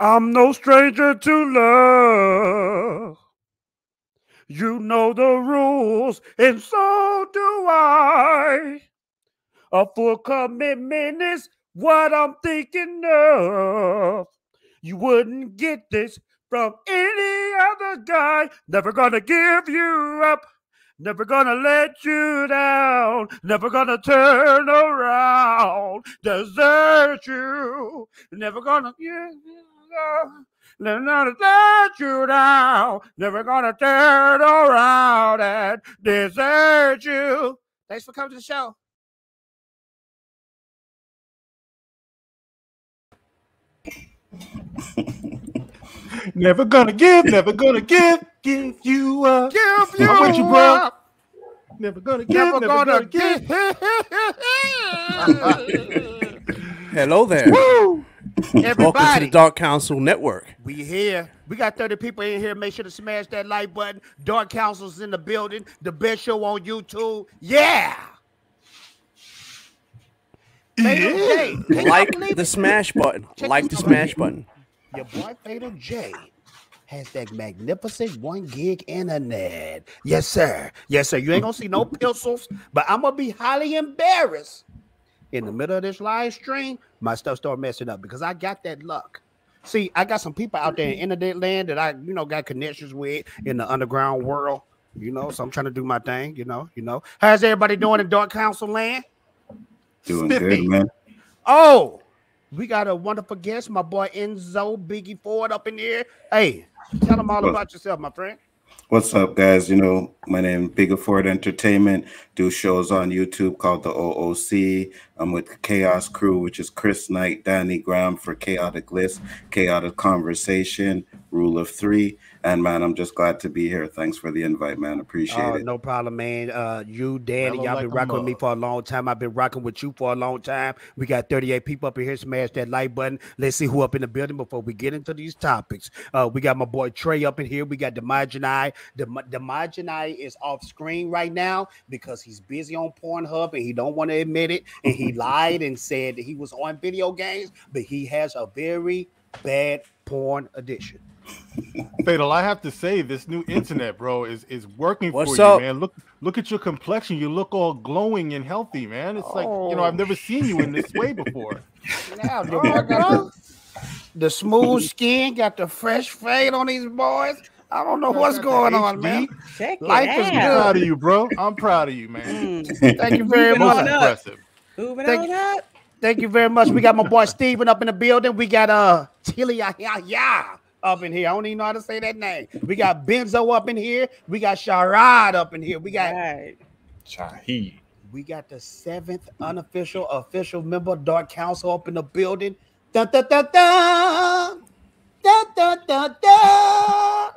I'm no stranger to love. You know the rules, and so do I. A full commitment is what I'm thinking of. You wouldn't get this from any other guy. Never gonna give you up. Never gonna let you down. Never gonna turn around. Desert you. Never gonna never gonna let you down. Never gonna turn around and desert you. Thanks for coming to the show. Never gonna give you up. Give you I'm with you, bro. up. Never gonna give. Hello there. Woo! Welcome to the Dark Council Network. We here. We got 30 people in here. Make sure to smash that like button. Dark Council's in the building. The best show on YouTube. Yeah. Like the smash button. Like the smash button. Your boy Fatal J has that magnificent 1 gig internet. Yes, sir. Yes, sir. You ain't gonna see no pencils, but I'm gonna be highly embarrassed. In the middle of this live stream, my stuff start messing up because I got that luck. See, I got some people out there in internet land that I, got connections with in the underground world, so I'm trying to do my thing, How's everybody doing in Dark Council land? Doing good, man. Oh, we got a wonderful guest, my boy Enzo Biggie Ford up in here. Hey, tell them all about yourself, my friend. What's up, guys? My name is Biggie Ford Entertainment. Do shows on YouTube called the OOC. I'm with the Chaos Crew, which is Chris Knight, Danny Graham for Chaotic List, Chaotic Conversation, Rule of 3. And man, I'm just glad to be here. Thanks for the invite, man. Appreciate it. No problem, man. You, Danny, y'all been rocking with me for a long time. I've been rocking with you for a long time. We got 38 people up in here. Smash that like button. Let's see who up in the building before we get into these topics. We got my boy Trey up in here. We got dmajini. Dmajini is off screen right now because he's busy on Pornhub and he don't want to admit it. And he lied and said that he was on video games, but he has a very bad porn addiction. Fatal, I have to say, this new internet, bro, is working What's for up? you, man. Look at your complexion. You look all glowing and healthy, man. It's like, I've never seen you in this way before. Now, got the smooth skin, got the fresh fade on these boys. I don't know what's going on, man. Life is good. I'm proud of you, bro. I'm proud of you, man. Thank you very much. Impressive. Moving on up. Thank you very much. We got my boy Steven up in the building. We got Tilly up in here. I don't even know how to say that name. We got Benzo up in here. We got Sharad up in here. We got Shahid. We got the 7th unofficial official member of Dark Council up in the building. Da, da, da, da. Da, da, da, da.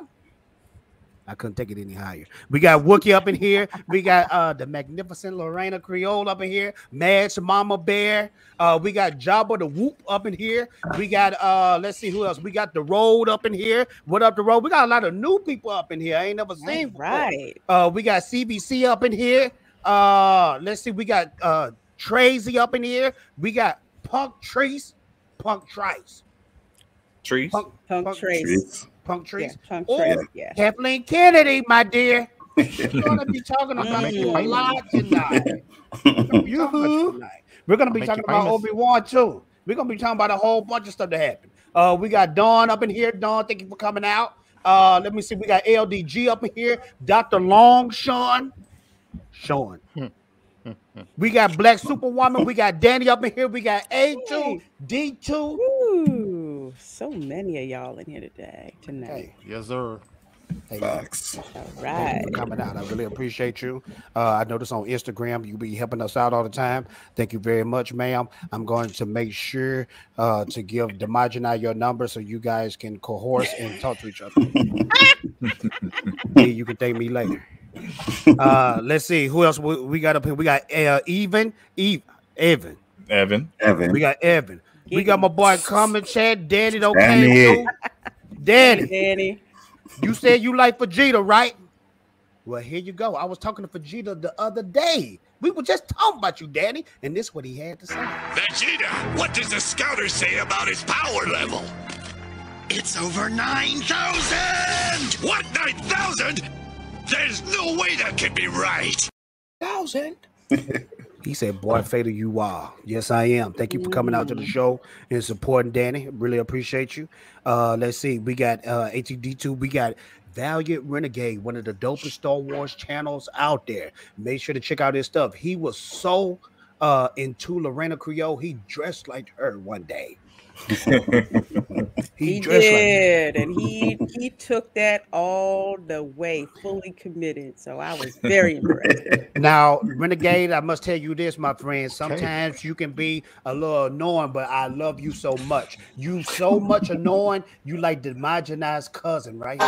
I couldn't take it any higher. We got Wookie up in here. We got the magnificent Lorena Creole up in here. Madge Mama Bear. We got Jabba the Whoop up in here. We got let's see who else. We got the Road up in here. What up the Road? We got a lot of new people up in here. I ain't never seen before. Right. We got CBC up in here. Let's see. We got Tracy up in here. We got Punk Trace. Punk Trice. Trees. Punk Trace. Punk Trees. Yeah, Punk Trace. Yeah. Kathleen Kennedy, my dear. We're going to be talking about you a lot tonight. We're going to be talking about Obi Wan too. We're going to be talking about a whole bunch of stuff that happened. We got Dawn up in here. Dawn, thank you for coming out. Let me see. We got LDG up in here. Dr. Long Sean. We got Black Superwoman. We got Danny up in here. We got A2, D2. Ooh, so many of y'all in here tonight. Hey. Yes, sir. Hey, Facts. All right. Thank you for coming out. I really appreciate you. I notice on Instagram you be helping us out all the time. Thank you very much, ma'am. I'm going to make sure to give dmajini your number so you guys can coerce and talk to each other. You can thank me later. Let's see who else we got up here. We got Evan. We got Evan. We got my boy Comment Chat. Danny don't came through. Danny. You said you like Vegeta, right? Well, here you go. I was talking to Vegeta the other day. We were just talking about you, Danny, and this is what he had to say. Vegeta, what does the scouter say about his power level? It's over 9,000! What, 9,000? There's no way that can be right! 1,000. He said, boy, Vader, you are. Yes, I am. Thank you for coming out to the show and supporting Danny. Really appreciate you. Let's see. We got ATD2. We got Valiant Renegade, one of the dopest Star Wars channels out there. Make sure to check out his stuff. He was so into Lorena Creole, he dressed like her one day. He did, and he took that all the way, fully committed. So I was very impressed. Now, Renegade, I must tell you this, my friend. Sometimes you can be a little annoying, but I love you so much. You so much annoying, you like the marginalized cousin, right?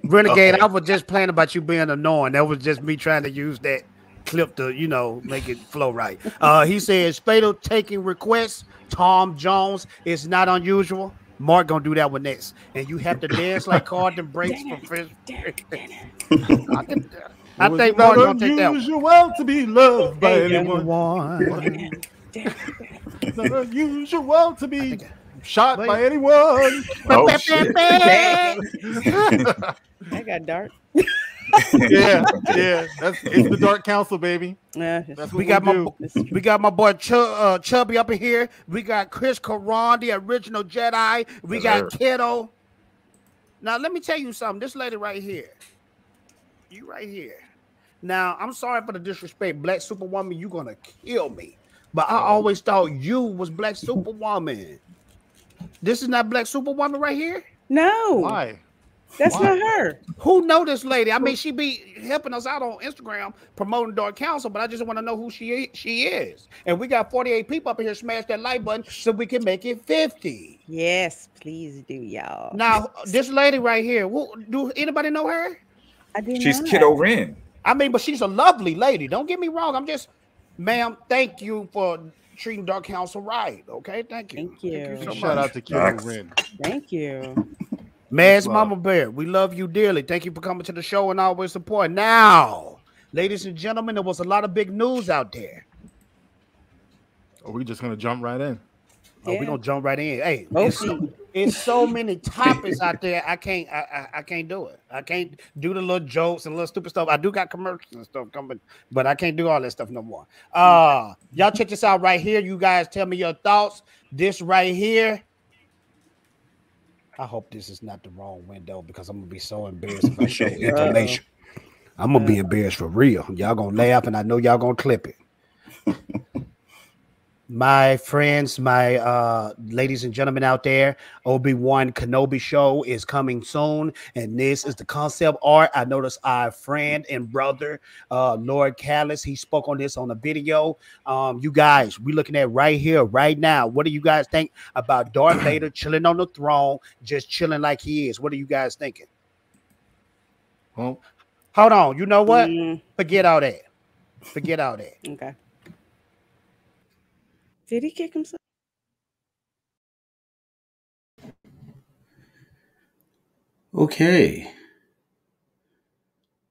Renegade, I was just playing about you being annoying. That was just me trying to use that clip to, you know, make it flow right. He says, Fatal taking requests. Tom Jones is not unusual. Mark gonna do that one next. And you have to dance like Carlton breaks for fish. I think Mark gonna take that one. It's unusual to be loved by anyone. It's not unusual to be shot by anyone. Oh, shit. That got dark. yeah. It's the Dark Council, baby. That's we got my boy Chubby up in here. We got Chris Caron, the original Jedi. We got Kiddo. Now let me tell you something. This lady right here, you right here. Now I'm sorry for the disrespect, Black Superwoman. You gonna kill me, but I always thought you was Black Superwoman. This is not Black Superwoman right here. No. Why? That's not her. Who know this lady? I mean, she be helping us out on Instagram promoting Dark Council, but I just want to know who she is. And we got 48 people up here. Smash that like button so we can make it 50. Yes, please do, y'all. Now, this lady right here, do anybody know her? I did She's not. Kiddo Ren. I mean, but she's a lovely lady. Don't get me wrong. I'm just, ma'am, thank you for treating Dark Council right. Okay, thank you. Thank you. So Shout out to Kiddo Ren. Thank you. Maz Mama Bear, we love you dearly. Thank you for coming to the show and always support. Now, ladies and gentlemen, there was a lot of big news out there. Are we just gonna jump right in? Oh, we're gonna jump right in. Hey, Okay. it's so many topics out there. I can't do it. I can't do the little jokes and little stupid stuff. I do got commercials and stuff coming, but I can't do all that stuff no more. Y'all check this out right here. You guys tell me your thoughts. This right here. I hope this is not the wrong window because I'm gonna be so embarrassed if I show information. I'm gonna be embarrassed for real. Y'all gonna laugh, and I know y'all gonna clip it. My friends, my ladies and gentlemen out there, Obi Wan Kenobi show is coming soon, and this is the concept art. I noticed our friend and brother, Lord Callous, he spoke on this on a video. You guys, we looking at right here, right now. What do you guys think about Darth Vader chilling on the throne, just chilling like he is? What are you guys thinking? Well, hold on. You know what? Forget all that. Forget all that. Okay. Did he kick himself? Okay.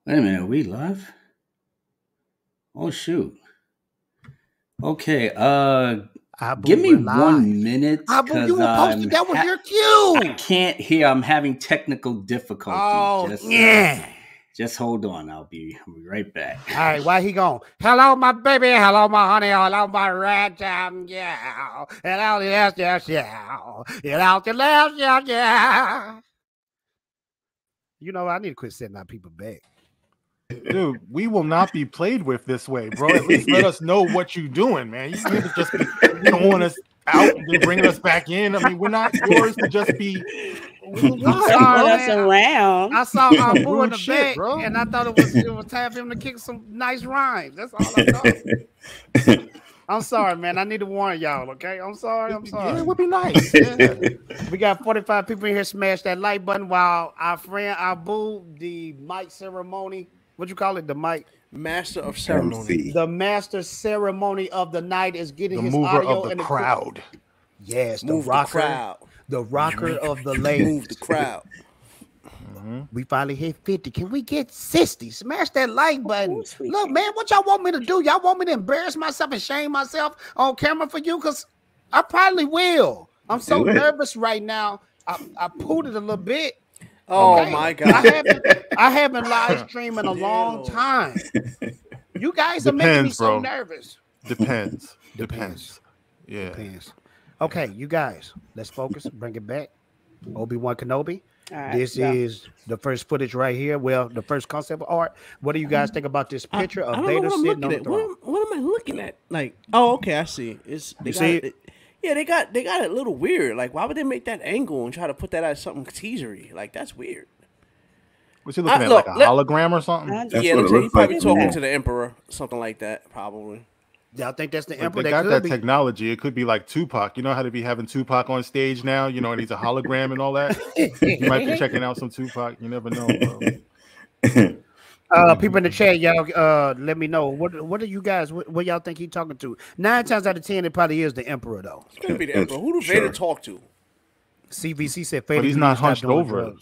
Wait a minute, are we live? Oh shoot. Okay, give me 1 minute. You were posted. That was your cue. I can't hear. I'm having technical difficulties. Oh, yeah. Just hold on. I'll be right back. All right, why he gone? Hello, my baby. Hello, my honey. Hello, my rat. Yeah. Hello, yes. Hello, yeah. You know, I need to quit setting our people back. Dude, we will not be played with this way, bro. At least let us know what you're doing, man. You can't just be throwing us out and then bringing us back in. I mean, we're not yours to just be us around. I saw my boo in the back, bro, and I thought it was time for him to kick some nice rhymes. That's all I thought. I'm sorry, man. I need to warn y'all, okay? I'm sorry. Yeah, it would be nice. Yeah. We got 45 people in here. Smash that like button while our friend Abu, the mic ceremony, what you call it? The mic master of ceremony. The master ceremony of the night is getting his mover audio of the and crowd. Yes, Move the rocker, the crowd. The rocker of the ladies. Move the crowd. We finally hit 50. Can we get 60? Smash that like button. Sweet. Look, man, what y'all want me to do? Y'all want me to embarrass myself and shame myself on camera for you? Because I probably will. I'm so nervous right now. I pulled it a little bit. Oh my God! I haven't live streamed in a long time. You guys are making me so nervous. Depends. Yeah. Depends. Okay, you guys, let's focus. Bring it back. Obi Wan Kenobi. Right, this is the first footage right here. Well, the first concept art. What do you guys think about this picture of Vader sitting on the throne? What am I looking at? Like, oh, okay, I see. You see it? Yeah, they got it a little weird. Like, why would they make that angle and try to put that as something teasery? Like, that's weird. Was he looking at like a hologram or something? Yeah, he's probably talking to the Emperor, something like that, probably. Y'all think that's the Emperor? They got that technology. It could be like Tupac. You know how to be having Tupac on stage now? You know, and he's a hologram and all that. You might be checking out some Tupac. You never know, bro. People in the chat, y'all let me know. What are you guys, what y'all think he's talking to? 9 times out of 10, it probably is the Emperor, though. It's gonna be the Emperor. Who do Vader talk to? CVC said But he's not hunched over.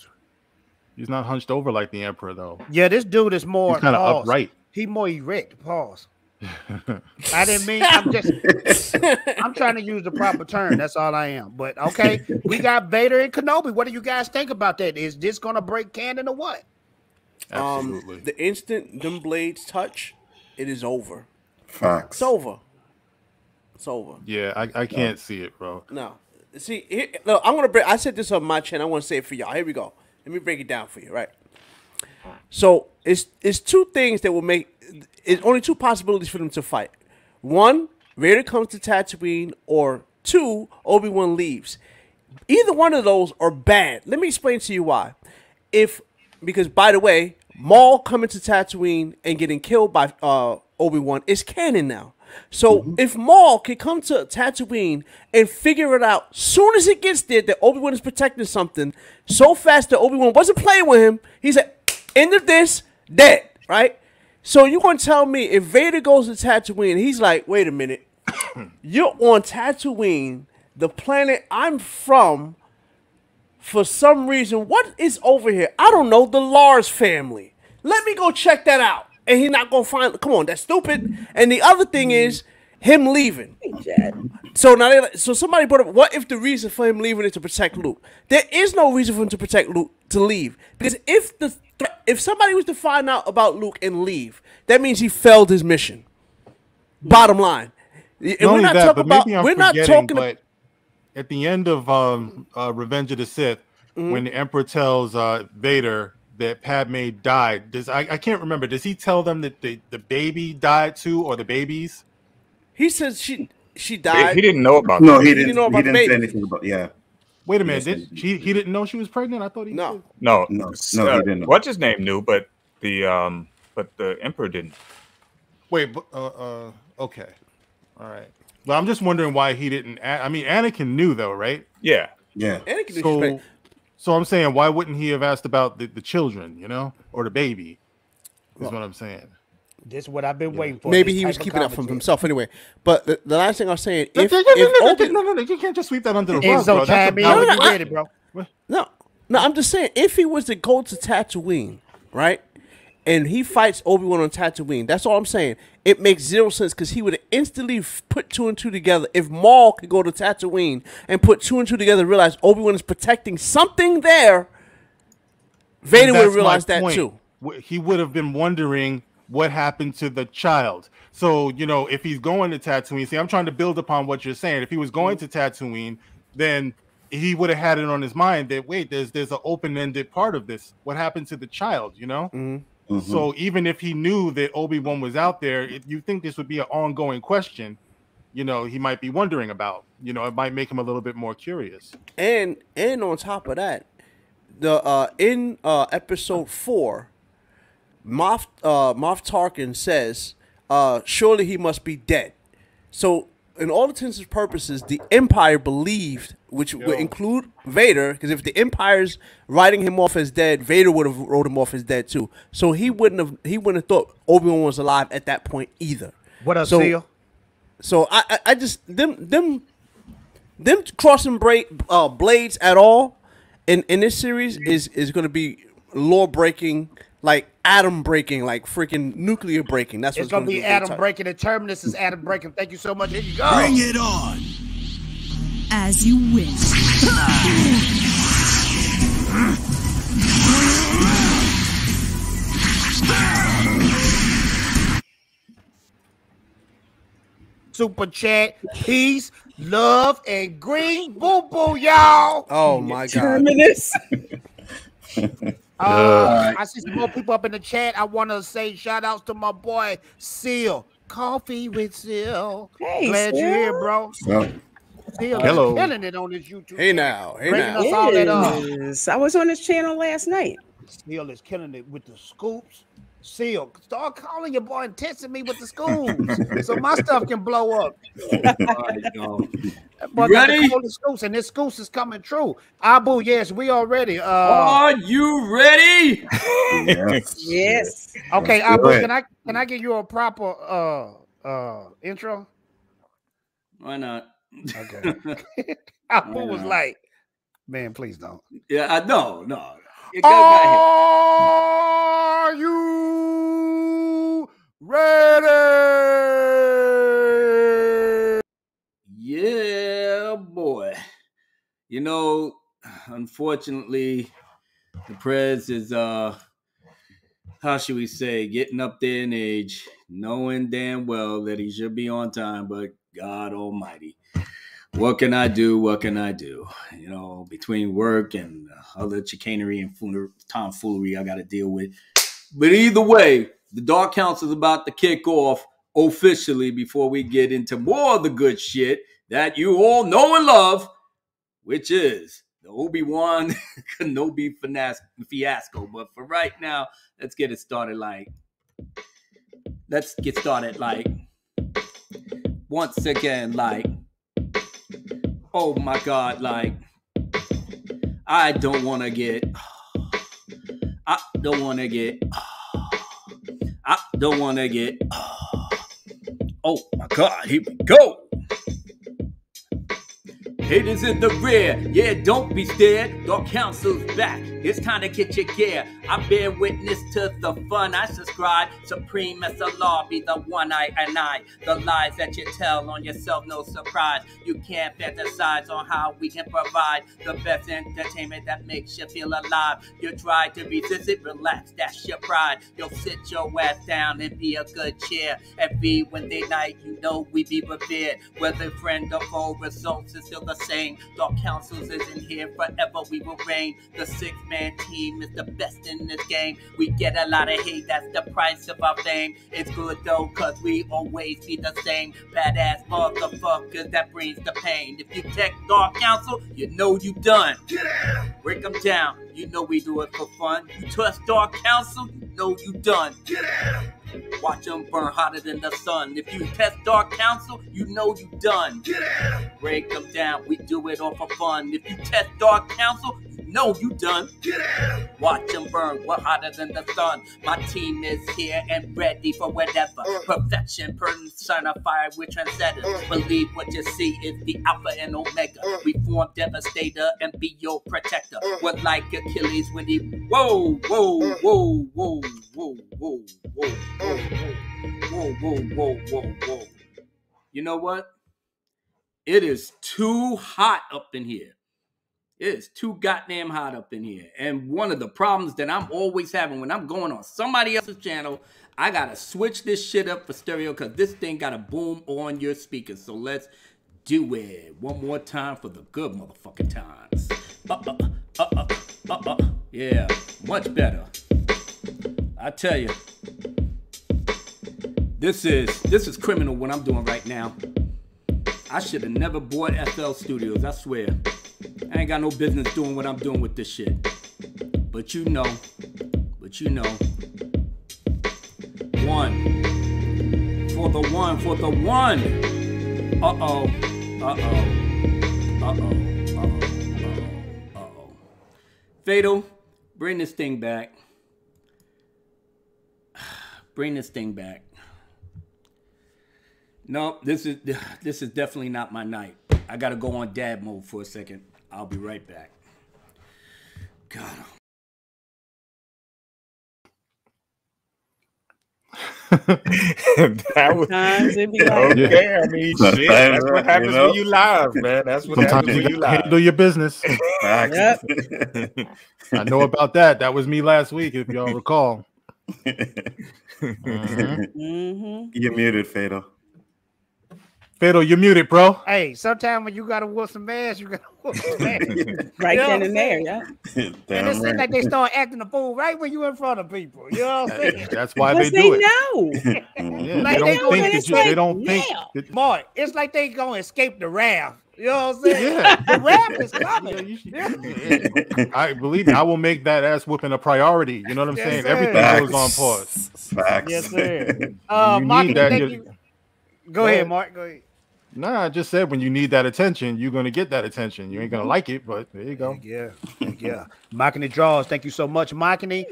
He's not hunched over like the Emperor, though. Yeah, this dude is more kind of upright. He more erect. Pause. I didn't mean. I'm trying to use the proper term. That's all I am. But okay, we got Vader and Kenobi. What do you guys think about that? Is this gonna break canon or what? Absolutely. The instant them blades touch, it is over. Facts. It's over. It's over. Yeah, I can't see it, bro. No. See, look, I'm gonna break. I said this on my channel. I want to say it for y'all. Here we go. Let me break it down for you, right? So it's two things that will make. It's only two possibilities for them to fight. One, Vader comes to Tatooine, or two, Obi-Wan leaves. Either one of those are bad. Let me explain to you why. Because by the way, Maul coming to Tatooine and getting killed by Obi-Wan is canon now. So if Maul can come to Tatooine and figure it out soon as it gets there that Obi-Wan is protecting something so fast that Obi-Wan wasn't playing with him, he said, end of this, dead, right? So you're going to tell me if Vader goes to Tatooine, he's like, wait a minute, you're on Tatooine, the planet I'm from, for some reason, what is over here? I don't know, the Lars family. Let me go check that out. And he's not going to find, come on, that's stupid. And the other thing is him leaving. So now, so somebody brought up, what if the reason for him leaving is to protect Luke? There is no reason for him to protect Luke to leave. Because if somebody was to find out about Luke and leave, that means he failed his mission. Bottom line. And we're not talking about, we're not talking about, at the end of Revenge of the Sith, when the Emperor tells Vader that Padme died, I can't remember. Does he tell them that the baby died too, or the babies? He says she died. He didn't know about. No, that. he didn't know about the baby. say anything about. Yeah. Wait a minute. He didn't know she was pregnant? I thought he did. No, he didn't know. What's his name knew, but the Emperor didn't. Wait, but okay, all right. Well, I'm just wondering why he didn't. I mean, Anakin knew though, right? Yeah. Anakin knew. So I'm saying, why wouldn't he have asked about the children, you know, or the baby? Is what I'm saying. This is what I've been waiting for. Maybe he was keeping that from himself anyway. But the last thing I was saying, no, you can't just sweep that under the rug, bro. Ready, bro. No, I'm just saying, if he was to go to Tatooine, right, and he fights Obi-Wan on Tatooine, that's all I'm saying. It makes zero sense because he would have instantly put 2 and 2 together. If Maul could go to Tatooine and put 2 and 2 together and realize Obi-Wan is protecting something there, Vader would have realized that too. He would have been wondering what happened to the child. So, you know, if he's going to Tatooine, see, I'm trying to build upon what you're saying. If he was going to Tatooine, then he would have had it on his mind that, wait, there's an open-ended part of this. What happened to the child, you know? So even if he knew that Obi-Wan was out there, you think this would be an ongoing question, you know, he might be wondering about. You know, it might make him a little bit more curious. And on top of that, the in episode 4, Moff Tarkin says, surely he must be dead. So in all intents and purposes, the Empire believed, which would include Vader, because if the Empire's writing him off as dead, Vader would have wrote him off as dead too. So he wouldn't have thought Obi-Wan was alive at that point either. What up, Seal? So I just them crossing blades at all in this series is going to be law breaking, like atom breaking, like freaking nuclear breaking. That's what's It's gonna be do atom breaking. The terminus is atom breaking. Thank you so much. Here you go. Bring it on. As you wish. Super chat, peace, love, and green boo boo, y'all. Oh my God. Terminus. I see some more people up in the chat. I want to say shout outs to my boy Seal. Coffee with Seal. Hey, Glad you're here, bro. So, Seal Hello. is killing it on this YouTube. Hey now, hey Bringing now. us all that up. Yes. I was on his channel last night. Seal is killing it with the scoops. Seal, start calling your boy and texting me with the scoops so my stuff can blow up. But Ready? the scoops, and this scoops is coming true. Abu, yes, we are ready. Are you ready? yes. Yes. Okay, Let's Abu, do it. can I give you a proper intro? Why not? Okay. Abu Why was not? like, man, please don't. Yeah, I know. No. It got Are you ready? Yeah, boy. You know, unfortunately, the Prez is how should we say, getting up there in age, knowing damn well that he should be on time, but God almighty. What can I do? What can I do? You know, between work and other chicanery and tomfoolery I got to deal with. But either way, the Dark Council is about to kick off officially before we get into more of the good shit that you all know and love, which is the Obi Wan Kenobi fiasco. But for right now, let's get started once again, oh my God, I don't want to get oh my God, here we go. Haters in the rear, yeah, don't be scared. Dark Council's back, it's time to get your gear. I bear witness to the fun I subscribe. Supreme as the law, be the one I. The lies that you tell on yourself, no surprise. You can't fantasize on how we can provide the best entertainment that makes you feel alive. You try to resist it, relax, that's your pride. You'll sit your ass down and be a good cheer. Every Wednesday night, you know we be revered. Whether friend or foe, results is still the same. Dark Councils isn't here forever, we will reign. The 6-man team is the best in this game. We get a lot of hate, that's the price of our fame. It's good though, cause we always be the same. Badass motherfuckers that brings the pain. If you tech Dark Council, you know you done. Break them down, you know we do it for fun. You trust Dark Council, you know you done. Watch them burn hotter than the sun. If you test Dark Council, you know you done. Break them down, we do it all for fun. If you test Dark Council, you know you done. Watch them burn, we're hotter than the sun. My team is here and ready for whatever. Perfection, personified with trendsetters. Believe what you see is the Alpha and Omega. We form Devastator and be your protector. We're like Achilles when he whoa, whoa, whoa, whoa, whoa, whoa, whoa, whoa, whoa, whoa, whoa, whoa, whoa. You know what? It is too hot up in here. It is too goddamn hot up in here. And one of the problems that I'm always having when I'm going on somebody else's channel, I gotta switch this shit up for stereo because this thing gotta boom on your speakers. So let's do it one more time for the good motherfucking times. Yeah, much better. I tell you, this is criminal what I'm doing right now. I should have never bought FL Studios, I swear. I ain't got no business doing what I'm doing with this shit. But you know. One. For the one. Uh-oh. Fatal, bring this thing back. Bring this thing back. No, this is definitely not my night. I gotta go on dad mode for a second. I'll be right back. God. That was Sometimes it be like, okay. I mean, shit. That's what happens when you live, man. That's what Sometimes happens you when you gotta live. handle your business. Facts. I know about that. That was me last week, if y'all recall. You're muted, Fatal. Fatal, you're muted, bro. Hey, sometimes when you gotta whoop some ass, you gotta whoop some ass. right You know then what and I'm there, saying? yeah. And it seems like they start acting a fool right when you in front of people. You know what I'm saying? That's why Because they do it. know. Yeah, Like they they don't know think that that it's you, like, they don't think. yeah. that- Mark, it's like they gonna escape the wrath. You know what I'm saying? Yeah. The wrath is coming. Yeah, you should- I believe me, I will make that ass whooping a priority. You know what I'm Yes, saying? sir. Everything Facts. goes on pause. Facts. Yes, sir. You Mark, need that. thank you. Go ahead, Mark. Go ahead. Nah, I just said when you need that attention, you're gonna get that attention. You ain't gonna like it, but there you go. Yeah. Makini Draws, thank you so much. Makini,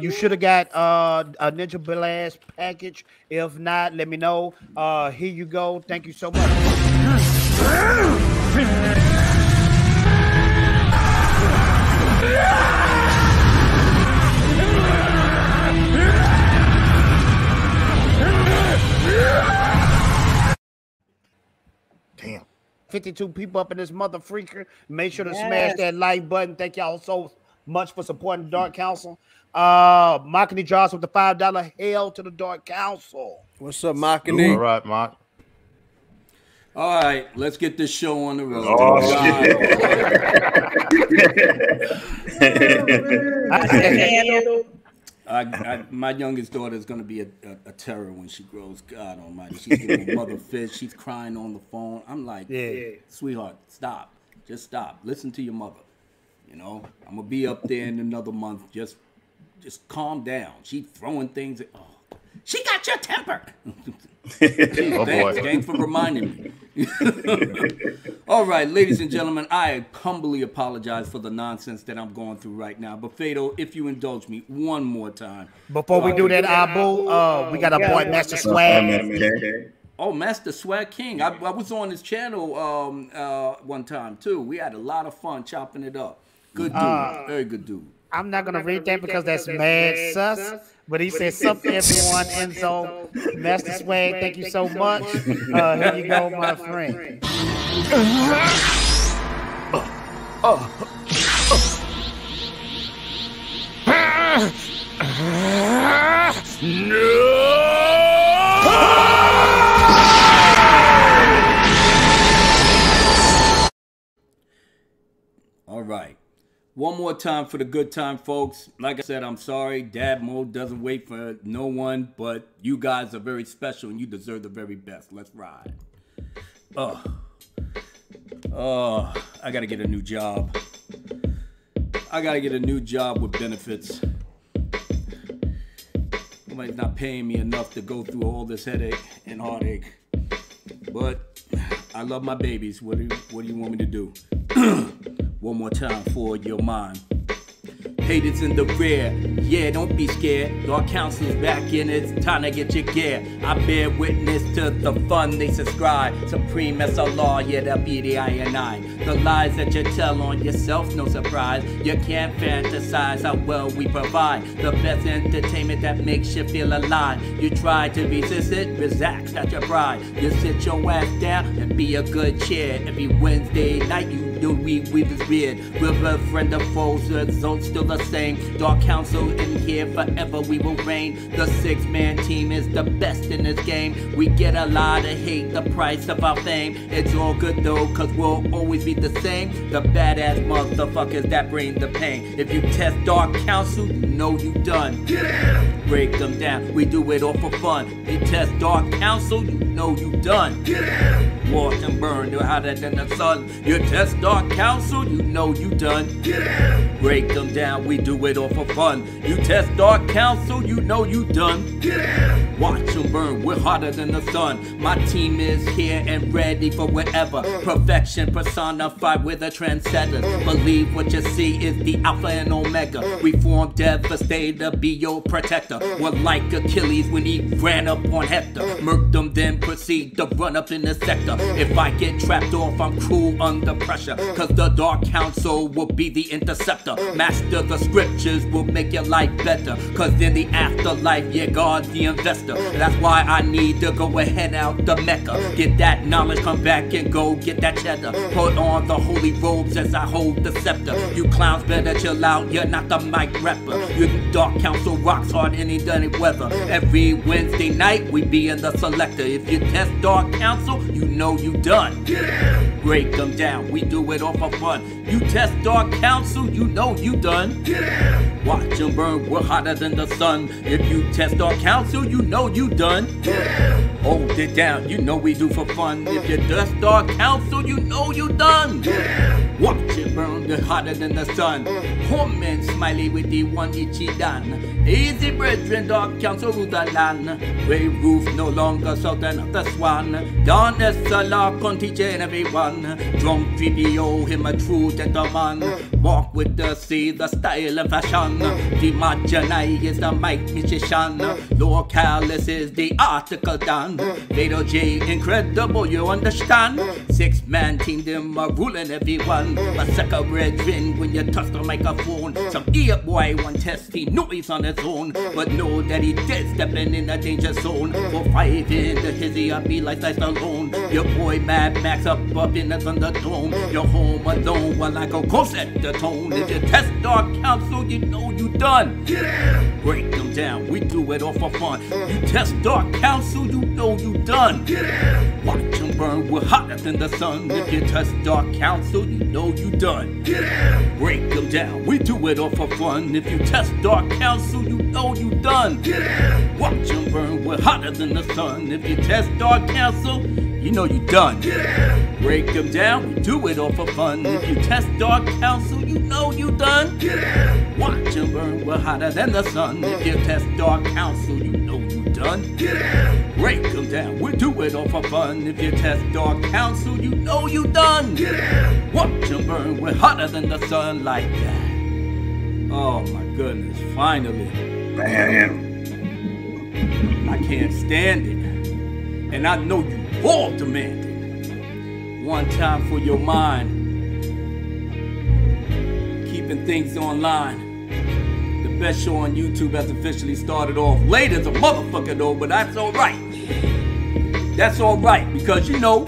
you should have got a Ninja Blast package. If not, let me know. Here you go. Thank you so much. Damn. 52 people up in this mother freaker. Make sure to smash that like button. Thank y'all so much for supporting the Dark Council. Makini Draws with the $5 Hail to the Dark Council. What's up, Makini? All right, Mark. All right, let's get this show on the road. Oh, My youngest daughter is going to be a terror when she grows. God almighty. She's giving her mother fits. She's crying on the phone. I'm like, sweetheart, stop. Just stop. Listen to your mother. You know, I'm going to be up there in another month. Just calm down. She's throwing things. She got your temper. Thanks for reminding me. All right, ladies and gentlemen, I humbly apologize for the nonsense that I'm going through right now. But Fatal, if you indulge me one more time. Before we do that, Abu, we got our boy Master Swag. Oh, Master Swag King. I was on his channel one time, too. We had a lot of fun chopping it up. Good dude. Very good dude. I'm not gonna read that because that's mad sus. But he said, "Sup everyone, Enzo, Master Swag, thank you so much. Here you go, my friend." All right. One more time for the good time, folks. Like I said, I'm sorry. Dad mode doesn't wait for no one, but you guys are very special and you deserve the very best. Let's ride. I got to get a new job. I got to get a new job with benefits. Nobody's not paying me enough to go through all this headache and heartache. But I love my babies. What do you want me to do? One more time for your mind. Haters in the rear, yeah, don't be scared. Dark Council's back in, it's time to get your gear. I bear witness to the fun they subscribe. Supreme SLR, yeah, that be the I. The lies that you tell on yourself, no surprise. You can't fantasize how well we provide. The best entertainment that makes you feel alive. You try to resist it, relax at your pride. You sit your ass down and be a good cheer. Every Wednesday night you do we with his beard. With a friend of foes, the results still the same. Dark Council in here forever we will reign. The 6-man team is the best in this game. We get a lot of hate, the price of our fame. It's all good though, cause we'll always be the same. The badass motherfuckers that bring the pain. If you test Dark Council, you know you done. Break them down, we do it all for fun. You test Dark Council, you know you done. Watch and burn, you're hotter than the sun. You test Dark Council, you know you done. Break them down, we do it all for fun. You test Dark Council, you know you done. Watch them burn, we're hotter than the sun. My team is here and ready for whatever. Perfection personified with a trendsetter. Believe what you see is the Alpha and Omega. We form Devastator, be your protector. We're like Achilles when he ran up on Hector. Murked them, then proceed to run up in the sector. If I get trapped off, I'm cruel under pressure. Cause the Dark Council will be the interceptor. Master the scriptures will make your life better. Cause in the afterlife, yeah, God's the investor. That's why I need to go ahead out the Mecca. Get that knowledge, come back and go get that cheddar. Put on the holy robes as I hold the scepter. You clowns better chill out, you're not the mic rapper. You Dark Council rocks hard any weather. Every Wednesday night we be in the selector. If you test Dark Council, you know you done. Break them down, we do it all for fun. You test Dark Council, you know you done. Watch them burn, we're hotter than the sun. If you test Dark Council, you know you done. Hold it down, you know we do for fun. If you test Dark Council, you know you done. Watch it burn, they're hotter than the sun. Home and smiley with the one Ichidan. Easy brethren, Dark Council rule the land. Grey roof no longer southern of the swan. Don Salah con teaching everyone. Drum 3PO, him a true gentleman. Walk with the sea, the style and fashion. Dmajini is the mic musician. Lord Callous is the article done. Vader J, incredible, you understand? 6-man team, them are ruling everyone. But sucker brethren, when you touch the microphone, some ear boy one test, he knew he's on his own. But know that he dead stepping in a danger zone. For 5 in the hizzy, I be like Slice alone. Your boy Mad Max up in the Thunderdome. You're home alone while I go close at the tone. If you test Dark Council, you know you done. Break them down, we do it all for fun. You test Dark Council, you know you done. Watch them burn, we're hotter than the sun. If you test Dark Council, you know you done. Break them down, we do it all for fun. If you test Dark Council, you know you done. Watch them burn, we're hotter than the sun. If you test Dark Council, you know you done. Break them down, we do it all for fun. If you test Dark Council, you know you done. Watch them burn, we're hotter than the sun. If you test Dark Council, you know you done. Break them down, we do it all for fun. If you test Dark Council, you know you done. Watch them burn, we're hotter than the sun like that. Oh my goodness, finally. Man. I can't stand it. And I know you all demand it. One time for your mind. Keeping things online. The best show on YouTube has officially started off late as a motherfucker though, but that's alright. That's alright, because you know,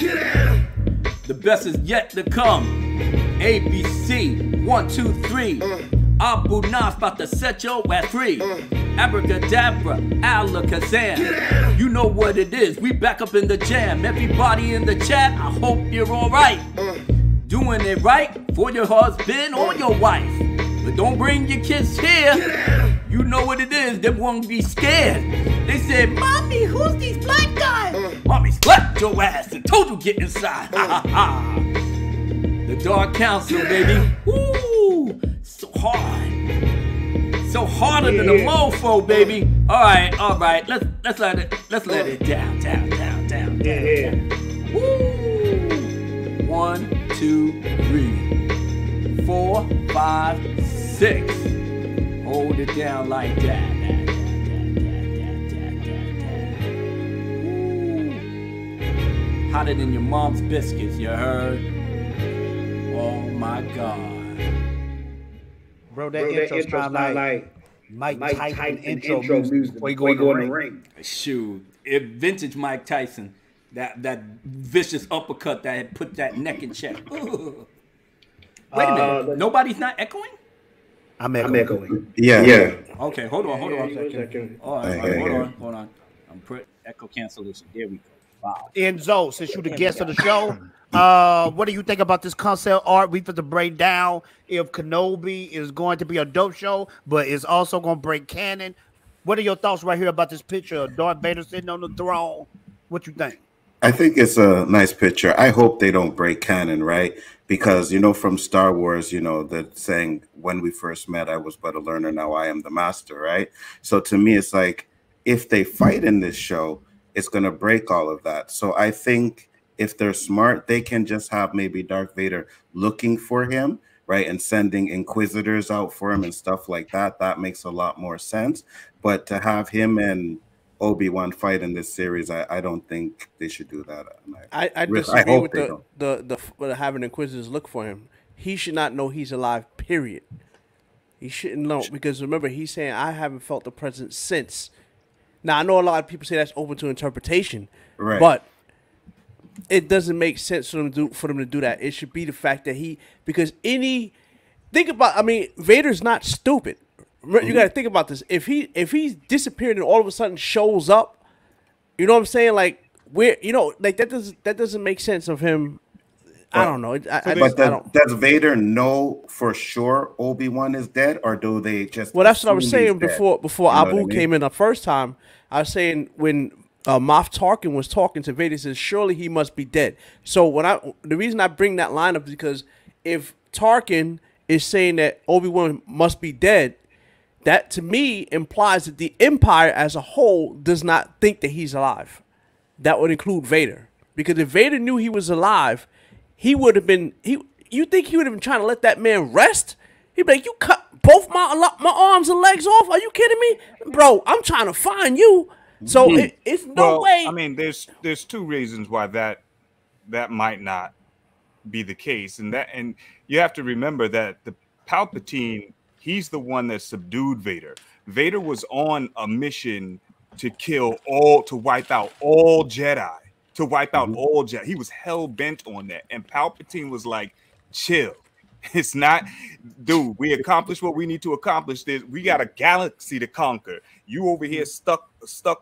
the best is yet to come. ABC, 1, 2, 3. Abu Nas about to set your ass free. Abracadabra, Alakazam. You know what it is, we back up in the jam. Everybody in the chat, I hope you're alright. Doing it right for your husband or your wife. But don't bring your kids here. You know what it is, they won't be scared. They said, Mommy, who's these black guys? Mommy slapped your ass and told you get inside. Ha ha ha. The Dark Council, baby. Woo! So hard. So harder than a mofo, baby. Alright. Let's let it down. Woo! 1, 2, 3, 4, 5, 6. Hold it down like that. Woo! Hotter than your mom's biscuits, you heard? Oh my God. Bro, that intro sound like Mike Tyson intro music before you go in the ring. Shoot, if vintage Mike Tyson, that vicious uppercut that had put that neck in check. Wait a minute, nobody's not echoing? I'm echoing. Yeah. Okay, hold on a second. All right, hold on. I'm putting echo cancellation. There we go. Wow. Enzo, since you're the guest of the show, what do you think about this concept art? We have to break down if Kenobi is going to be a dope show, but it's also going to break canon. What are your thoughts right here about this picture of Darth Vader sitting on the throne? What you think? I think it's a nice picture. I hope they don't break canon, right? Because, from Star Wars, the saying, when we first met, I was but a learner, now I am the master, right? So to me, it's like, if they fight in this show, it's going to break all of that. So I think if they're smart, they can just have maybe Darth Vader looking for him, right? And sending Inquisitors out for him and stuff like that. That makes a lot more sense. But to have him and Obi-Wan fight in this series. I don't think they should do that. I disagree with the having Inquisitors look for him. He should not know he's alive. Period. He shouldn't know because remember he's saying I haven't felt the presence since. Now I know a lot of people say that's open to interpretation, right? But it doesn't make sense for them to do that. It should be the fact that think about. I mean, Vader's not stupid. You got to think about this. If he's disappeared and all of a sudden shows up, you know what I'm saying? Like that doesn't make sense of him. I don't know. Does Vader know for sure Obi-Wan is dead, or do they just? Well, that's what I was saying before Abu came in the first time. I was saying when Moff Tarkin was talking to Vader, he says, "Surely he must be dead." So the reason I bring that line up is because if Tarkin is saying that Obi-Wan must be dead, that to me implies that the Empire as a whole does not think that he's alive. That would include Vader, because if Vader knew he was alive, he would have been. You think he would have been trying to let that man rest? He'd be like, "You cut both my arms and legs off? Are you kidding me, bro? I'm trying to find you." So it's no way. I mean, there's two reasons why that might not be the case, and you have to remember that the Palpatine, he's the one that subdued Vader. Vader was on a mission to wipe out all Jedi. To wipe out all Jedi. He was hell bent on that. And Palpatine was like, chill. It's not, dude, we accomplished what we need to accomplish. We got a galaxy to conquer. You over here stuck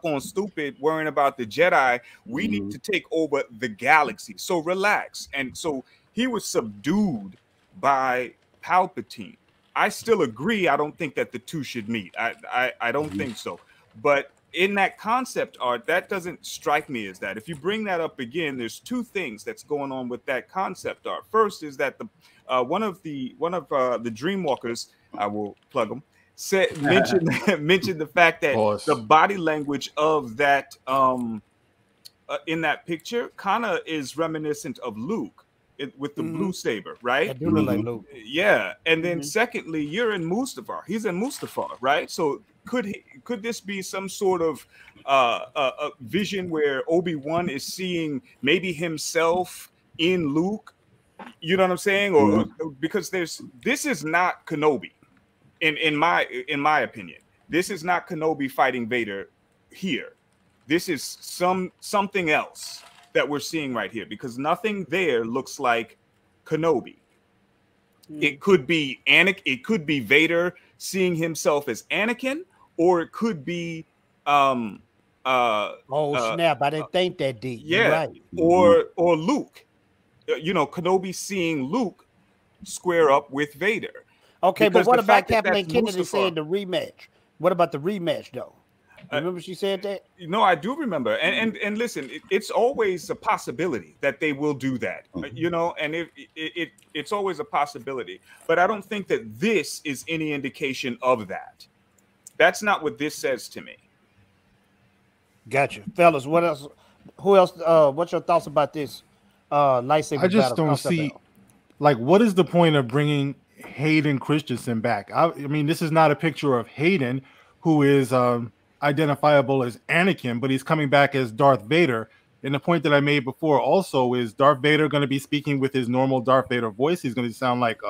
on stupid, worrying about the Jedi. We need to take over the galaxy. So relax. And so he was subdued by Palpatine. I still agree. I don't think that the two should meet. I don't think so. But in that concept art, that doesn't strike me as that. If you bring that up again, there's two things that's going on with that concept art. First is that one of the Dreamwalkers, I will plug them, mentioned the fact that the body language of that in that picture kind of is reminiscent of Luke with the blue saber, right? I do look like Luke. Yeah, and then secondly, you're in Mustafar. He's in Mustafar, right? So could this be some sort of a vision where Obi-Wan is seeing maybe himself in Luke? You know what I'm saying? Or because this is not Kenobi, in my opinion. This is not Kenobi fighting Vader here. This is something else that we're seeing right here, because nothing there looks like Kenobi. It could be it could be Vader seeing himself as Anakin, or it could be snap, I didn't think that deep. Yeah, right. Or Luke. Kenobi seeing Luke square up with Vader. Okay, but what about Kathleen Kennedy saying the rematch? What about the rematch though? Remember she said that? No, I do remember. And listen, it's always a possibility that they will do that. And it's always a possibility. But I don't think that this is any indication of that. That's not what this says to me. Gotcha. Fellas, what else? Who else? What's your thoughts about this lightsaber? I just don't see, what is the point of bringing Hayden Christensen back? I mean, this is not a picture of Hayden, who is identifiable as Anakin, but he's coming back as Darth Vader. And the point that I made before also is Darth Vader going to be speaking with his normal Darth Vader voice. He's going to sound like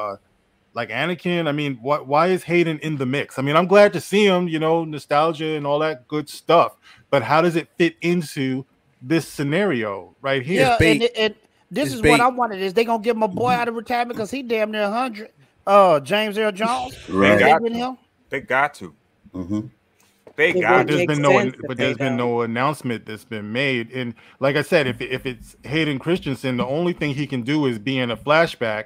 Anakin. I mean, why is Hayden in the mix? I mean, I'm glad to see him, nostalgia and all that good stuff. But how does it fit into this scenario right here? Yeah, and this is what I wanted. Is they gonna give my boy out of retirement because he damn near 100? James Earl Jones. Right. They got to. They got. There's been no announcement that's been made. And like I said, if it's Hayden Christensen, the only thing he can do is be in a flashback.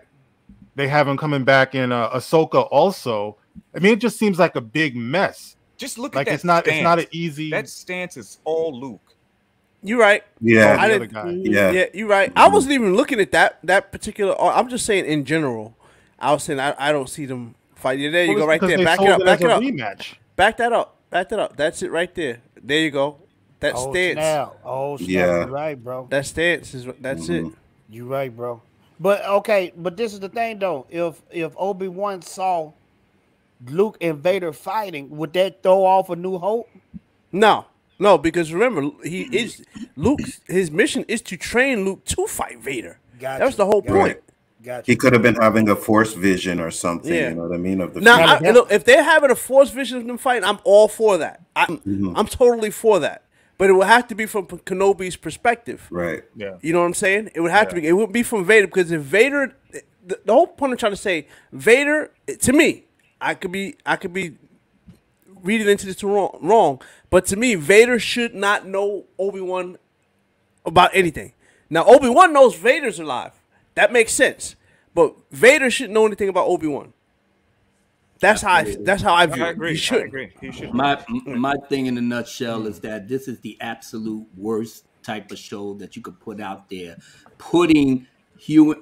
They have him coming back in Ahsoka also. I mean, it just seems like a big mess. Just look at that. It's not an easy. That stance is all Luke. You're right. Yeah. Yeah, you're right. I wasn't even looking at that particular. I'm just saying in general. I was saying I don't see them fight. There you go, right there. Back it up. Back it up. Rematch. Back that up. Back that up. That's it right there. There you go. That stance. Snap. Yeah. You're right, bro. That stance is that's it. You're right, bro. But okay, but this is the thing though. If Obi-Wan saw Luke and Vader fighting, would that throw off A New Hope? No. No, because remember, his mission is to train Luke to fight Vader. Gotcha. That was the whole point. Gotcha. He could have been having a force vision or something. Yeah. You know what I mean? Of the Now, future. look, if they're having a force vision of them fighting, I'm all for that. I'm totally for that. But it would have to be from Kenobi's perspective. Right. Yeah. You know what I'm saying? It would have to be. It wouldn't be from Vader, because if Vader, the whole point I'm trying to say, Vader, to me, I could be reading into this wrong, but to me, Vader should not know Obi-Wan about anything. Now, Obi-Wan knows Vader's alive. That makes sense. But Vader shouldn't know anything about Obi-Wan. That's how I view it. I agree. He should. I agree. He should. My thing in a nutshell is that this is the absolute worst type of show that you could put out there, putting Ewan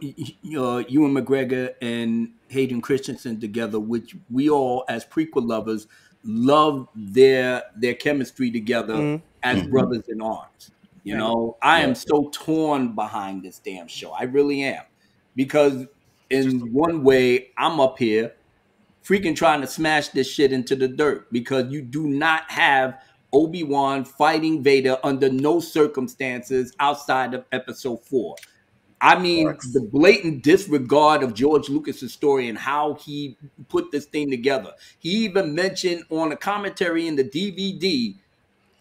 McGregor and Hayden Christensen together, which we all as prequel lovers love their chemistry together as brothers in arms. You know, I am so torn behind this damn show. I really am, because in one way I'm up here freaking trying to smash this shit into the dirt, because you do not have Obi-Wan fighting Vader under no circumstances outside of episode 4. I mean, the blatant disregard of George Lucas's story and how he put this thing together. He even mentioned on a commentary in the DVD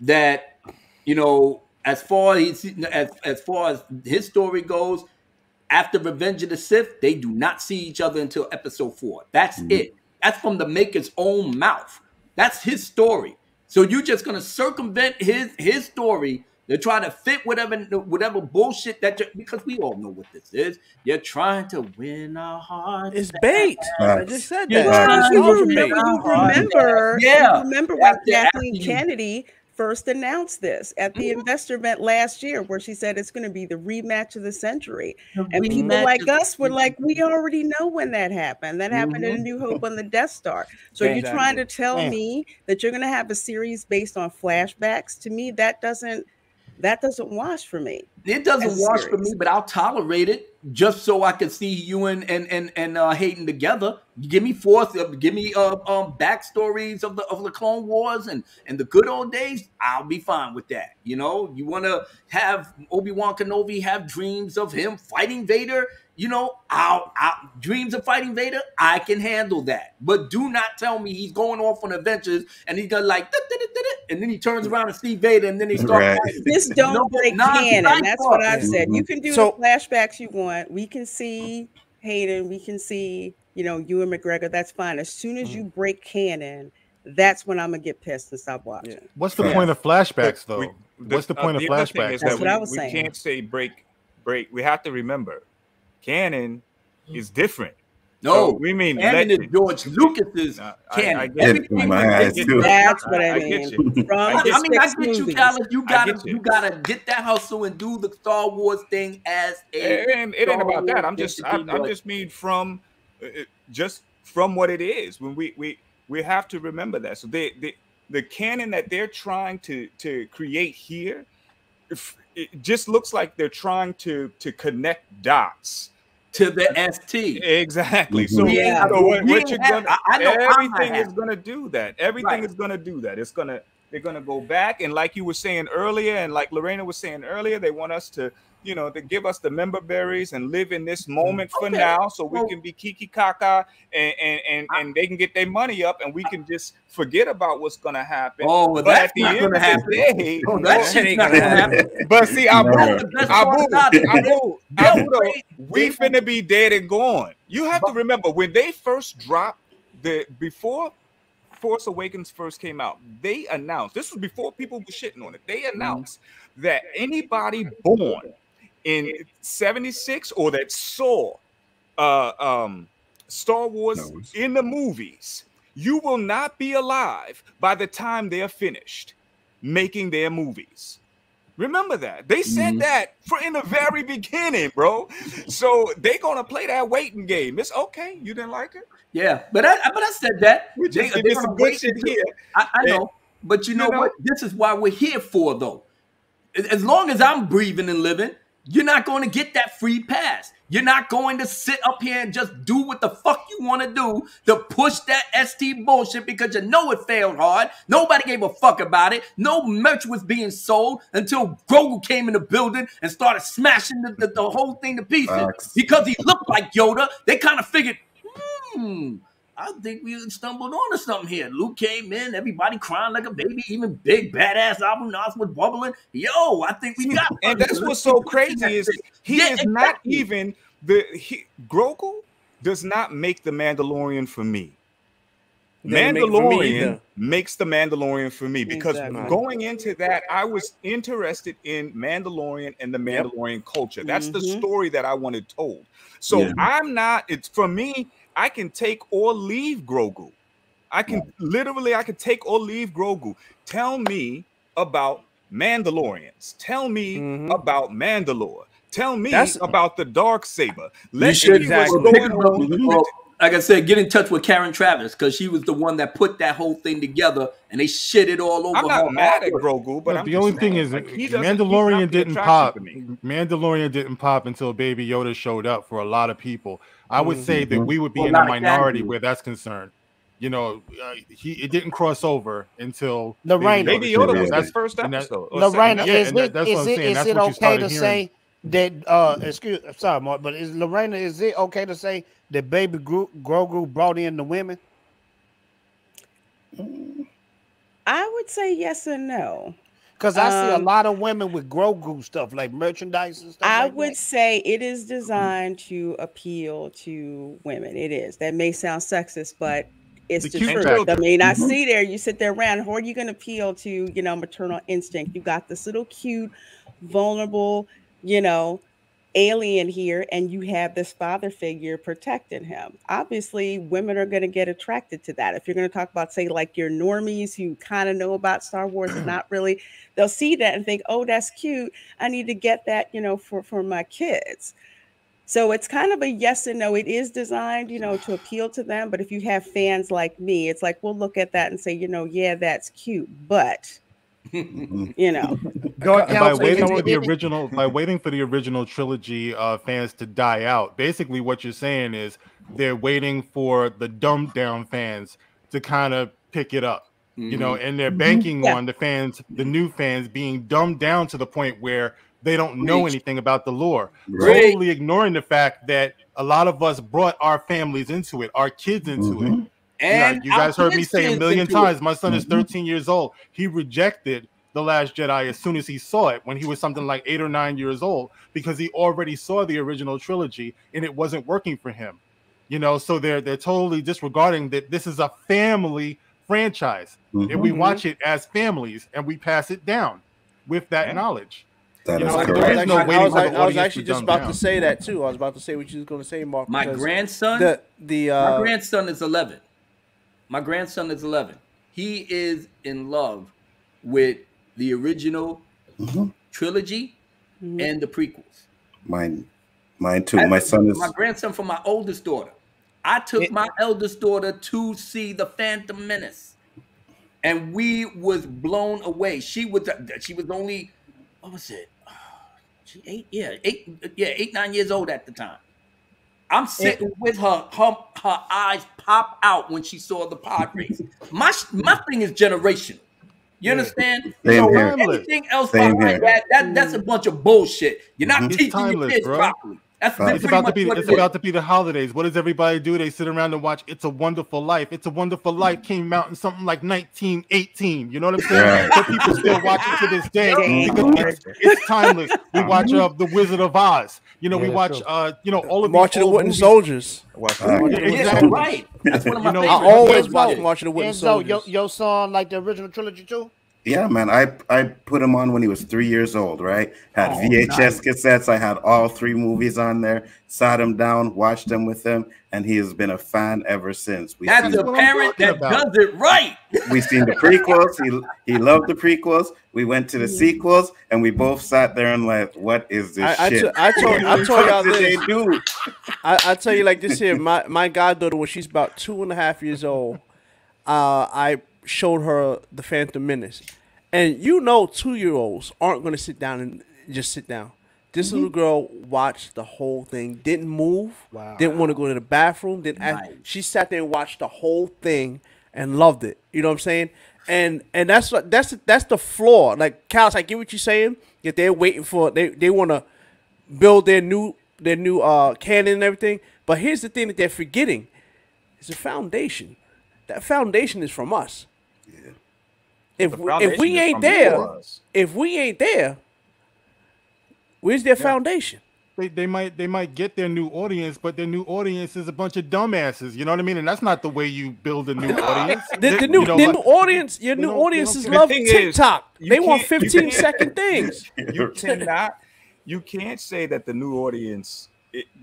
that, you know, as far as his story goes, after Revenge of the Sith, they do not see each other until episode 4. That's it. That's from the maker's own mouth. That's his story. So you're just gonna circumvent his story to try to fit whatever bullshit because we all know what this is. You're trying to win our hearts. It's bait. I just said that. Well, you remember when After Kathleen you- Kennedy first announced this at the investor event last year, where she said it's going to be the rematch of the century. And people like us were like, we already know when that happened. That happened in A New Hope on the Death Star. So you're trying to tell me that you're going to have a series based on flashbacks? To me, that doesn't wash for me. It doesn't wash for me, but I'll tolerate it just so I can see Ewan and Hayden together. Give me backstories of the Clone Wars and the good old days. I'll be fine with that. You know, you want to have Obi-Wan Kenobi have dreams of him fighting Vader. You know, I'll dreams of fighting Vader. I can handle that. But do not tell me he's going off on adventures and he's gonna like, and then he turns around and see Vader and then he starts. Just don't break canon. That's what I've said. You can do the flashbacks you want. We can see Hayden. We can see, Ewan McGregor. That's fine. As soon as you break canon, that's when I'm gonna get pissed and stop watching. What's the point of flashbacks, though? What's the point of flashbacks? That's what I was saying. We can't say break. We have to remember, canon is different. No, so we mean canon is George Lucas's canon. That's what I mean. I get you, Callous. You gotta get that hustle and do the Star Wars thing as a. And it ain't about that. I'm just mean from what it is. When we have to remember that. So the canon that they're trying to create here, it just looks like they're trying to connect dots to the ST. Exactly. So, what you're gonna, everything is gonna do that. Everything is gonna do that. They're gonna go back, and like you were saying earlier, and like Lorena was saying earlier, they want us to, to give us the member berries and live in this moment for now, so we can be kiki kaka and they can get their money up, and we can just forget about what's gonna happen. Oh, well, that's not gonna happen. That shit's not gonna happen. But see, Abu, we finna be dead and gone. You have to remember, when they first dropped before Force Awakens first came out, they announced, this was before people were shitting on it, they announced that anybody born in 76 or that saw Star Wars in the movies, you will not be alive by the time they're finished making their movies. Remember that. They said that in the very beginning, bro. So they're gonna play that waiting game. It's okay. You didn't like it? Yeah, but I said that. They're some good shit here. I know, but you know what? This is why we're here for, though. As long as I'm breathing and living, You're not going to get that free pass. You're not going to sit up here and just do what the fuck you want to do to push that ST bullshit because you know it failed hard. Nobody gave a fuck about it. No merch was being sold until Grogu came in the building and started smashing the whole thing to pieces. Because he looked like Yoda, they kind of figured, I think we stumbled onto something here. Luke came in, everybody crying like a baby, even big badass Abu Nas was bubbling. Yo, I think we got. And that's what's so crazy is he is not even Grogu does not make the Mandalorian for me. Mandalorian makes the Mandalorian for me because going into that, I was interested in Mandalorian and the Mandalorian culture. That's the story that I wanted told. So I'm not. It's for me. I can take or leave Grogu. I can take or leave Grogu. Tell me about Mandalorians. Tell me about Mandalore. Tell me about the Darksaber. Let's see what's going on. Like I said, get in touch with Karen Travis because she was the one that put that whole thing together and they shit it all over. I'm not mad at Grogu, but the only thing is Mandalorian didn't pop. Mandalorian didn't pop until Baby Yoda showed up for a lot of people. I would say that we would be in a minority where that's concerned. You know, it didn't cross over until Baby Yoda was that first episode. Lorraine, is it okay to say that? Sorry, Mark, but Lorena, is it okay to say that Baby Grogu brought in the women? I would say yes and no. Because I see a lot of women with Grogu stuff, like merchandise and stuff. I would say it is designed to appeal to women. It is. That may sound sexist, but it's the truth. I mean, I see there, you sit there around, how are you going to appeal to, maternal instinct? You got this little cute, vulnerable, alien here, and you have this father figure protecting him. Obviously, women are going to get attracted to that. If you're going to talk about, say, like your normies who kind of know about Star Wars and not really, they'll see that and think, oh, that's cute. I need to get that, for my kids. So it's kind of a yes and no. It is designed, to appeal to them. But if you have fans like me, it's like, we'll look at that and say, yeah, that's cute. But by waiting for the original trilogy fans to die out, basically what you're saying is they're waiting for the dumbed down fans to kind of pick it up, and they're banking on the new fans being dumbed down to the point where they don't know anything about the lore, totally ignoring the fact that a lot of us brought our families into it, our kids into it. And you guys heard me say a million times, my son is 13 years old. He rejected The Last Jedi as soon as he saw it when he was something like 8 or 9 years old, because he already saw the original trilogy and it wasn't working for him. So they're totally disregarding that this is a family franchise and we watch it as families and we pass it down with that knowledge. That is correct. I was actually just about to say that too. I was about to say what you was going to say, Mark. My grandson, my grandson is 11. My grandson is 11. He is in love with the original trilogy and the prequels. Mine too. My son is my grandson for my oldest daughter. I took my eldest daughter to see the Phantom Menace, and we was blown away. She was only, what was it? She 8, 9 years old at the time. I'm sitting with her. Her eyes pop out when she saw the pod race. My thing is generational. You understand? So anything else behind that's a bunch of bullshit. You're not teaching your kids properly. It's about to be the holidays. What does everybody do? They sit around and watch It's a Wonderful Life. It's a Wonderful Life came out in something like 1918. You know what I'm saying? But people still watch it to this day because it's timeless. We watch The Wizard of Oz. We watch all of March of the Wooden Soldiers. Exactly right. That's one of my favorites. I always watch March of the Wooden Soldiers. Your son like the original trilogy too? Yeah, man. I put him on when he was 3 years old, right? Had VHS cassettes. I had all 3 movies on there. Sat him down, watched them with him, and he has been a fan ever since. That's a parent that does it right. We seen the prequels. He loved the prequels. We went to the sequels, and we both sat there and like, what is this shit? I told y'all this. I tell you like this here. My goddaughter, when she's about 2.5 years old, I showed her the Phantom Menace, and 2-year-olds aren't going to sit down and just sit down. This little girl watched the whole thing, didn't move, didn't want to go to the bathroom, didn't ask. She sat there and watched the whole thing and loved it. You know what I'm saying? And that's the flaw. Like Callous, I get what you're saying. That they're waiting for they want to build their new canon and everything. But here's the thing that they're forgetting: it's a foundation. That foundation is from us. Yeah. If we ain't there, where's their foundation? They might get their new audience, but their new audience is a bunch of dumbasses. You know what I mean? And that's not the way you build a new audience. New audience love TikTok. They want 15-second things. You can't say that the new audience.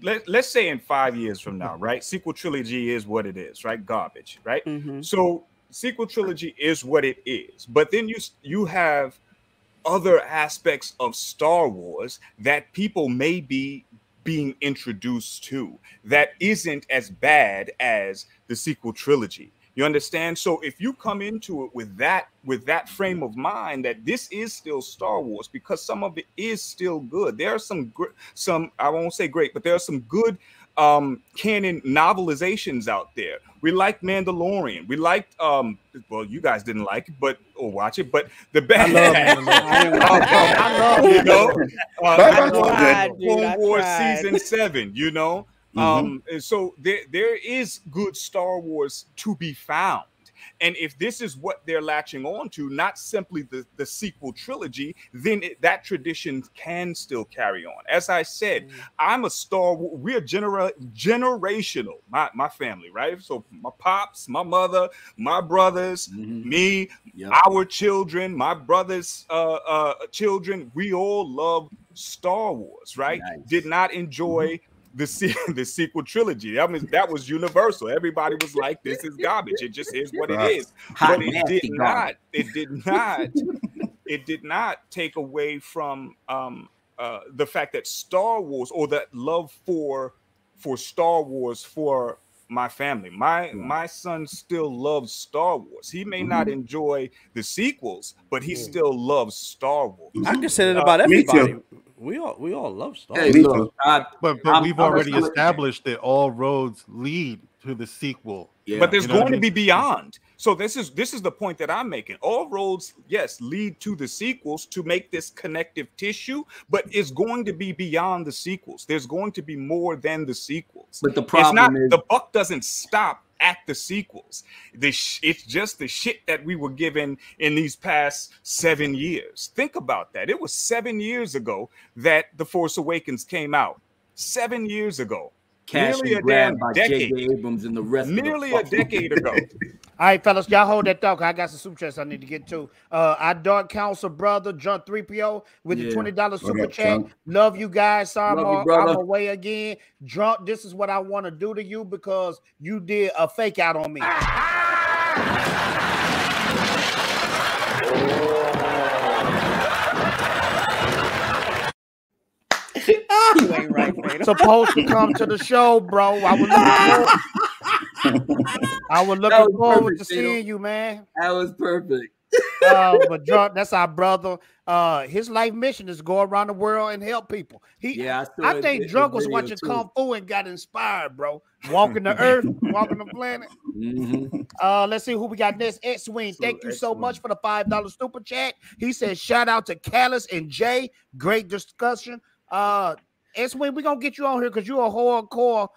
Let's say in 5 years from now, right? Sequel trilogy is what it is, right? Garbage, right? So sequel trilogy is what it is, but then you have other aspects of Star Wars that people may be being introduced to that isn't as bad as the sequel trilogy. You understand? So if you come into it with that frame of mind that this is still Star Wars, because some of it is still good. There are some I won't say great, but there are some good canon novelizations out there. We liked Mandalorian. We liked well, you guys didn't like it, or watch it, but the best. I love Clone Wars season 7. You know, and so there is good Star Wars to be found. And if this is what they're latching on to, not simply the sequel trilogy, then that tradition can still carry on. As I said, I'm a Star Wars. We're generational. My family, right? So my pops, my mother, my brothers, me, our children, my brothers' children. We all love Star Wars, right? Nice. Did not enjoy the sequel trilogy. I mean, that was universal. Everybody was like, "This is garbage. It just is what it is." But it did not take away from the fact that Star Wars, or that love for Star Wars for my family. My son still loves Star Wars. He may not enjoy the sequels, but he still loves Star Wars. I can say that about everybody. We all love Star Wars. Hey, look, but we've already established that all roads lead to the sequel. Yeah. But there's going to be beyond. So this is the point that I'm making. All roads, yes, lead to the sequels to make this connective tissue, but it's going to be beyond the sequels. There's going to be more than the sequels. But the problem is the buck doesn't stop at the sequels. It's just the shit that we were given in these past 7 years. Think about that. It was 7 years ago that The Force Awakens came out. 7 years ago. Nearly a damn decade. Abrams and the rest nearly a decade ago. All right, fellas, y'all hold that thought. I got some super chats I need to get to. Our Dark Council brother, John 3PO, with the $20 super chat. Love you guys. Sorry, I'm away again. Drunk, this is what I want to do to you because you did a fake out on me. You ain't right, Vader. Supposed to come to the show, bro. I was looking forward to seeing you, man. That was perfect. But Drunk, that's our brother. His life mission is go around the world and help people. I think Drunk was watching Kung Fu and got inspired, bro. Walking the earth, walking the planet. Let's see who we got next. X-Wing, thank you so much for the $5 super chat. He said, shout out to Callous and Jay. Great discussion. X-Wing, we're gonna get you on here because you're a hardcore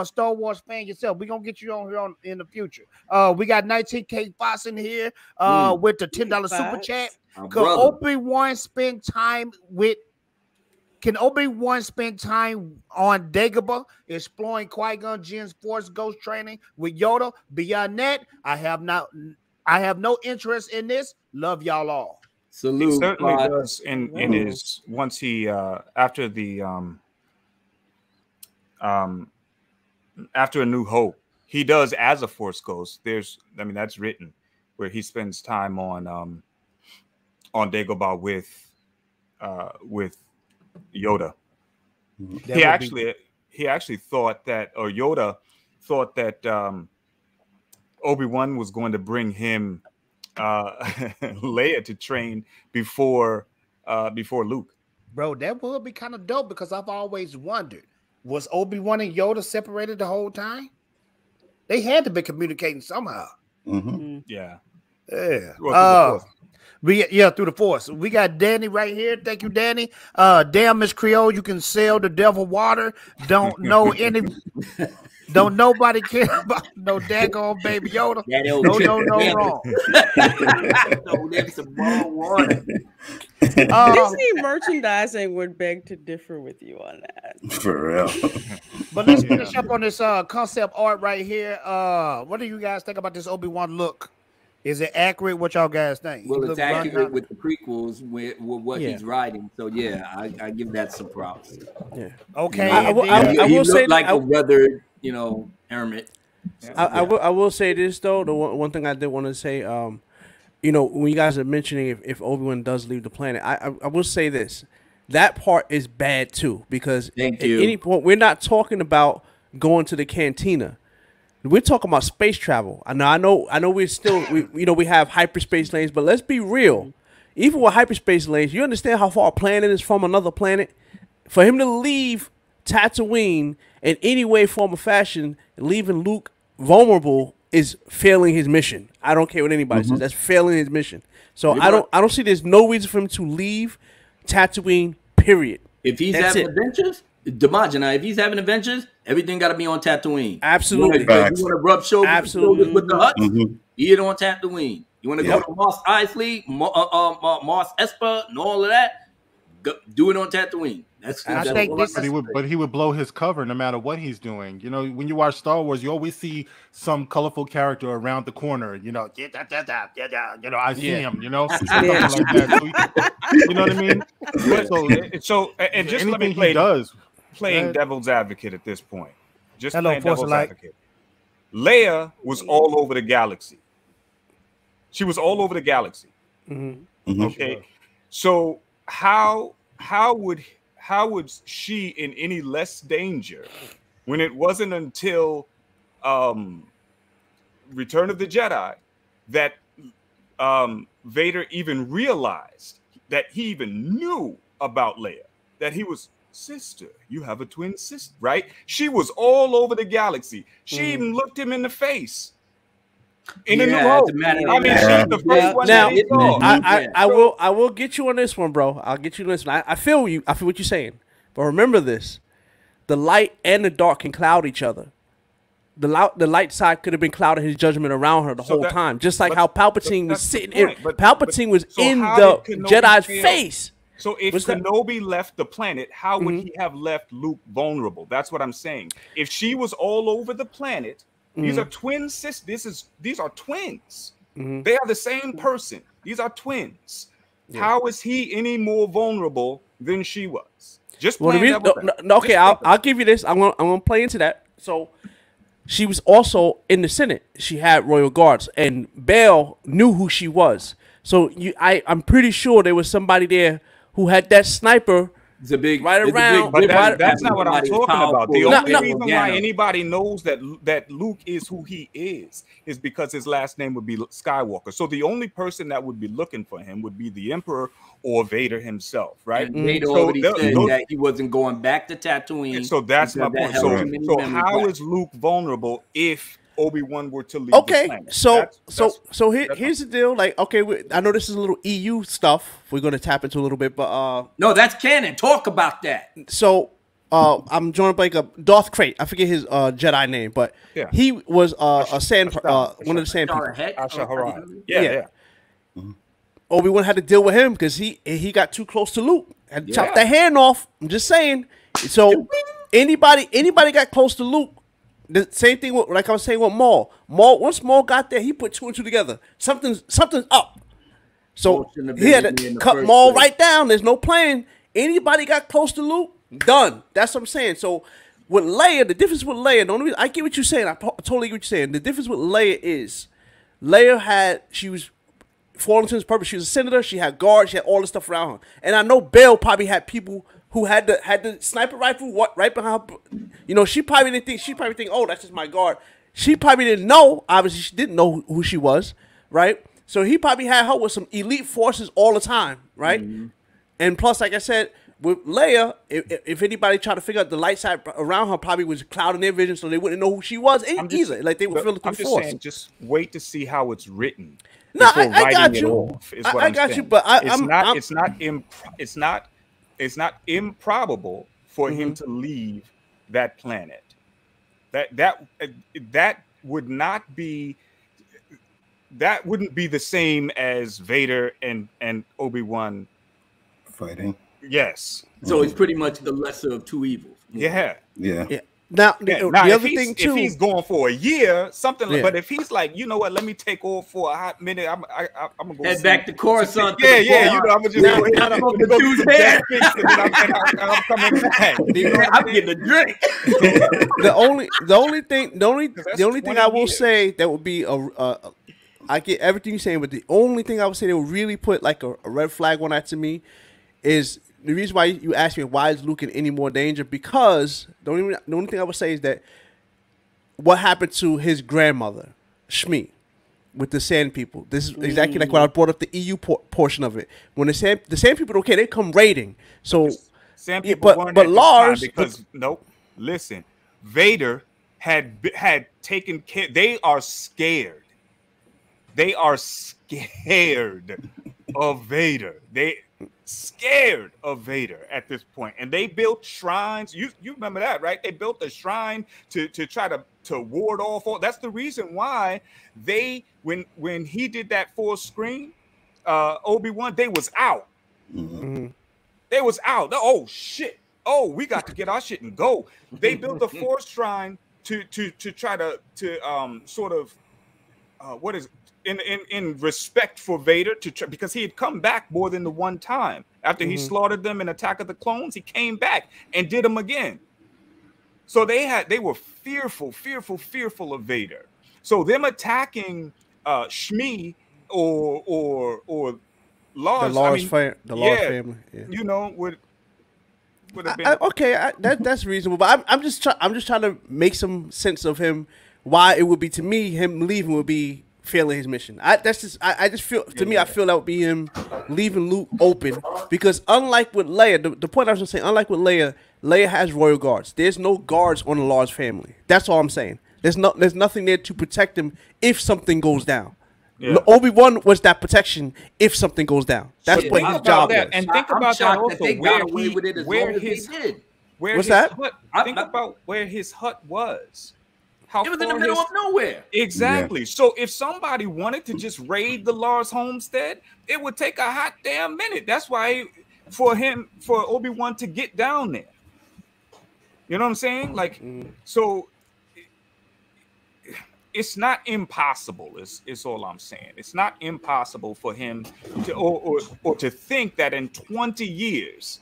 Star Wars fan yourself. We're gonna get you on here in the future. We got 19K Fox in here with the $10 super chat. Can Obi-Wan spend time on Dagobah exploring Qui-Gon Jinn's Force Ghost training with Yoda? Beyond that, I have no interest in this. Love y'all all. Salute. He certainly does in his once he after the after A New Hope, he does as a Force Ghost. That's written where he spends time on Dagobah with Yoda. He actually thought that, or Yoda thought that Obi-Wan was going to bring him Leia to train before Luke. Bro, that would be kind of dope because I've always wondered, was Obi-Wan and Yoda separated the whole time? They had to be communicating somehow. Yeah. Yeah. Well, Through the Force. We got Danny right here. Thank you, Danny. Damn, Miss Creole, you can sell the devil water. Don't nobody care about no daggone Baby Yoda. No wrong. No, there's some wrong water. Disney merchandising would beg to differ with you on that. For real. But let's finish up on this concept art right here. What do you guys think about this Obi-Wan look? Is it accurate? What y'all guys think? Well, it's accurate with the prequels with what he's writing. So yeah, I give that some props. Yeah. Okay. I will say like a weathered, hermit. I will say this though. The one thing I did want to say, when you guys are mentioning if Obi-Wan does leave the planet, I will say this. That part is bad too, because at any point we're not talking about going to the cantina. We're talking about space travel. I know. We're still, we have hyperspace lanes, but let's be real. Even with hyperspace lanes, you understand how far a planet is from another planet. For him to leave Tatooine in any way, form, or fashion, leaving Luke vulnerable is failing his mission. I don't care what anybody says. That's failing his mission. So I don't see there's no reason for him to leave Tatooine. Period. If he's having adventures, dmajini, if he's having adventures, everything got to be on Tatooine. Absolutely. You want to rub shoulders with the Hutts? Eat it on Tatooine. You want to go to Mos Eisley, Mos Espa, and all of that? Do it on Tatooine. But he would blow his cover no matter what he's doing. When you watch Star Wars, you always see some colorful character around the corner. I see him. Like that. You know what I mean? So just let me playing devil's advocate at this point. Just playing devil's advocate. Leia was all over the galaxy. She was all over the galaxy. Okay, so how would she in any less danger when it wasn't until Return of the Jedi that Vader even realized that he even knew about Leia, that he was, sister, you have a twin sister, right? She was all over the galaxy. She even looked him in the face. In a New Hope. She's the first one that he saw. I will get you on this one, bro. I'll get you on this one. I feel you. I feel what you're saying. But remember this. The light and the dark can cloud each other. The light side could have been clouding his judgment around her the whole time. Just like how Palpatine was sitting in. Palpatine was in the Jedi's face. So if Kenobi left the planet, how would he have left Luke vulnerable? That's what I'm saying. If she was all over the planet, these are twin sisters. These are twins. They are the same person. These are twins. How is he any more vulnerable than she was? Just okay. I'll give you this. I'm gonna play into that. So she was also in the Senate. She had royal guards, and Bail knew who she was. So I'm pretty sure there was somebody there who had that sniper. It's a big around. But that's not what I'm talking about. The only reason why anybody knows that Luke is who he is because his last name would be Skywalker. So the only person that would be looking for him would be the Emperor or Vader himself, right? And Vader already said that he wasn't going back to Tatooine. So that's my point. So how is Luke vulnerable if Obi-Wan were to leave the planet? So here's the deal. Like, okay, I know this is a little EU stuff. We're going to tap into a little bit, but no, that's canon. Talk about that. So I'm drawing like a Darth Crate. I forget his Jedi name, but he was a sand one of the sand people. Yeah. Obi-Wan had to deal with him because he got too close to Luke. Had to chop the hand off. I'm just saying. So anybody got close to Luke. The same thing, like I was saying with Maul. Once Maul got there, he put two and two together. Something's up. So he had to cut Maul right down. There's no plan. Anybody got close to Luke, done. That's what I'm saying. So with Leia, the difference with Leia, the only reason, I get what you're saying. I totally get what you're saying. The difference with Leia is she was for all intents and purposes, she was a senator. She had guards. She had all this stuff around her. And I know Bail probably had people who had the sniper rifle right behind her. She probably didn't think, oh, that's just my guard. She probably didn't know. Obviously, she didn't know who she was, right? So he probably had her with some elite forces all the time, right? And plus, like I said, with Leia, if anybody tried to figure out the light side around her, probably was clouding their vision, so they wouldn't know who she was either. Like they would feel it through force. Saying, just wait to see how it's written. No, I got you. I got you, but it's not improbable for him to leave that planet. That would not be. That wouldn't be the same as Vader and Obi-Wan fighting. Yes. So it's pretty much the lesser of two evils. Yeah. Now, the other thing too, if he's going for a year, something like, but if he's like, you know what, let me take off for a hot minute, I'm gonna go head back to Coruscant. Yeah, you know, I'm gonna just go ahead and I'm coming back. I'm getting a drink. the only thing I will say that would be I get everything you're saying, but the only thing I would say that would really put like a red flag on that to me is the reason why you asked me why is Luke in any more danger, because the only thing I would say is that what happened to his grandmother, Shmi, with the Sand People. This is exactly like when I brought up the EU portion of it. When the Sand People, okay, they come raiding. So Sand People but Lars, because nope. Listen, Vader had taken care. They are scared. They are scared of Vader. They scared of Vader at this point, and they built shrines. You remember that, right? They built a shrine to try to ward off all. That's the reason why they when he did that full screen, Obi-Wan, they was out. They was out. Oh shit! Oh, we got to get our shit and go. They built a force shrine to try to sort of what is it? In respect for Vader because he had come back more than the one time after he slaughtered them in Attack of the Clones. He came back and did them again. So they were fearful of Vader. So them attacking Shmi or Lars, the Lars family, you know, would have been okay. That's reasonable, but I'm just trying to make some sense of him. Why it would be to me him leaving would be failing his mission. I just feel to me I feel that would be him leaving Luke open, because unlike with Leia, the point I was gonna say, unlike with Leia has royal guards. There's no guards on the Lars family. That's all I'm saying. There's nothing there to protect him if something goes down. Yeah. Obi-Wan was that protection if something goes down. That's what his job was. And think about that also. Think about where his hut was. It was in the middle of nowhere. Exactly. Yeah. So if somebody wanted to just raid the Lars homestead, it would take a hot damn minute. That's why for Obi-Wan to get down there. You know what I'm saying? Like, so it's not impossible. It's all I'm saying. It's not impossible for him to or to think that in 20 years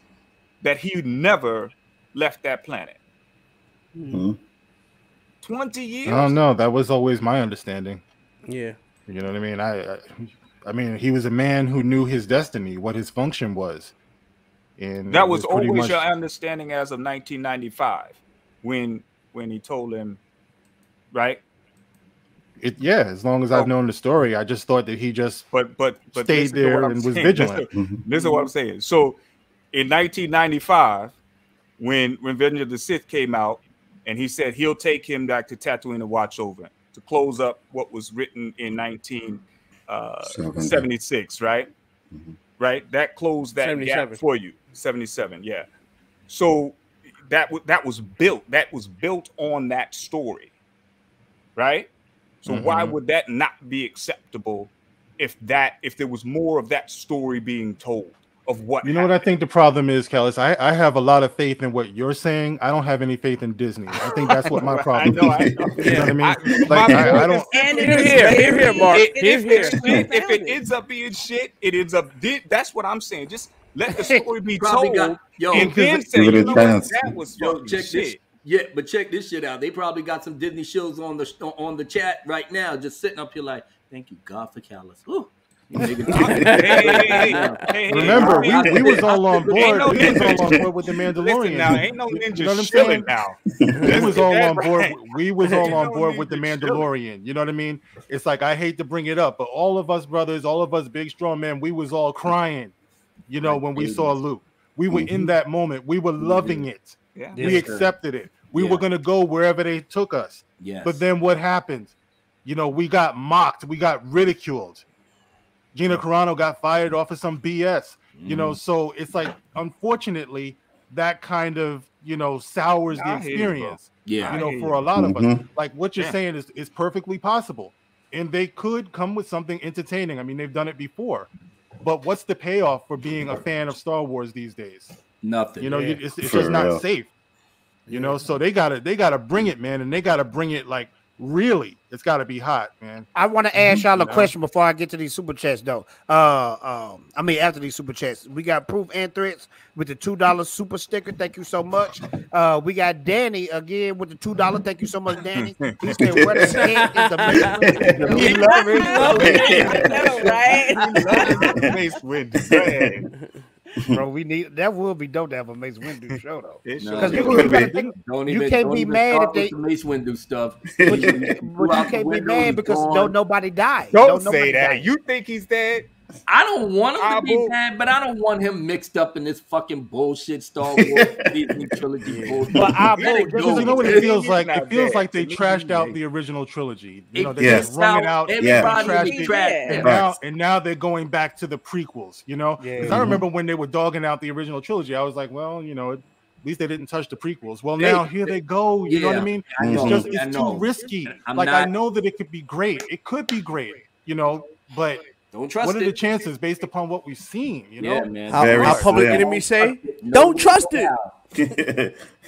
that he never left that planet. 20 years. I don't know. That was always my understanding. Yeah. You know what I mean? I mean, he was a man who knew his destiny, what his function was. And that was always your understanding as of 1995 when he told him, right? Yeah, as long as I've known the story, I just thought that he just stayed there and was vigilant. This is what I'm saying. So in 1995, when Revenge of the Sith came out, and he said he'll take him back to Tatooine to watch over him, to close up what was written in 1976, right? Right? That closed that gap for you. 77, yeah. So that was built. That was built on that story, right? So why would that not be acceptable if there was more of that story being told? Of what you know happened. What I think the problem is, Callous. I have a lot of faith in what you're saying. I don't have any faith in Disney. I think that's what my problem is. I know. You know what I mean? I don't. Here, Mark. If it ends up being shit, it ends up. That's what I'm saying. Just let the story be told. And then say, you know what, that was fucking shit. Yeah, but check this shit out. They probably got some Disney shows on the chat right now, just sitting up here like, thank you, God, for Callous. Ooh. Remember, we was all on board. We was all on board with the Mandalorian. Listen now, ain't no ninja shilling now. We was all on board. We was all on board with the Mandalorian. You know what I mean? It's like, I hate to bring it up, but all of us brothers, all of us big strong men, we was all crying. You know, when we saw Luke, We were in that moment. We were loving it. Yeah. We accepted it. We were going to go wherever they took us. Yes. But then what happened? You know, we got mocked. We got ridiculed. Gina Carano got fired off of some BS. You know, so it's like, unfortunately, that kind of, you know, sours the experience. You know, for a lot of us. Like what you're saying is perfectly possible. And they could come with something entertaining. I mean, they've done it before. But what's the payoff for being a fan of Star Wars these days? Nothing. You know, it's just not safe. You know, so they gotta bring it, man, and they gotta bring it like really. It's gotta be hot, man. I want to ask y'all a question before I get to these super chats, though. I mean, after these super chats, we got Proof and Threats with the $2 super sticker. Thank you so much. We got Danny again with the $2. Thank you so much, Danny. He said, "What is it? Is the He love it. I know, right? Mace Windu. Bro, we need that. Would be dope to have a Mace Windu show though. Because you can't be mad if they Mace Windu stuff. But you can't be mad because don't nobody die. Don't say that. You think he's dead? I don't want him to be bad, but I don't want him mixed up in this fucking bullshit Star Wars Disney trilogy bullshit. But you know what it feels like? It feels like they trashed out the original trilogy. You know, they just rung it out, trashed it, and now they're going back to the prequels. You know, because I remember when they were dogging out the original trilogy, I was like, well, you know, at least they didn't touch the prequels. Well, now here they go. You know what I mean? It's too risky. Like I know that it could be great. It could be great. You know, but. Don't trust what are the chances based upon what we've seen? You know, man. How Public Enemy say, "Don't trust it."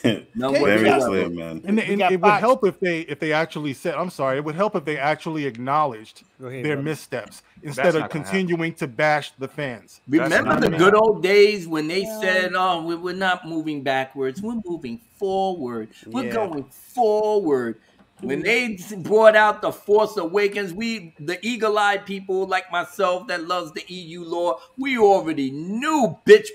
Very slim, man. And it would help if they actually said, "I'm sorry." It would help if they actually acknowledged their missteps instead of continuing to bash the fans. Remember the good old days when they said, "Oh, we're not moving backwards. We're moving forward. We're going forward." When they brought out the Force Awakens, the eagle-eyed people like myself that loves the EU lore, we already knew bitch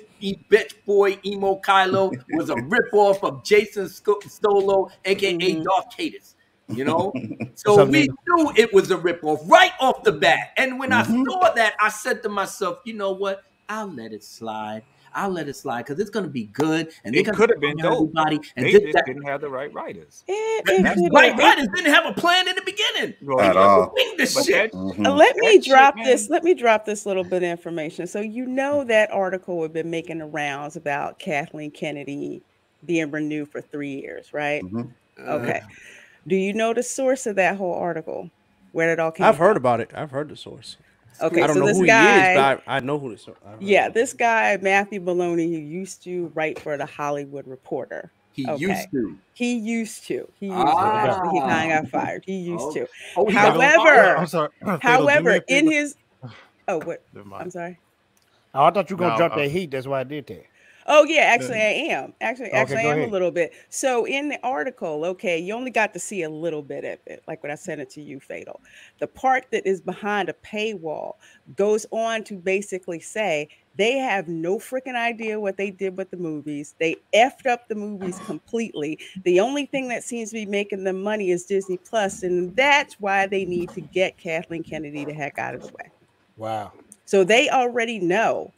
boy Emo Kylo was a ripoff of Jason Stolo, aka Darth Cadus. You know, so we knew it was a ripoff right off the bat. And when I saw that, I said to myself, you know what? I'll let it slide. I'll let it slide because it's going to be good. And it could have been dope. And they just didn't have the right writers. Writers didn't have a plan in the beginning. At all. Let me drop this. Let me drop this little bit of information. So you know that article we've been making the rounds about Kathleen Kennedy being renewed for 3 years, right? Okay. Do you know the source of that whole article? Where it all came from? I've heard about it. I've heard the source. Okay, I don't know who he is, but I know who this is. Yeah, this guy, Matthew Maloney, who used to write for the Hollywood Reporter. He used to. He used to. Actually, he kind of got fired. He used to. I'm However, in his... Oh, what? I'm sorry. Oh, I thought you were going to drop that heat. That's why I did that. Oh, yeah, actually, I am. Actually, I am a little bit. So in the article, okay, you only got to see a little bit of it, like when I sent it to you, Fatal. The part that is behind a paywall goes on to basically say they have no freaking idea what they did with the movies. They effed up the movies completely. The only thing that seems to be making them money is Disney Plus, and that's why they need to get Kathleen Kennedy the heck out of the way. Wow. So they already know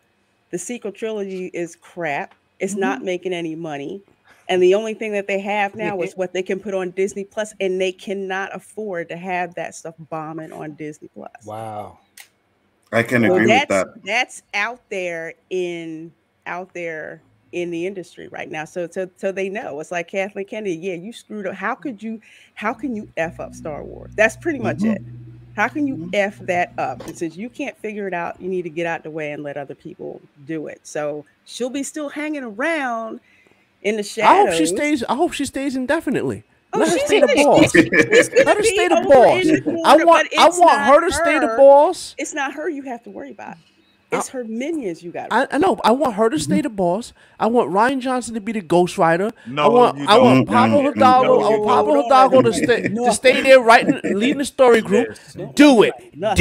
the sequel trilogy is crap. It's not making any money. And the only thing that they have now is what they can put on Disney Plus, and they cannot afford to have that stuff bombing on Disney Plus. Wow. I can agree with that. That's out there in the industry right now. So they know. It's like Kathleen Kennedy, yeah, you screwed up. How can you F up Star Wars? That's pretty much it. How can you F that up? And since you can't figure it out, you need to get out the way and let other people do it. So she'll be still hanging around in the shadows. I hope she stays indefinitely. Oh, Let her stay the boss. Let her stay the boss. I want her to stay the boss. It's not her you have to worry about. It's her minions you got. I know. I want her to stay the boss. I want Ryan Johnson to be the Ghost Rider. No, I want Pablo Hidalgo to stay there, leading the story group. Do it now.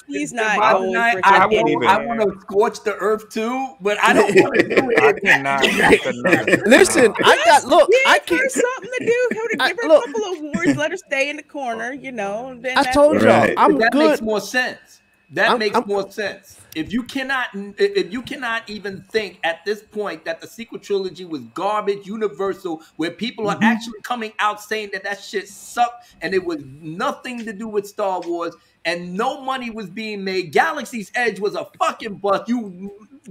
He's not going. I want to scorch the earth too, but I don't want to do it. Listen, I give her something to do. Give her a couple of awards. Let her stay in the corner. You know. I told y'all, I'm good. Makes more sense. That makes more sense. If you cannot even think at this point that the sequel trilogy was garbage, Universal, where people are actually coming out saying that shit sucked and it was nothing to do with Star Wars and no money was being made. Galaxy's Edge was a fucking bust.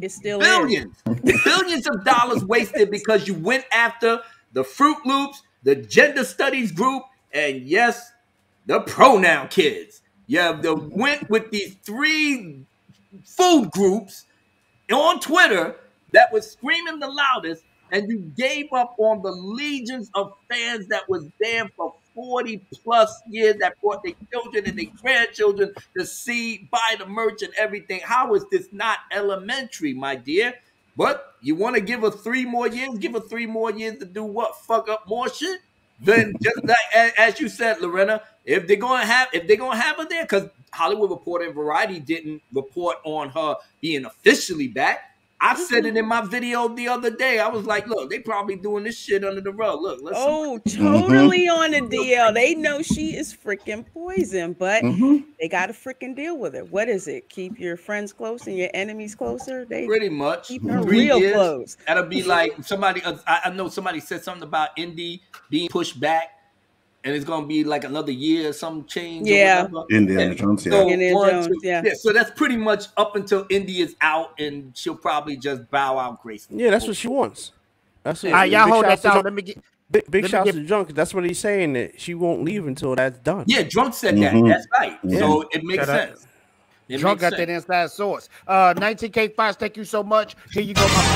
It still billions of dollars wasted because you went after the Fruit Loops, the gender studies group, and yes, the pronoun kids. Yeah, they went with these 3 food groups on Twitter that was screaming the loudest, and you gave up on the legions of fans that was there for 40 plus years that brought their children and their grandchildren to buy the merch and everything. How is this not elementary, my dear? But you want to give her 3 more years? Give her 3 more years to do what? Fuck up more shit? Then just like as you said, Lorena, if they're gonna have her there, because Hollywood Reporter and Variety didn't report on her being officially back. I said it in my video the other day. I was like, look, they probably doing this shit under the rug. Look, listen. Totally on the DL. They know she is freaking poison, but they got to freaking deal with it. What is it? Keep your friends close and your enemies closer. They pretty much keep her real close. That'll be like somebody. I know somebody said something about Indy being pushed back. And it's gonna be like another year, some change. Yeah, Indiana Jones. So Indiana Jones. Yeah. So that's pretty much up until Indy is out, and she'll probably just bow out gracefully. Yeah, that's what she wants. That's it. All right, y'all hold that thought. Let me get big shout to Drunk. That's what he's saying, that she won't leave until that's done. Yeah, Drunk said that. That's right. So it makes sense. Drunk got that inside source. 19K Fox, thank you so much. Here you go, my.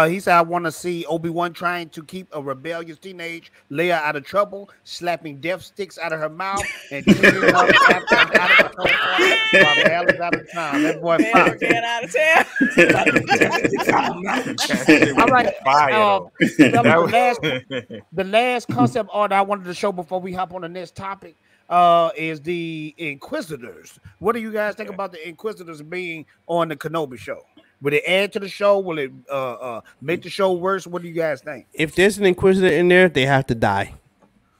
He said, I want to see Obi-Wan trying to keep a rebellious teenage Leia out of trouble, slapping death sticks out of her mouth, and cheating her out of control while Val is out of town. That boy Fox. Out of town. All right. The last concept art I wanted to show before we hop on the next topic is the Inquisitors. What do you guys think about the Inquisitors being on the Kenobi show? Will it add to the show? Will it make the show worse? What do you guys think? If there's an Inquisitor in there, they have to die.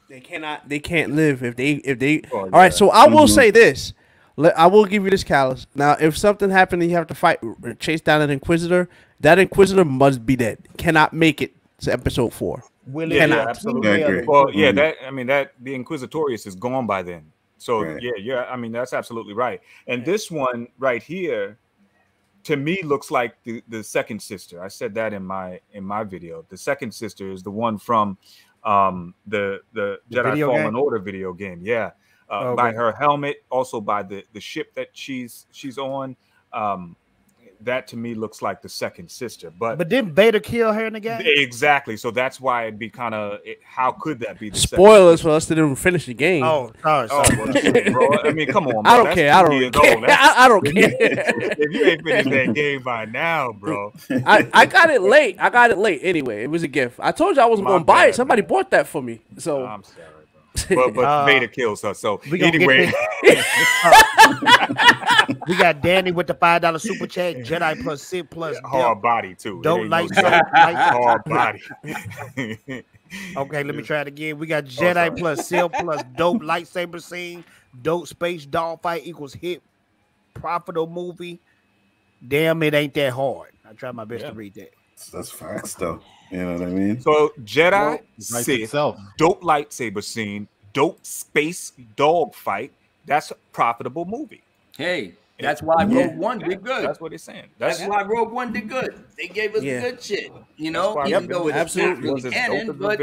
They can't live if they. All right, so I will say this. I will give you this, Callous. Now, if something happened and you have to fight, chase down an Inquisitor, that Inquisitor must be dead. Cannot make it to episode 4. Yeah, absolutely. Well, yeah, that the Inquisitorius is gone by then. So yeah, I mean that's absolutely right. And this one right here, to me, looks like the second sister. I said that in my video. The second sister is the one from the Jedi Fallen Order video game. Yeah, by her helmet, also by the ship that she's on. That to me looks like the second sister. But didn't Vader kill her in the game? Exactly. So that's why it'd be kind of how could that be the spoilers for us that didn't finish the game? Oh, sorry. Well, bro. I mean, come on, bro. I don't care. I don't care. I don't care. If you ain't finished that game by now, bro. I got it late. Anyway, it was a gift. I told you I wasn't going to buy it. Somebody bought that for me. So I'm sorry. But Vader kills her. So anyway, we got Danny with the $5 super chat. Jedi plus Sith plus hard body too. Don't like hard body. Okay, let me try it again. We got Jedi plus Sith plus dope lightsaber scene. Dope space dog fight equals hit profitable movie. Damn, it ain't that hard. I tried my best to read that. That's facts though. You know what I mean? So Jedi, Sith, dope lightsaber scene, dope space dog fight. That's a profitable movie. Hey, that's why Rogue One did good. That's what they're saying. That's why Rogue One did good. They gave us the good shit. You know, even though it's not really canon, but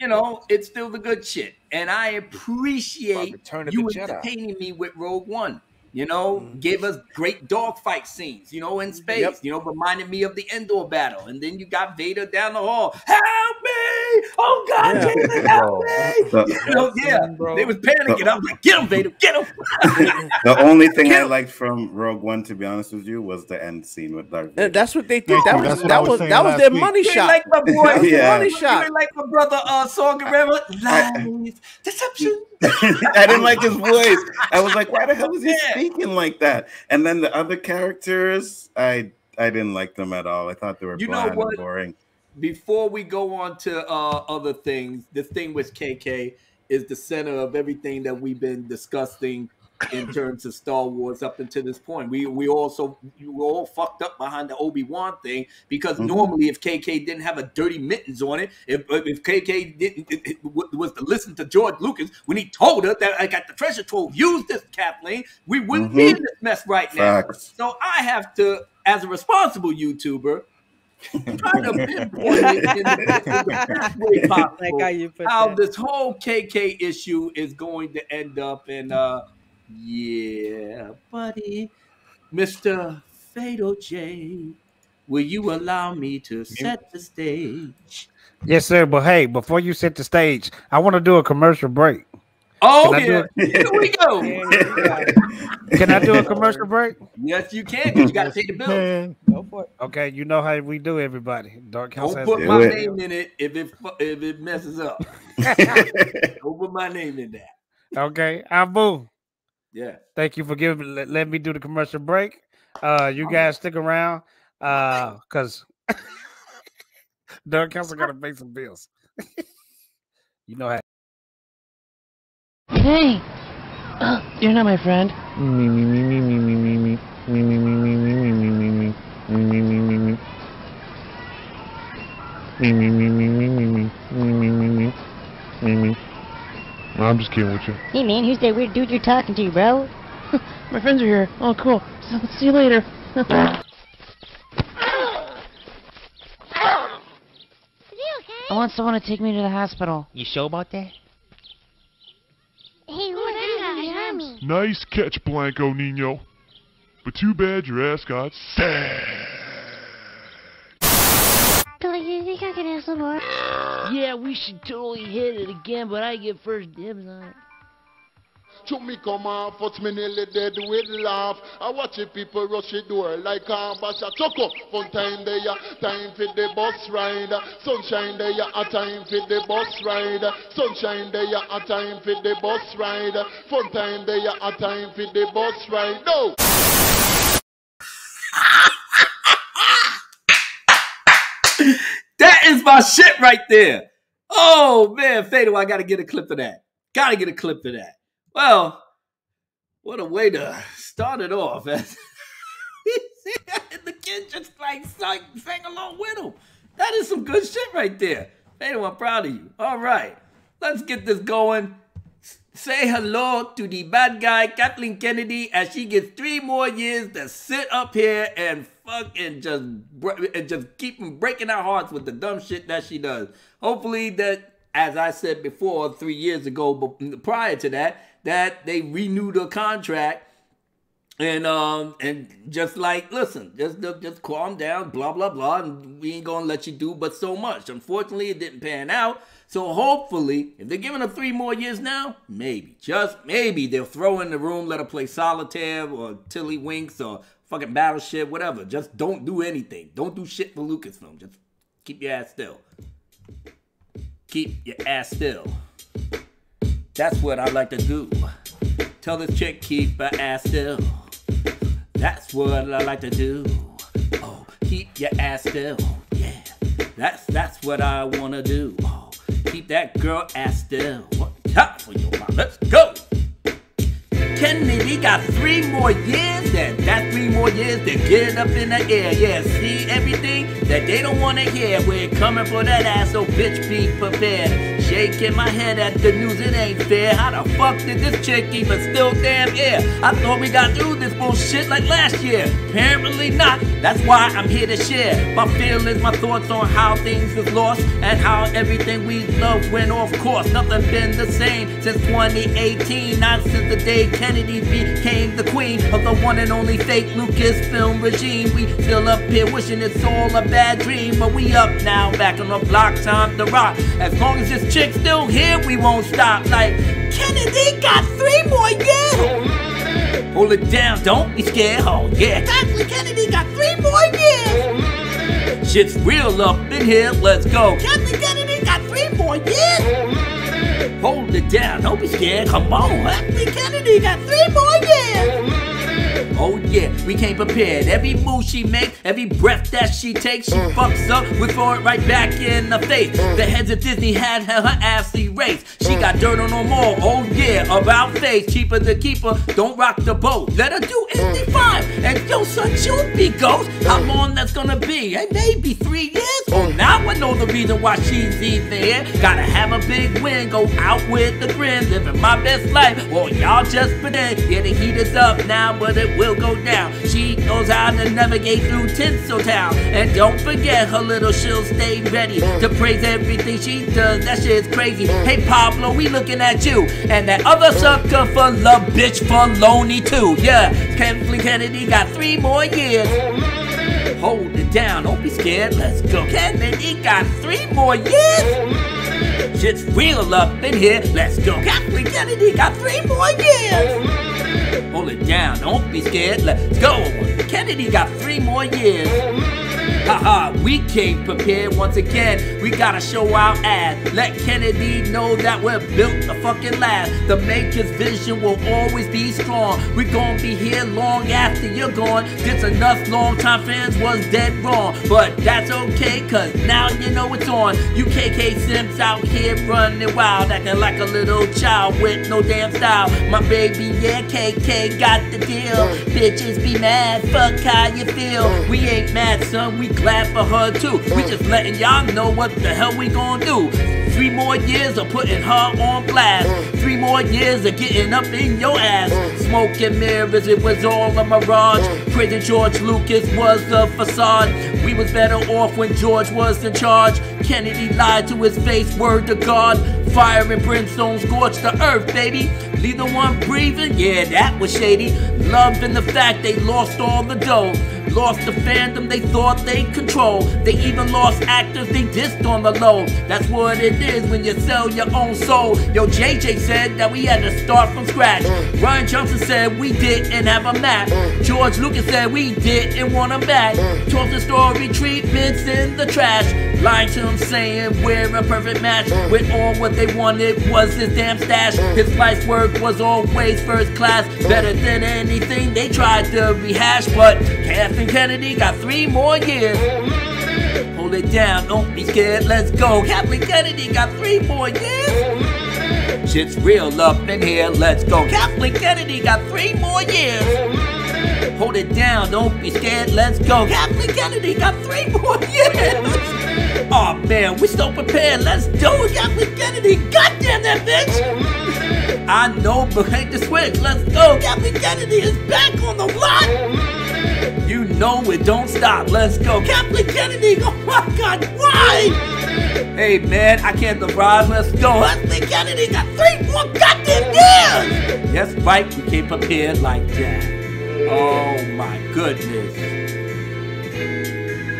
you know, it's still the good shit. And I appreciate you entertaining me with Rogue One. You know, gave us great dogfight scenes, you know, in space, you know, reminded me of the Endor battle. And then you got Vader down the hall. Help me! Oh God, Jason, help me! They was panicking. I was like, get him, Vader, get him. The only thing I liked from Rogue One, to be honest with you, was the end scene with Darth Vader. That's what they did. That was their money shot. Like my boy, money shot. Like my brother, Saw Guerrero. Lies, deception. I didn't like his voice. I was like, why the hell is he speaking like that? And then the other characters, I didn't like them at all. I thought they were bland and boring. Before we go on to other things, this thing with KK is the center of everything that we've been discussing in terms of Star Wars up until this point. We were all fucked up behind the Obi-Wan thing because normally if KK didn't have a dirty mittens on it, if KK was to listen to George Lucas when he told her that I got the treasure trove, use this, Kathleen, we wouldn't be in this mess right now. So I have to, as a responsible YouTuber, try to pinpoint it in the best way possible how this whole KK issue is going to end up. And yeah, buddy, Mr. Fatal J, will you allow me to set the stage? Yes, sir. But hey, before you set the stage, I want to do a commercial break. Oh, yeah. Here we go. Can I do a commercial break? Yes, you can, because you got to pay the bill. Go for it. Okay, you know how we do, everybody. Dark Council. Don't put my name in it if it messes up. Don't put my name in that. Okay, Abu. Yeah. Thank you for letting me do the commercial break. You guys stick around because Dark Council got to pay some bills. You know how. Hey, you're not my friend. I'm just kidding with you. Hey man, who's that weird dude you're talking to, bro? My friends are here. Oh, cool. So, see you later. I want someone to take me to the hospital. You sure about that? Hey, who's that guy? Nice catch, Blanco Nino. But too bad your ass got sad. Billy, you think I can have some more? Yeah, we should totally hit it again, but I get first dibs on it. To me come off, but me nearly dead with laugh. I watch the people rush the door like a basha. Chuck up, fun time there, time for the bus ride. Sunshine there, a time for the bus ride. Sunshine there, a time for the bus ride. Fun time there, a time for the bus ride. No! That is my shit right there. Oh man, Fatal, I gotta get a clip of that. Gotta get a clip of that. Well, what a way to start it off. And the kid just like sang along with him. That is some good shit right there. Fatal, I'm proud of you. All right, let's get this going. Say hello to the bad guy, Kathleen Kennedy, as she gets 3 more years to sit up here and fucking just keep breaking our hearts with the dumb shit that she does. Hopefully that, as I said before, 3 years ago, but prior to that, that they renewed her contract and just like, listen, just calm down, blah, blah, blah, and we ain't gonna let you do but so much. Unfortunately, it didn't pan out. So hopefully, if they're giving her 3 more years now, maybe, just maybe, they'll throw her in the room, let her play solitaire or Tiddlywinks or fucking Battleship, whatever. Just don't do anything. Don't do shit for Lucasfilm. Just keep your ass still. Keep your ass still. That's what I like to do. Tell this chick, keep her ass still. That's what I like to do. Oh, keep your ass still. Yeah, that's what I wanna do. Oh, keep that girl ass still. What time for your mom? Let's go. Kennedy got 3 more years, and that's 3 more years to get up in the air. Yeah, see everything that they don't want to hear. We're coming for that ass, so bitch, be prepared. shaking my head at the news, it ain't fair. How the fuck did this chick even still damn here? I thought we got through this bullshit like last year. Apparently not, that's why I'm here to share my feelings, my thoughts on how things was lost and how everything we loved went off course. Nothing been the same since 2018, not since the day Kennedy became the queen of the one and only fake Lucasfilm regime. We still up here wishing it's all a bad dream, but we up now, back on the block, time to rock. As long as this chick's still here, we won't stop. Like, Kennedy got 3 more years. Hold it down, don't be scared. Oh yeah, Kathleen Kennedy got 3 more years. Shit's real up in here, let's go. Kathleen Kennedy got 3 more years. Hold it down, don't be scared. Come on, Kathleen Kennedy got 3 more years. Oh yeah, we came prepared. Every move she makes, every breath that she takes, she fucks up, we throw it right back in the face. The heads of Disney had her ass erased. She got dirt on them all, oh yeah, about face. Cheaper the keeper, don't rock the boat. Let her do anything fine, and yo son, she'll be ghost. How long that's gonna be? Hey, maybe 3 years? Oh, now I know the reason why she's even here. Gotta have a big win, go out with the grin, living my best life. Well, y'all just pretend. Yeah, the heat is up now, but it will go down. She knows how to navigate through Tinseltown. And don't forget her little she'll stay ready to praise everything she does. That shit's crazy. Hey Pablo, we looking at you. And that other sucker for love, bitch, for lonely too. Yeah, Kathleen Kennedy got 3 more years. Hold it down, don't be scared, let's go. Kennedy got 3 more years. Shit's real up in here, let's go. Kathleen Kennedy got 3 more years. Hold it down, don't be scared, let's go. Kennedy got 3 more years. Haha, we came prepared once again. We gotta show our ass. Let Kennedy know that we're built to fucking last. The maker's vision will always be strong. We're gonna be here long after you're gone. This enough long time fans was dead wrong. But that's okay, cause now you know it's on. You KK Sims out here running wild, acting like a little child with no damn style. My baby, yeah, KK got the deal. Bitches be mad, fuck how you feel. We ain't mad, son, we glad for her too. We just letting y'all know what the hell we gonna do. 3 more years of putting her on blast. 3 more years of getting up in your ass. Smoke and mirrors, it was all a mirage. Praising George Lucas was a facade. We was better off when George was in charge. Kennedy lied to his face, word to God. Fire and brimstone scorched the earth, baby. Leave the one breathing, yeah, that was shady. Love in the fact they lost all the dough. Lost the fandom they thought they control. They even lost actors they dissed on the low. That's what it is when you sell your own soul. Yo, JJ said that we had to start from scratch. Ryan Johnson said we didn't have a map. George Lucas said we didn't want them back. Told the story treatments in the trash. Lying to him saying we're a perfect match. With all what they wanted was his damn stash. His life's work was always first class. Better than anything they tried to rehash. But Kathleen Kennedy got 3 more years. Hold it down, don't be scared, let's go. Kathleen Kennedy got 3 more years. Shit's real up in here, let's go. Kathleen Kennedy got 3 more years. Hold it down, don't be scared, let's go. Kathleen Kennedy got 3 more years. Oh man, we so prepared, let's do it. Kathleen Kennedy, goddamn that bitch. I know, but ain't the switch, let's go. Kathleen Kennedy is back on the block. You know it don't stop, let's go. Kathleen Kennedy, oh my God, why? Hey man, I can't survive, let's go. Kathleen Kennedy got 3 more goddamn years. That's right, we came prepared like that. Oh my goodness.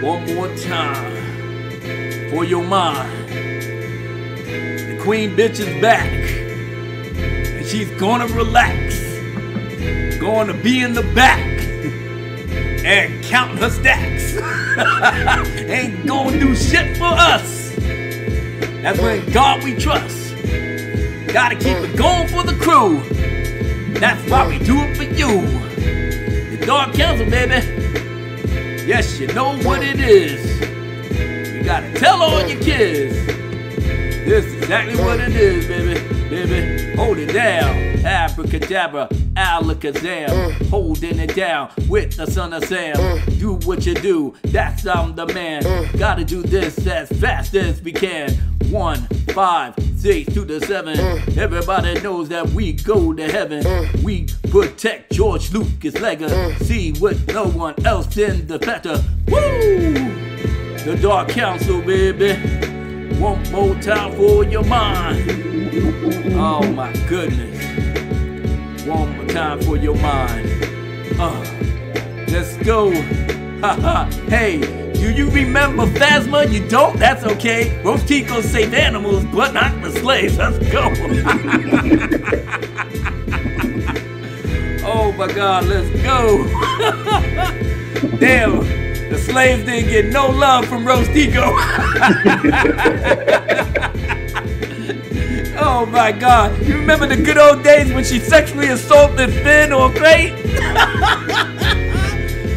One more time. For your mind. The queen bitch is back. And she's gonna relax. Gonna be in the back. And counting her stacks. Ain't gonna do shit for us. That's when God we trust. Gotta keep it going for the crew. That's why we do it for you. The Dark Council, baby. Yes, you know what it is. You gotta tell all your kids. This is exactly what it is, baby. Baby, hold it down. Abracadabra, alakazam. Holding it down with the son of Sam. Do what you do, that's I'm the man. Gotta do this as fast as we can. 1, 5, 6 to the 7. Everybody knows that we go to heaven. We protect George Lucas' legacy with no one else in the better. Woo! The Dark Council, baby. One more time for your mind. Oh my goodness. One more time for your mind. Let's go. Hey, do you remember Phasma? You don't? That's okay. Most Ticos save animals, but not the slaves. Let's go. Oh my God, let's go. Damn, the slaves didn't get no love from Rostico. Oh my God, you remember the good old days when she sexually assaulted Finn or Crate?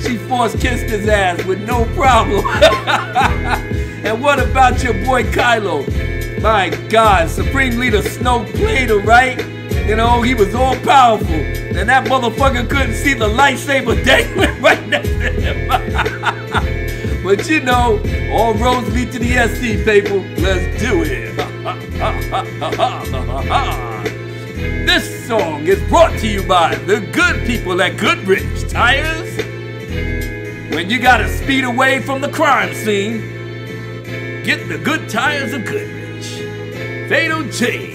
She forced kissed his ass with no problem. And what about your boy Kylo? My God, Supreme Leader Snoke played him, right? You know, he was all powerful. And that motherfucker couldn't see the lightsaber dangling right next to him. But you know, all roads lead to the SC, people. Let's do it. This song is brought to you by the good people at Goodrich Tires. When you gotta speed away from the crime scene, get the good tires of Goodrich. Fatal J.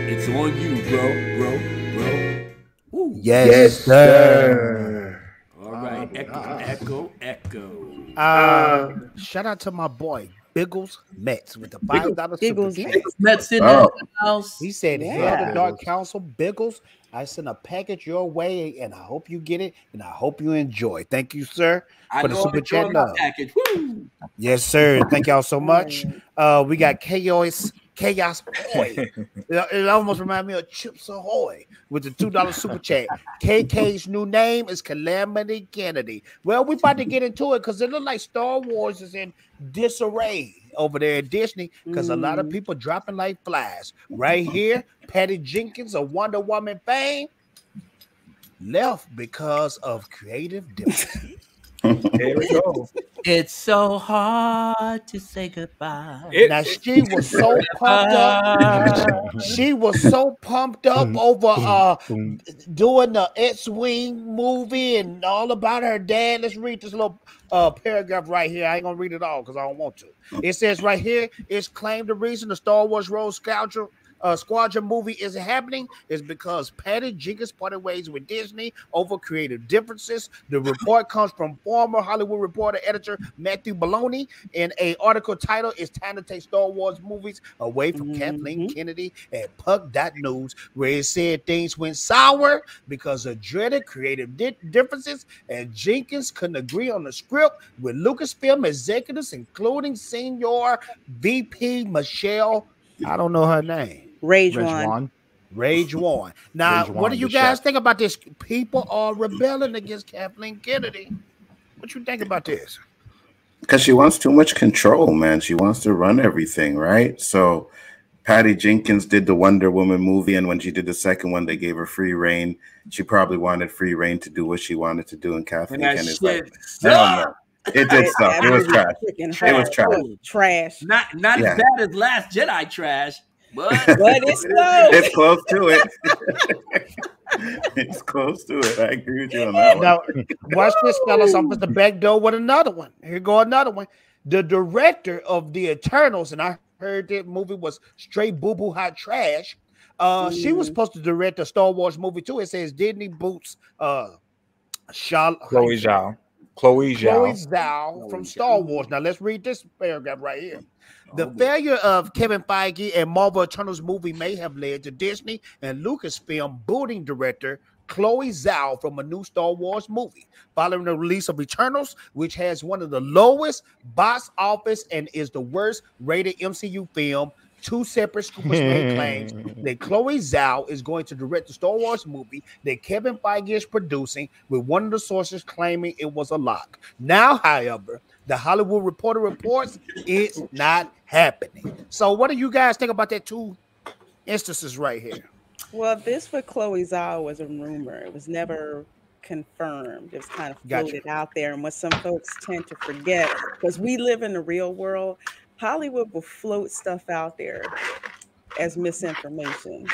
It's on you, bro. Ooh. Yes, sir. All right, echo. Shout out to my boy Biggles Metz with the $5 super chat. Metz in the house. He said, "Hail the Dark Council, Biggles. I sent a package your way, and I hope you get it, and I hope you enjoy." Thank you, sir, for the super chat. Package. Woo. Yes, sir. Thank y'all so much. We got Chaos Ahoy. It almost reminds me of Chips Ahoy with the $2 super chat. KK's new name is Calamity Kennedy. Well, we about to get into it because it looks like Star Wars is in disarray over there at Disney because a lot of people dropping like flies. Right here, Patty Jenkins of Wonder Woman fame left because of creative differences. There we go. It's so hard to say goodbye. Now she was so pumped up. She was so pumped up over doing the X-Wing movie and all about her dad. Let's read this little paragraph right here. I ain't gonna read it all because I don't want to. It says right here, it's claimed the reason the Star Wars Rogue Squadron movie isn't happening is because Patty Jenkins parted ways with Disney over creative differences. The report comes from former Hollywood Reporter editor Matthew Baloney in an article titled "It's Time to Take Star Wars Movies Away from Kathleen Kennedy" at Puck.News, where it said things went sour because of dreaded creative differences, and Jenkins couldn't agree on the script with Lucasfilm executives, including Senior VP Michelle. I don't know her name. Rage One. Now, what do you guys think about this? People are rebelling against Kathleen Kennedy. What you think about this? Because she wants too much control, man. She wants to run everything, right? So Patty Jenkins did the Wonder Woman movie, and when she did the second one, they gave her free reign. She probably wanted free reign to do what she wanted to do, and Kathleen Kennedy's like, no. It did stuff. It was trash. It was trash. Trash. Not as bad as Last Jedi trash, but it's close. It's close to it. It's close to it. I agree with you on that one. Now, watch this, fellas. I'm at the back door with another one. Here go another one. The director of The Eternals, and I heard that movie was straight boo-boo hot trash. She was supposed to direct the Star Wars movie too. It says Disney boots Chloe Zhao from Star Wars. Now let's read this paragraph right here. The failure of Kevin Feige and Marvel Eternals movie may have led to Disney and Lucasfilm booting director Chloe Zhao from a new Star Wars movie following the release of Eternals, which has one of the lowest box office and is the worst rated MCU film. Two separate scoopers made claims that Chloe Zhao is going to direct the Star Wars movie that Kevin Feige is producing, with one of the sources claiming it was a lock. Now, however, the Hollywood Reporter reports it's not happening. So what do you guys think about that two instances right here? Well, this for Chloe Zhao was a rumor. It was never confirmed. It was kind of floated out there. And what some folks tend to forget, because we live in the real world, Hollywood will float stuff out there as misinformation.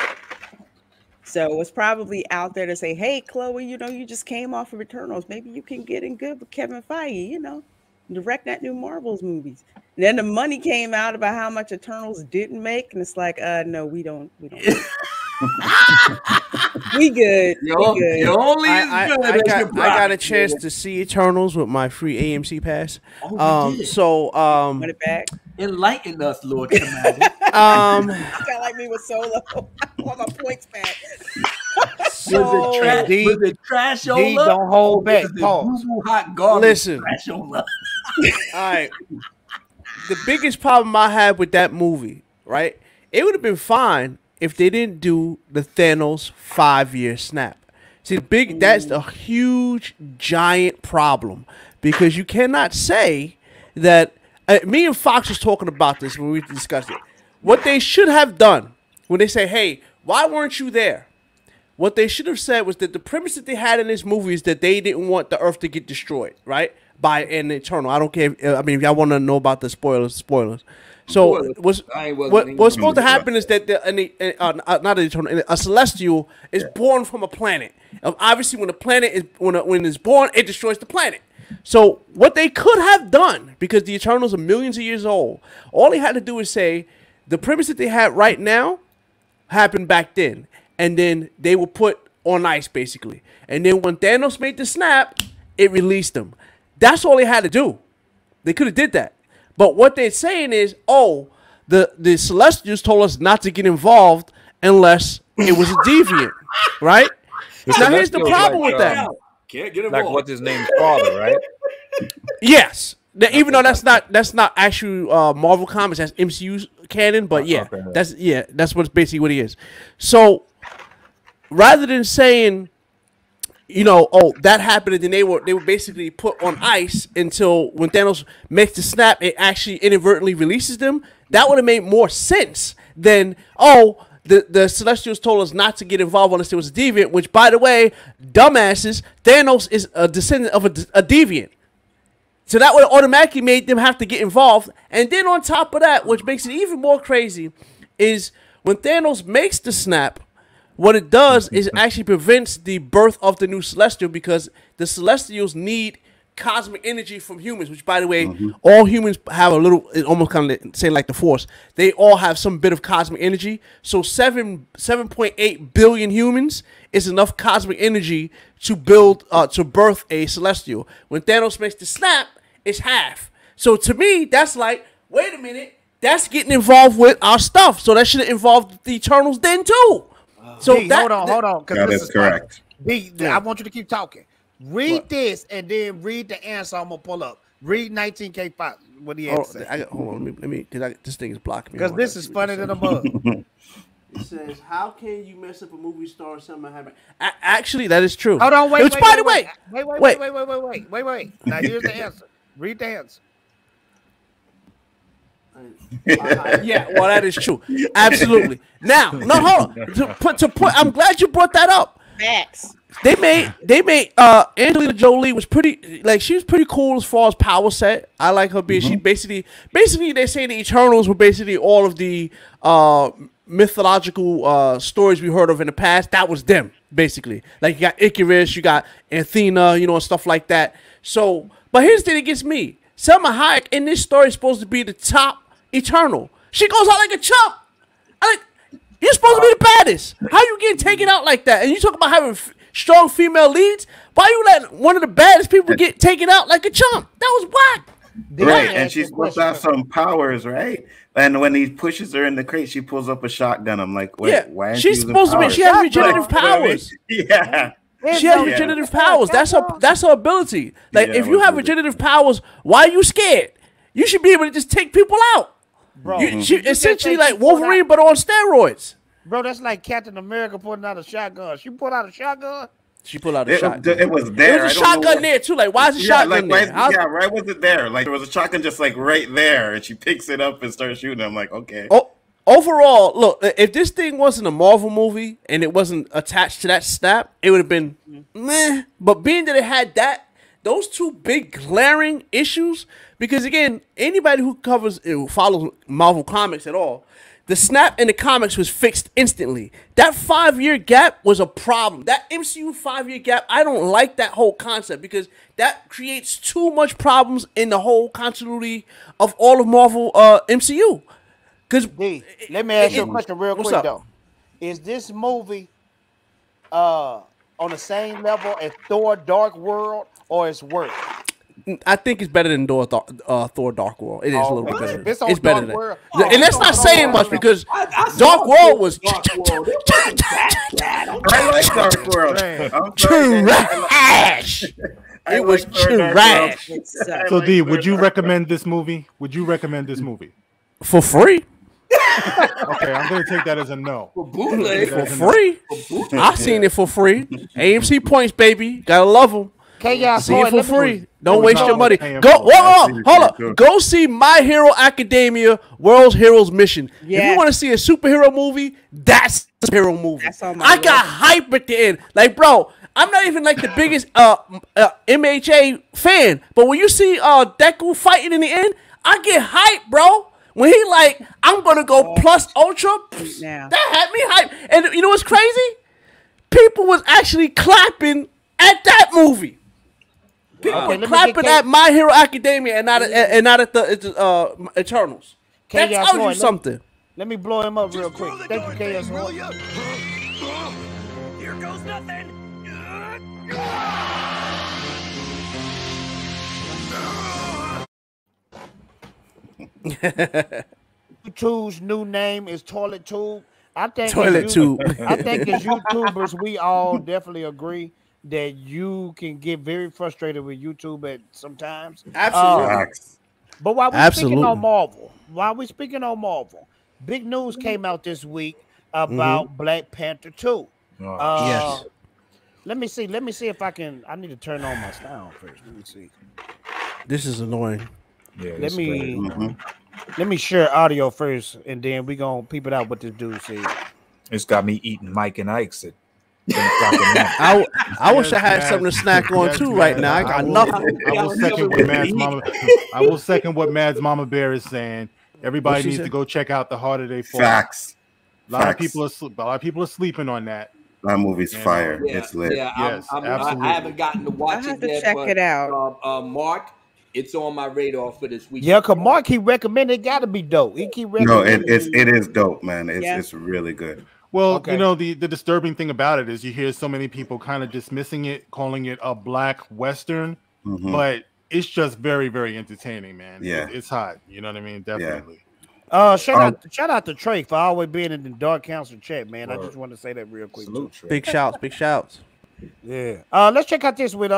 So it's probably out there to say, hey, Chloe, you know, you just came off of Eternals. Maybe you can get in good with Kevin Feige, you know, direct that new Marvel's movies. And then the money came out about how much Eternals didn't make. And it's like, no, we don't. We good. Yo, we good. you're only as good as your I got a product. chance to see Eternals with my free AMC pass. Oh, you did? So Want it back? Enlighten us, Lord Commander. You kind of like me with Solo. I want my points back. So was it trashola? D don't hold back. Pause. Hot garbage. Listen. Trashola. All right. The biggest problem I had with that movie, right? It would have been fine if they didn't do the Thanos 5-year snap. See, that's a huge, giant problem because you cannot say that. Me and Fox was talking about this when we discussed it. What they should have done when they say, "Hey, why weren't you there?" What they should have said was that the premise that they had in this movie is that they didn't want the Earth to get destroyed, right? By an Eternal. I don't care. If y'all want to know about the spoilers. So what's supposed to happen is that not an Eternal, a Celestial is born from a planet. Obviously, when the planet is when it's born, it destroys the planet. So what they could have done, because the Eternals are millions of years old, all they had to do is say the premise that they had right now happened back then, and then they were put on ice basically. And then when Thanos made the snap, it released them. That's all they had to do. They could have did that. But what they're saying is, oh, the Celestials told us not to get involved unless it was a deviant, right? Now here's the problem with that. Can't get Like what's his name's father, right? Yes. Even though that's not actual Marvel Comics, that's MCU's canon, but yeah, that's what's basically what he is. So rather than saying, you know, oh, that happened, and then they were basically put on ice until when Thanos makes the snap, it actually inadvertently releases them. That would have made more sense than, oh, the Celestials told us not to get involved unless there was a deviant, which, by the way, dumbasses, Thanos is a descendant of a deviant. So that would have automatically made them have to get involved. And then on top of that, which makes it even more crazy, is when Thanos makes the snap, what it does is it actually prevents the birth of the new Celestial, because the Celestials need cosmic energy from humans, which, by the way, all humans have a little, it almost kind of say like the Force. They all have some bit of cosmic energy. So 7.8 billion humans is enough cosmic energy to build, to birth a Celestial. When Thanos makes the snap, it's half. So to me, that's like, wait a minute, that's getting involved with our stuff. So that should have involved the Eternals then too. So D, hold on. That is correct. D, I want you to keep talking. Read this and then read the answer I'm gonna pull up. Read 19K5. What do you have to say? Hold on, let me because this thing is blocking me. Because this is funny than a bug. It says, "How can you mess up a movie star? Something happen?" Actually, that is true. Hold on, wait. By the way, wait. Now here's the answer. Read the answer. Yeah, well, that is true. Absolutely. Now, no, hold on. To put, I'm glad you brought that up. Facts. They made Angelina Jolie was pretty, like, she was pretty cool as far as power set. I like her being, she basically they're saying the Eternals were basically all of the mythological stories we heard of in the past. That was them, basically. Like, you got Icarus, you got Athena, you know, and stuff like that. So, but here's the thing that gets me. Selma Hayek in this story is supposed to be the top Eternal. She goes out like a chump. You're supposed to be the baddest. How you getting taken out like that? And you talk about having strong female leads. Why you letting one of the baddest people get taken out like a chump? That was whack. Right, and she's supposed to have some powers, right? And when he pushes her in the crate, she pulls up a shotgun. I'm like, wait, why? Aren't she's supposed to be. She has regenerative powers. Yeah. She has regenerative powers. That's her ability. Like, if you have regenerative powers, why are you scared? You should be able to just take people out. Bro, she essentially like Wolverine, but on steroids. Bro, that's like Captain America putting out a shotgun. She put out a shotgun. She pulled out a shotgun. It was there. There was a shotgun there too. Like, why is the shotgun there? Why was it there? Like, there was a shotgun just like right there, and she picks it up and starts shooting. I'm like, okay. Oh, overall, look, if this thing wasn't a Marvel movie and it wasn't attached to that snap, it would have been meh. But being that it had those two big glaring issues, because again, anybody who follows Marvel Comics at all, the snap in the comics was fixed instantly. That 5-year gap was a problem. That MCU 5-year gap, I don't like that whole concept because that creates too much problems in the whole continuity of all of Marvel MCU. Because let me ask you a question real quick though. Is this movie on the same level as Thor: Dark World, or it's worse? I think it's better than Thor: Dark World. It is a little bit better. It's better than that. Oh, and that's not saying much because Dark World was Dark World. It wasn't that bad. I like Dark World. Trash. It was trash. So D, would you recommend this movie? Would you recommend this movie for free? Okay, I'm gonna take that as a no. For free? I've seen it for free. AMC points, baby. Gotta love them. See it for free. Don't waste your money. Hold up. Go see My Hero Academia: World's Heroes Mission. If you want to see a superhero movie, that's a superhero movie. I got hype at the end. Like, bro, I'm not even like the biggest MHA fan, but when you see Deku fighting in the end, I get hype, bro. When he like, I'm gonna go plus ultra, that had me hype. And you know what's crazy? People was actually clapping at that movie. People were clapping at My Hero Academia and not at the Eternals. That tells you something. Let me blow him up real quick. Thank you, KS Horn. Here goes nothing. 2's new name is Toilet Tube. I think Toilet Tube. I think as YouTubers, we all definitely agree that you can get very frustrated with YouTube at sometimes. Absolutely. But while we're speaking on Marvel, big news came out this week about Black Panther 2. Yes. Let me see if I can. I need to turn on my sound first. Let me see. This is annoying. Yeah, let me share audio first, and then we gonna peep it out what this dude said. It's got me eating Mike and Ike's at I wish I had something to snack on too right now. I got nothing. I will second what Mad's Mama Bear is saying. Everybody needs to go check out The Harder They Fall. Facts. A lot of people are sleeping on that. That movie's fire. It's lit. Yeah, yes, absolutely. I haven't gotten to watch it yet. Check it out. Mark, it's on my radar for this week. Yeah, cause Mark he recommended it gotta be dope. He keep recommending. No, it is dope, man. It's really good. Well, you know, the disturbing thing about it is you hear so many people kind of dismissing it, calling it a black Western, but it's just very, very entertaining, man. Yeah. It's hot. You know what I mean? Definitely. Shout out to Trey for always being in the Dark Council chat, man. I just want to say that real quick. Big shouts. Yeah. Let's check out this with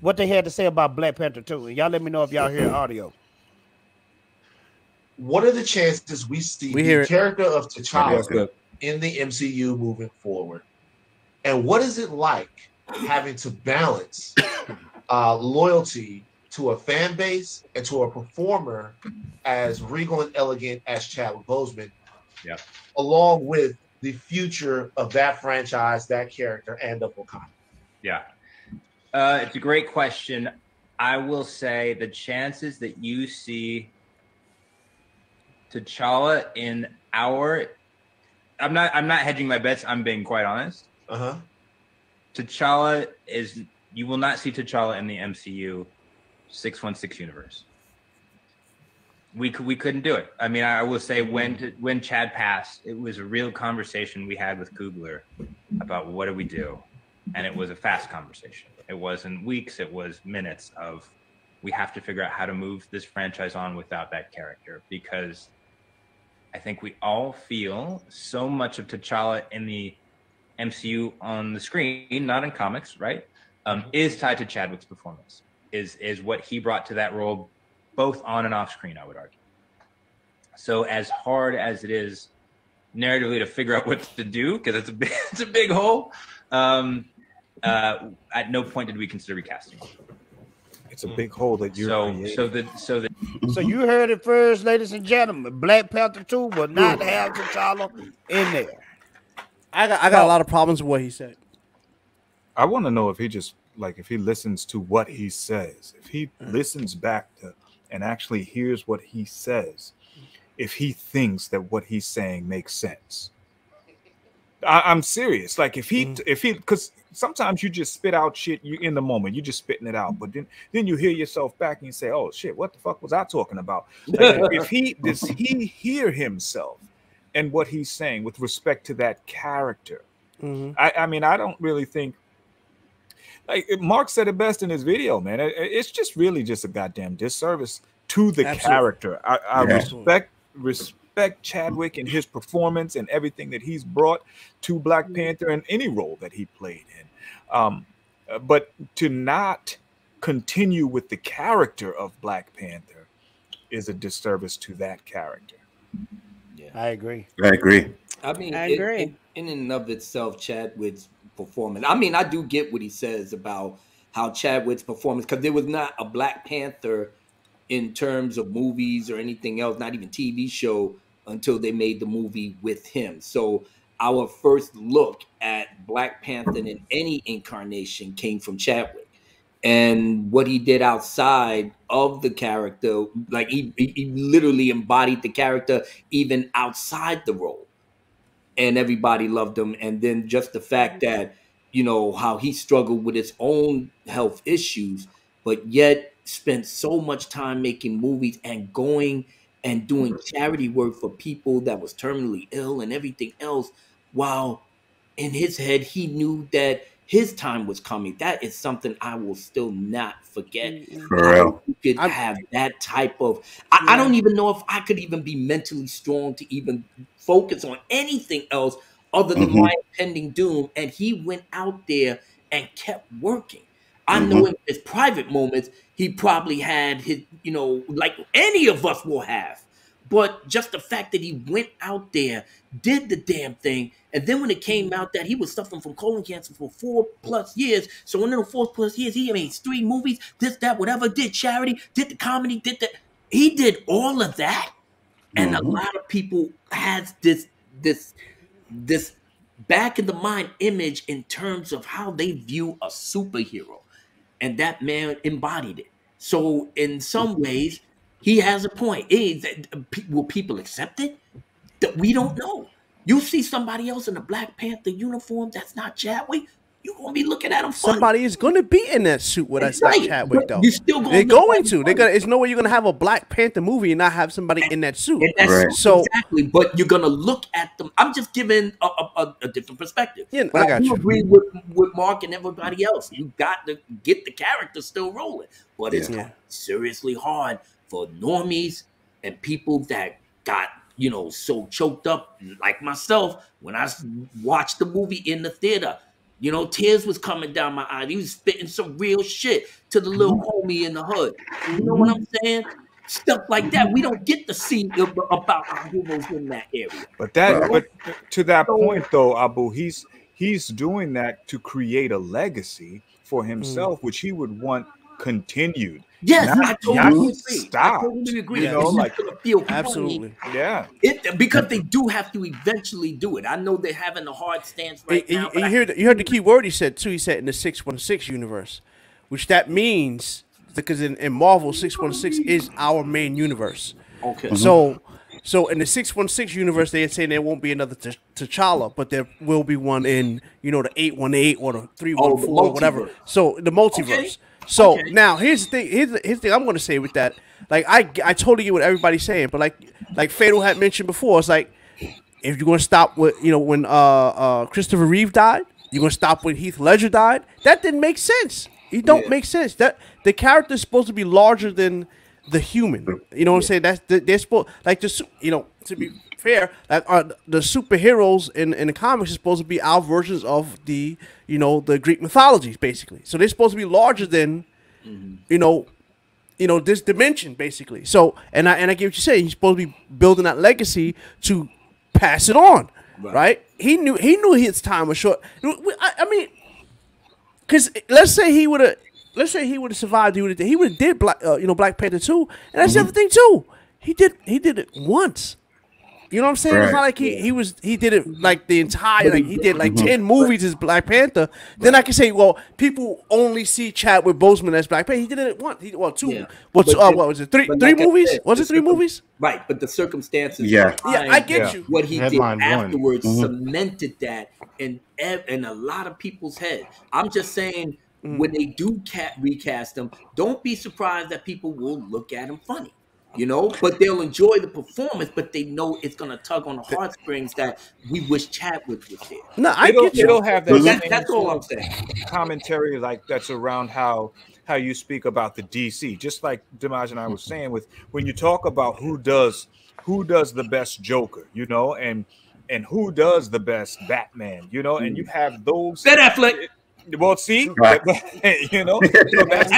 what they had to say about Black Panther 2. And y'all let me know if y'all hear audio. What are the chances we see the character of T'Challa in the MCU moving forward? And what is it like having to balance loyalty to a fan base and to a performer as regal and elegant as Chadwick Boseman, along with the future of that franchise, that character, and of Wakanda? Yeah. It's a great question. I will say the chances that you see T'Challa in our, I'm not hedging my bets. I'm being quite honest. T'Challa is, you will not see T'Challa in the MCU 616 universe. We couldn't do it. I mean, I will say when Chad passed, it was a real conversation we had with Coogler about what do we do, and it was a fast conversation. It wasn't weeks, it was minutes of we have to figure out how to move this franchise on without that character, because I think we all feel so much of T'Challa in the MCU on the screen, not in comics, right? Is tied to Chadwick's performance, is what he brought to that role, both on and off screen, I would argue. So as hard as it is narratively to figure out what to do, because it's a big hole, at no point did we consider recasting. It's a big hole that you're So you heard it first, ladies and gentlemen. Black Panther 2 will not have T'Challa in there. I got a lot of problems with what he said. I want to know if he just like if he listens to what he says, if he listens back to and actually hears what he says, if he thinks that what he's saying makes sense. I'm serious. Like if he, because sometimes you just spit out shit. You in the moment, you just spitting it out, but then you hear yourself back and you say, "Oh shit, what the fuck was I talking about?" Like, if he does he hear himself and what he's saying with respect to that character? I mean, I don't really think. Like Mark said it best in his video, man. It's just really just a goddamn disservice to the character. I respect Chadwick and his performance and everything that he's brought to Black Panther and any role that he played in. But to not continue with the character of Black Panther is a disservice to that character. Yeah, I agree. I mean, I agree. In and of itself, Chadwick's performance. I mean, I do get what he says about how Chadwick's performance, because there was not a Black Panther in terms of movies or anything else, not even TV show, until they made the movie with him. So our first look at Black Panther in any incarnation came from Chadwick. And what he did outside of the character, like he literally embodied the character even outside the role. And everybody loved him. And then just the fact that, you know, how he struggled with his own health issues, but yet spent so much time making movies and going and doing charity work for people that was terminally ill and everything else, while in his head, he knew that his time was coming. That is something I will still not forget. For real. You could have that type of, I don't even know if I could even be mentally strong to even focus on anything else other than my impending doom. And he went out there and kept working. I know in his private moments, he probably had his, you know, like any of us will have. But just the fact that he went out there, did the damn thing, and then when it came out that he was suffering from colon cancer for 4+ years, so in the 4+ years, he made 3 movies, this, that, whatever, did charity, did the comedy, did that. He did all of that. And a lot of people has this back in the mind image in terms of how they view a superhero. And that man embodied it. So in some ways, he has a point. Will people accept it? That we don't know. You see somebody else in a Black Panther uniform that's not Chadwick, you're gonna be looking at him funny. Somebody is gonna be in that suit with us, not Chadwick, though. You still They're going to. They're gonna. It's no way you're gonna have a Black Panther movie and not have somebody in that suit. So exactly, but you're gonna look at them. I'm just giving a different perspective. Yeah, but I got you. Agree with Mark and everybody else. You got to get the character still rolling, but it's seriously hard for normies and people that got, you know, so choked up like myself when I watched the movie in the theater. You know, tears was coming down my eyes. He was spitting some real shit to the little homie in the hood. You know what I'm saying? Stuff like that. We don't get to see about our heroes in that area. But to that point though, Abu, he's doing that to create a legacy for himself, which he would want continued. Yes, I totally agree. Stop. I totally agree. You know, like absolutely. Yeah. Because they do have to eventually do it. I know they're having a hard stance right now. You heard the key word he said too. He said in the 616 universe, which that means because in Marvel 616 is our main universe. Okay. So in the 616 universe, they're saying there won't be another T'Challa, but there will be one in, you know, the 818 or the 314 or whatever. So the multiverse. Okay. So now here's the thing. Here's the thing I'm going to say with that. Like I totally get what everybody's saying, but like Fatal had mentioned before, it's like if you're going to stop with, you know, when Christopher Reeve died, you're going to stop when Heath Ledger died. That didn't make sense. It don't make sense. That the character is supposed to be larger than the human. You know what I'm saying? That's they're supposed, like, you know, to be fair, like the superheroes in the comics are supposed to be our versions of the, you know, the Greek mythology, basically. So they're supposed to be larger than, you know, this dimension, basically. So and I get what you're saying. He's supposed to be building that legacy to pass it on, right? He knew his time was short. I mean, because let's say he would have survived. He would have did Black Panther 2, and that's the other thing too. He did it once. You know what I'm saying? It's not like he did it like the entire, like he did like 10 movies as Black Panther. Then I can say, well, people only see Chadwick Boseman as Black Panther. He did it once. Two. Yeah. What was it? Three movies? Was it 3 movies? Right, but the circumstances. Yeah, I get you. What he did Headline afterwards cemented that in a lot of people's head. I'm just saying, when they do recast him, don't be surprised that people will look at him funny. You know, but they'll enjoy the performance, but they know it's gonna tug on the heartstrings that we wish Chadwick was there. No, I get you. It'll have that. That's all I'm saying. Commentary like that's around how you speak about the DC, just like Dimaj and I was saying, with when you talk about who does the best Joker, you know, and who does the best Batman, you know, and you have those. Ben Affleck. Well, see, you know, so that's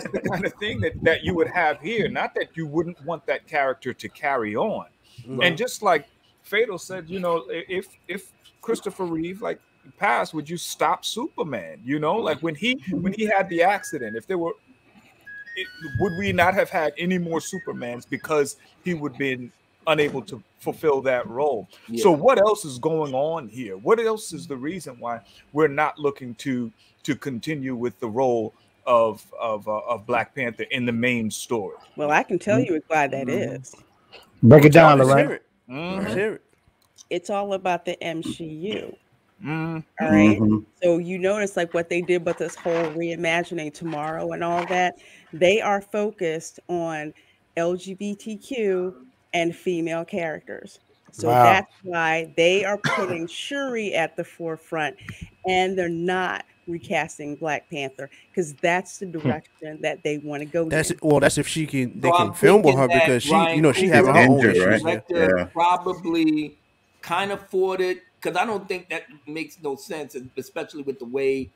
the kind of thing that you would have here. Not that you wouldn't want that character to carry on. Right. And just like Fatal said, you know, if Christopher Reeve like passed, would you stop Superman? You know, like when he had the accident, if there were, would we not have had any more Supermans because he would have been unable to fulfill that role? So what else is going on here? What else is the reason why we're not looking to continue with the role of Black Panther in the main story? Well, I can tell you why that is. Break it down, Lorraine. It's all about the MCU. All right. So you notice like what they did with this whole reimagining tomorrow and all that, they are focused on LGBTQ and female characters. So that's why they are putting Shuri at the forefront, and they're not recasting Black Panther because that's the direction that they want to go. That's if they can film with her, because she, you know, she having her own issues. Right? Probably kind of for it, because I don't think that makes no sense, especially with the way,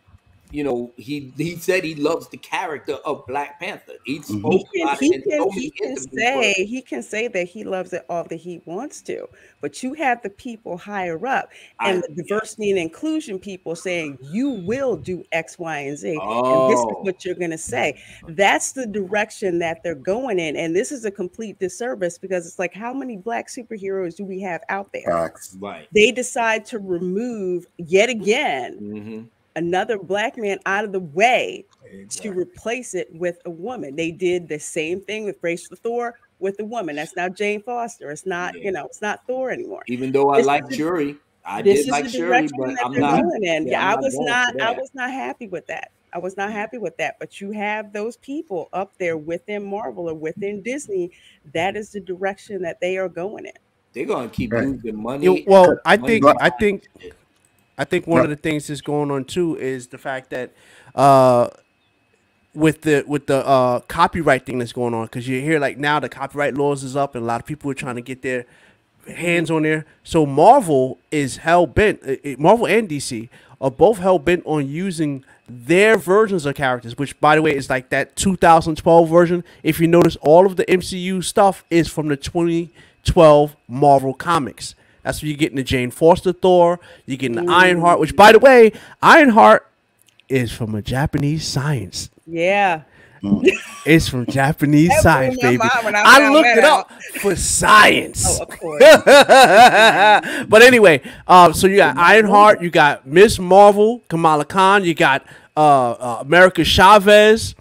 you know, he said he loves the character of Black Panther. He spoke about it in so many interviews. He can say that he loves it all that he wants to, but you have the people higher up and the diversity and inclusion people saying you will do X, Y, and Z, and this is what you're going to say. That's the direction that they're going in, and this is a complete disservice because it's like, how many Black superheroes do we have out there? Right. They decide to remove yet again another Black man out of the way to replace it with a woman. They did the same thing with Brace for Thor with a woman. That's now Jane Foster. It's not, you know, it's not Thor anymore. Even though I like Shuri, I did like Shuri, but I'm not. I was not happy with that. I was not happy with that. But you have those people up there within Marvel or within Disney. That is the direction that they are going in. They're gonna keep losing money. Well, I think one of the things that's going on too is the fact that with the copyright thing that's going on, because you hear like now the copyright laws is up and a lot of people are trying to get their hands on there. So Marvel is hell bent. Marvel and DC are both hell bent on using their versions of characters, which by the way is like that 2012 version. If you notice, all of the MCU stuff is from the 2012 Marvel comics. That's where you're getting the Jane Foster Thor. You're getting the Ironheart, which, by the way, Ironheart is from a Japanese science. Yeah. It's from Japanese science, baby. I looked it up for science. Oh, of course. But anyway, so you got Ironheart, you got Miss Marvel, Kamala Khan, you got America Chavez.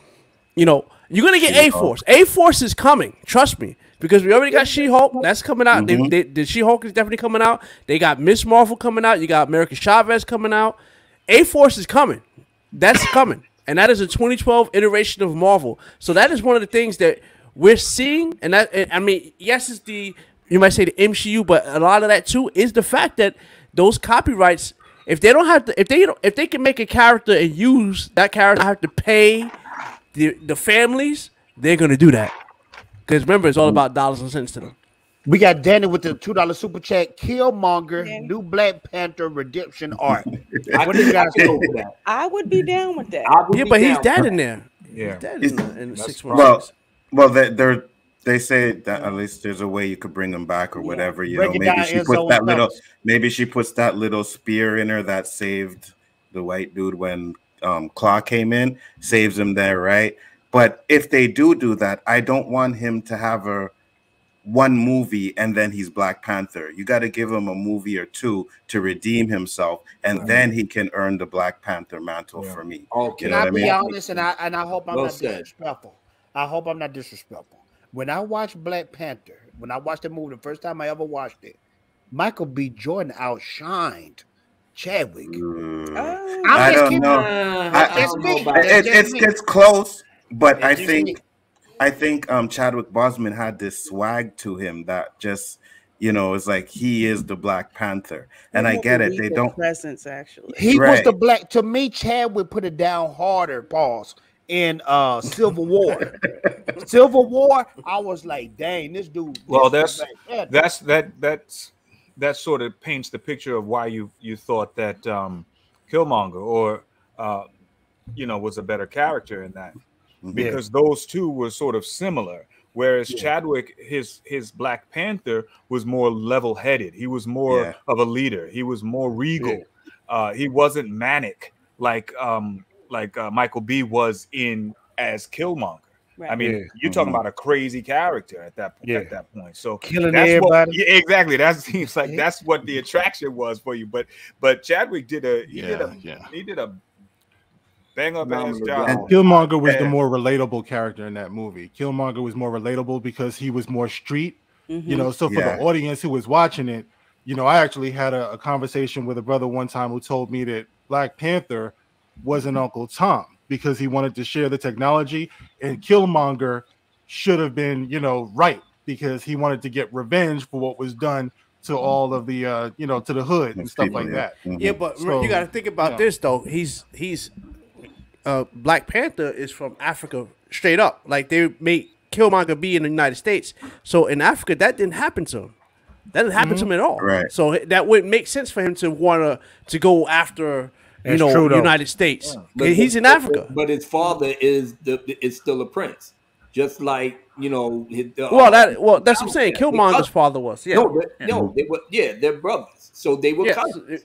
You know, you're going to get A-Force. A-Force is coming. Trust me. Because we already got She-Hulk. That's coming out. The She-Hulk is definitely coming out. They got Miss Marvel coming out. You got America Chavez coming out. A-Force is coming. That's coming. And that is a 2012 iteration of Marvel. So that is one of the things that we're seeing. And that, I mean, yes, it's you might say the MCU, but a lot of that too is the fact that those copyrights, if they don't have to, if they can make a character and use that character, have to pay the families, they're gonna do that. Because remember, it's all about dollars and cents to them. We got Danny with the $2 super chat. Killmonger, new Black Panther redemption arc. What do you guys think? I would be down with that. Yeah, but he's dead in there. Yeah, he's dead in 616. Well, they say that at least there's a way you could bring him back or whatever. You know, maybe she puts that little spear in her that saved the white dude when Claw came in, saves him there, right? But if they do that, I don't want him to have a one movie and then he's Black Panther. You got to give him a movie or two to redeem himself, and then he can earn the Black Panther mantle for me. Okay. You know what I mean? Be honest, and I hope I'm not disrespectful. I hope I'm not disrespectful. When I watched Black Panther, when I watched the movie, the first time I ever watched it, Michael B. Jordan outshined Chadwick. I don't know. It's close, but I think Chadwick Boseman had this swag to him that just, you know, it's like he is the Black Panther, and I get it. They don't presence actually. He was the black. To me, Chadwick put it down harder. Pause. In Civil War. Civil War, I was like, dang, this dude. Well, that sort of paints the picture of why you thought that Killmonger or was a better character in that, because those two were sort of similar. Whereas Chadwick, his Black Panther was more level-headed. He was more of a leader. He was more regal. He wasn't manic like Michael B was in as Killmonger. Right. I mean, you're talking about a crazy character at that point. So killing that's everybody. Exactly. That seems like that's what the attraction was for you. But Chadwick did a bang up ass job. And Killmonger was the more relatable character in that movie. Killmonger was more relatable because he was more street. You know, so for the audience who was watching it, you know, I actually had a conversation with a brother one time who told me that Black Panther wasn't Uncle Tom because he wanted to share the technology, and Killmonger should have been, you know, right, because he wanted to get revenge for what was done to all of the, to the hood and stuff like that. Yeah, but you got to think about this though. He's Black Panther is from Africa straight up. Like they made Killmonger be in the United States, so in Africa that didn't happen to him. That didn't happen to him at all. Right. So that wouldn't make sense for him to want to go after. That's true, United States. Yeah. He's in Africa, but his father is still a prince, just like that's what I'm saying. Killmonger's father was. Yeah. They were. Yeah, they're brothers, so they were cousins.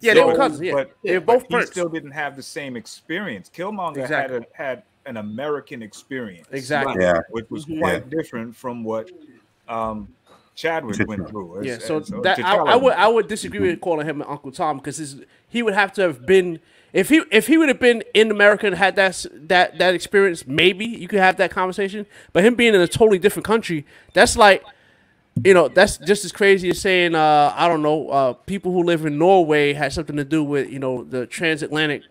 Yeah, they were cousins. Yeah, they're both prince. He still didn't have the same experience. Killmonger had an American experience, exactly, which was quite different from what Chadwick went through. Yeah, so I would disagree with calling him Uncle Tom, because he would have to have been, if he would have been in America and had that experience, maybe you could have that conversation. But him being in a totally different country, that's like, that's just as crazy as saying I don't know, people who live in Norway had something to do with the transatlantic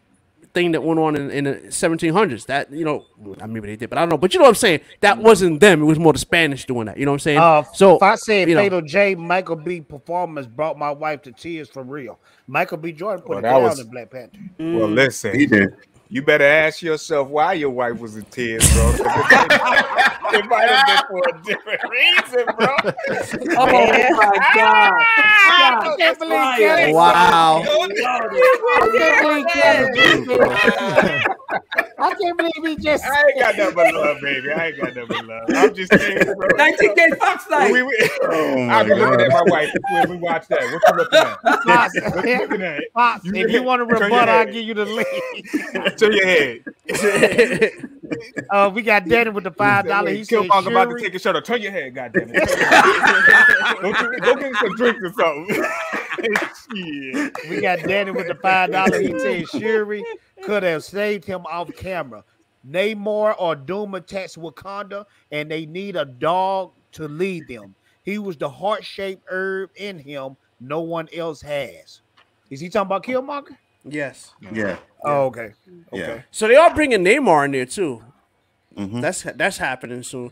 thing that went on in the 1700s. That maybe they did, but I don't know. But you know what I'm saying? That wasn't them. It was more the Spanish doing that. You know what I'm saying? So if I said Fatal J, Michael B performance brought my wife to tears for real. Michael B. Jordan put it down in Black Panther. Well, listen, he did. You better ask yourself why your wife was in tears, bro. It might have been for a different reason, bro. Oh my God! I can't believe Kelly. Wow. I can't believe he just. I ain't got nothing but love, baby. I ain't got nothing but love. I'm just saying, bro. 19K Fox Night. I've been looking at my wife when we watch that. What you looking at? Fox, if you want to rebut, I'll give you the link. Turn your head. We got Danny with the $5. He said, about to take a shot. Turn your head, goddamn it. Go get some drinks or something. Shit. We got Danny with the $5. He said Shuri could have saved him off camera. Namor or Doom attacks Wakanda, and they need a dog to lead them. He was the heart-shaped herb in him no one else has. Is he talking about Killmonger? Yes. Yeah. Oh, okay. Yeah. So they are bringing Namor in there too. Mm-hmm. That's happening soon.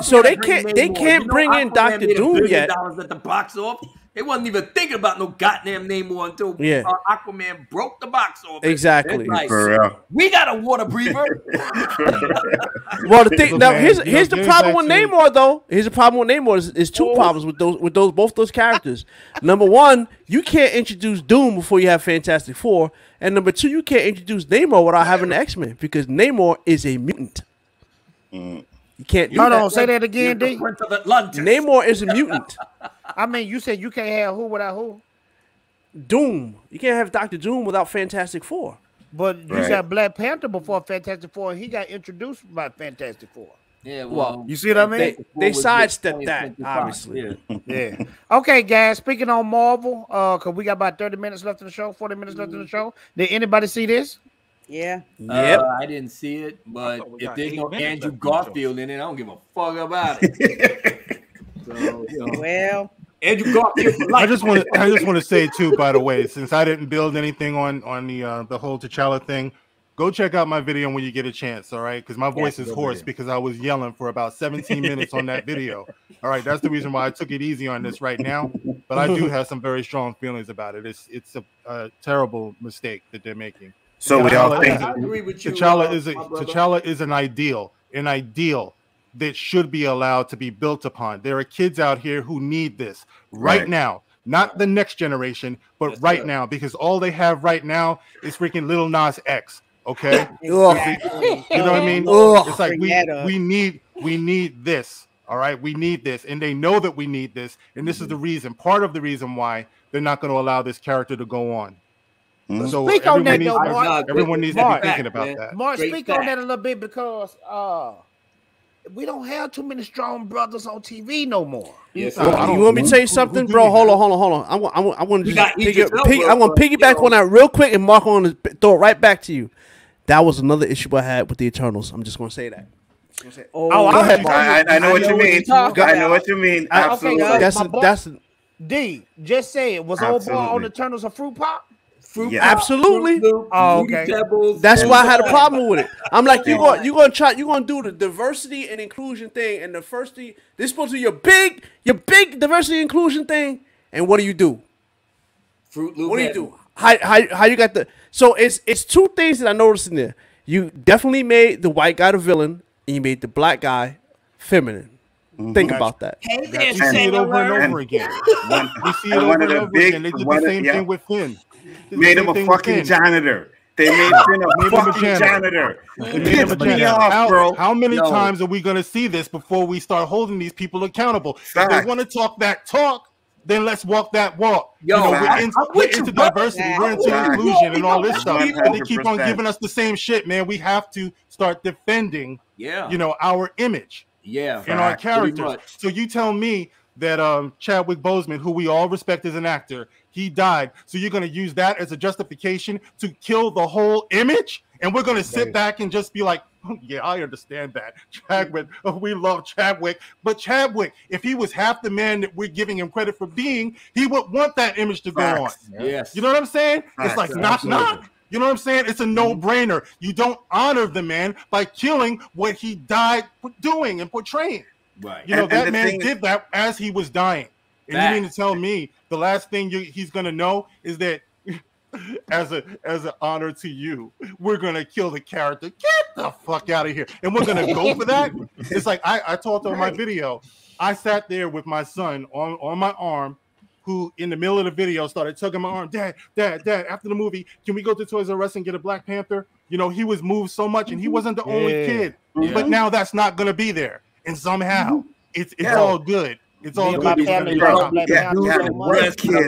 So they can't bring in Dr. Doom yet. $1 billion at the box office. They wasn't even thinking about no goddamn Namor until Aquaman broke the box office. Exactly. Like, we got a water breather. Well, the thing now here's the problem with Namor though. Here's the problem with Namor is two problems with both those characters. Number one, you can't introduce Doom before you have Fantastic Four, and number two, you can't introduce Namor without having the X-Men, because Namor is a mutant. You can't do that. Say that again, D. Namor is a mutant. I mean, you said you can't have who without who? Doom. You can't have Dr. Doom without Fantastic Four. But you got Black Panther before Fantastic Four, and he got introduced by Fantastic Four. Yeah, Well, you see what I mean? They sidestepped that, obviously. Yeah. Okay, guys. Speaking on Marvel, because we got about 30 minutes left in the show, 40 minutes left in the show. Did anybody see this? Yeah. I didn't see it, but if there's no Andrew Garfield in it, I don't give a fuck about it. So, well, Andrew Garfield for life. I just want to say too, by the way, since I didn't build anything on the whole T'Challa thing, go check out my video when you get a chance, all right? Because my voice is hoarse because I was yelling for about 17 minutes on that video. All right, that's the reason why I took it easy on this right now. But I do have some very strong feelings about it. It's a terrible mistake that they're making. So we all think I agree with you. T'Challa is an ideal that should be allowed to be built upon. There are kids out here who need this right now. Not the next generation, but right now, because all they have right now is freaking little Nas X. Okay, you know what I mean? It's like we need this. All right, we need this, and they know that we need this, and this is the reason, part of the reason why they're not going to allow this character to go on. So speak on that, though, Mark. Everyone needs to be thinking about that. Mark, speak on that a little bit because we don't have too many strong brothers on TV no more. Yes, you want me to tell you something, bro? Hold on. I want to piggyback on that real quick, and Mark, I want to throw it right back to you. That was another issue I had with the Eternals. I'm just going to say that. I know what you mean. I know what you mean. Absolutely. That's D. Just say it. Was old boy on the Eternals a fruit pop? Absolutely. Oh, okay. That's why I had a problem with it. I'm like, you're gonna do the diversity and inclusion thing, and the first thing this is supposed to be your big diversity and inclusion thing, and what do you do? Fruit Loop. What do you do? How you got the? So it's two things that I noticed in there. You definitely made the white guy the villain, and you made the black guy feminine. Think about that. Hey there, we see it over and over again. We see it over and over again. They did the same thing with Finn. Made him a fucking janitor. They made Finn a fucking janitor. How many times are we going to see this before we start holding these people accountable? If they want to talk that talk, then let's walk that walk. We're into diversity, we're into inclusion and all this stuff. And they keep on giving us the same shit, man. We have to start defending, our image. Yeah, and our characters. So you tell me that Chadwick Boseman, who we all respect as an actor, he died. So you're going to use that as a justification to kill the whole image? And we're going to sit back and just be like, oh, yeah, I understand that. Chadwick, we love Chadwick. But Chadwick, if he was half the man that we're giving him credit for being, he would want that image to go on. Yes. You know what I'm saying? It's like, knock. You know what I'm saying? It's a no-brainer. You don't honor the man by killing what he died doing and portraying. Right. You know, that man did that as he was dying. And you mean to tell me the last thing he's going to know is that as an honor to you, we're going to kill the character. Get the fuck out of here. And we're going to go for that? It's like I talked on my video. I sat there with my son on my arm, who in the middle of the video started tugging my arm. Dad, after the movie, can we go to Toys R Us and get a Black Panther? You know, he was moved so much, and he wasn't the only kid. But now that's not going to be there. And somehow, it's all good. It's all good. A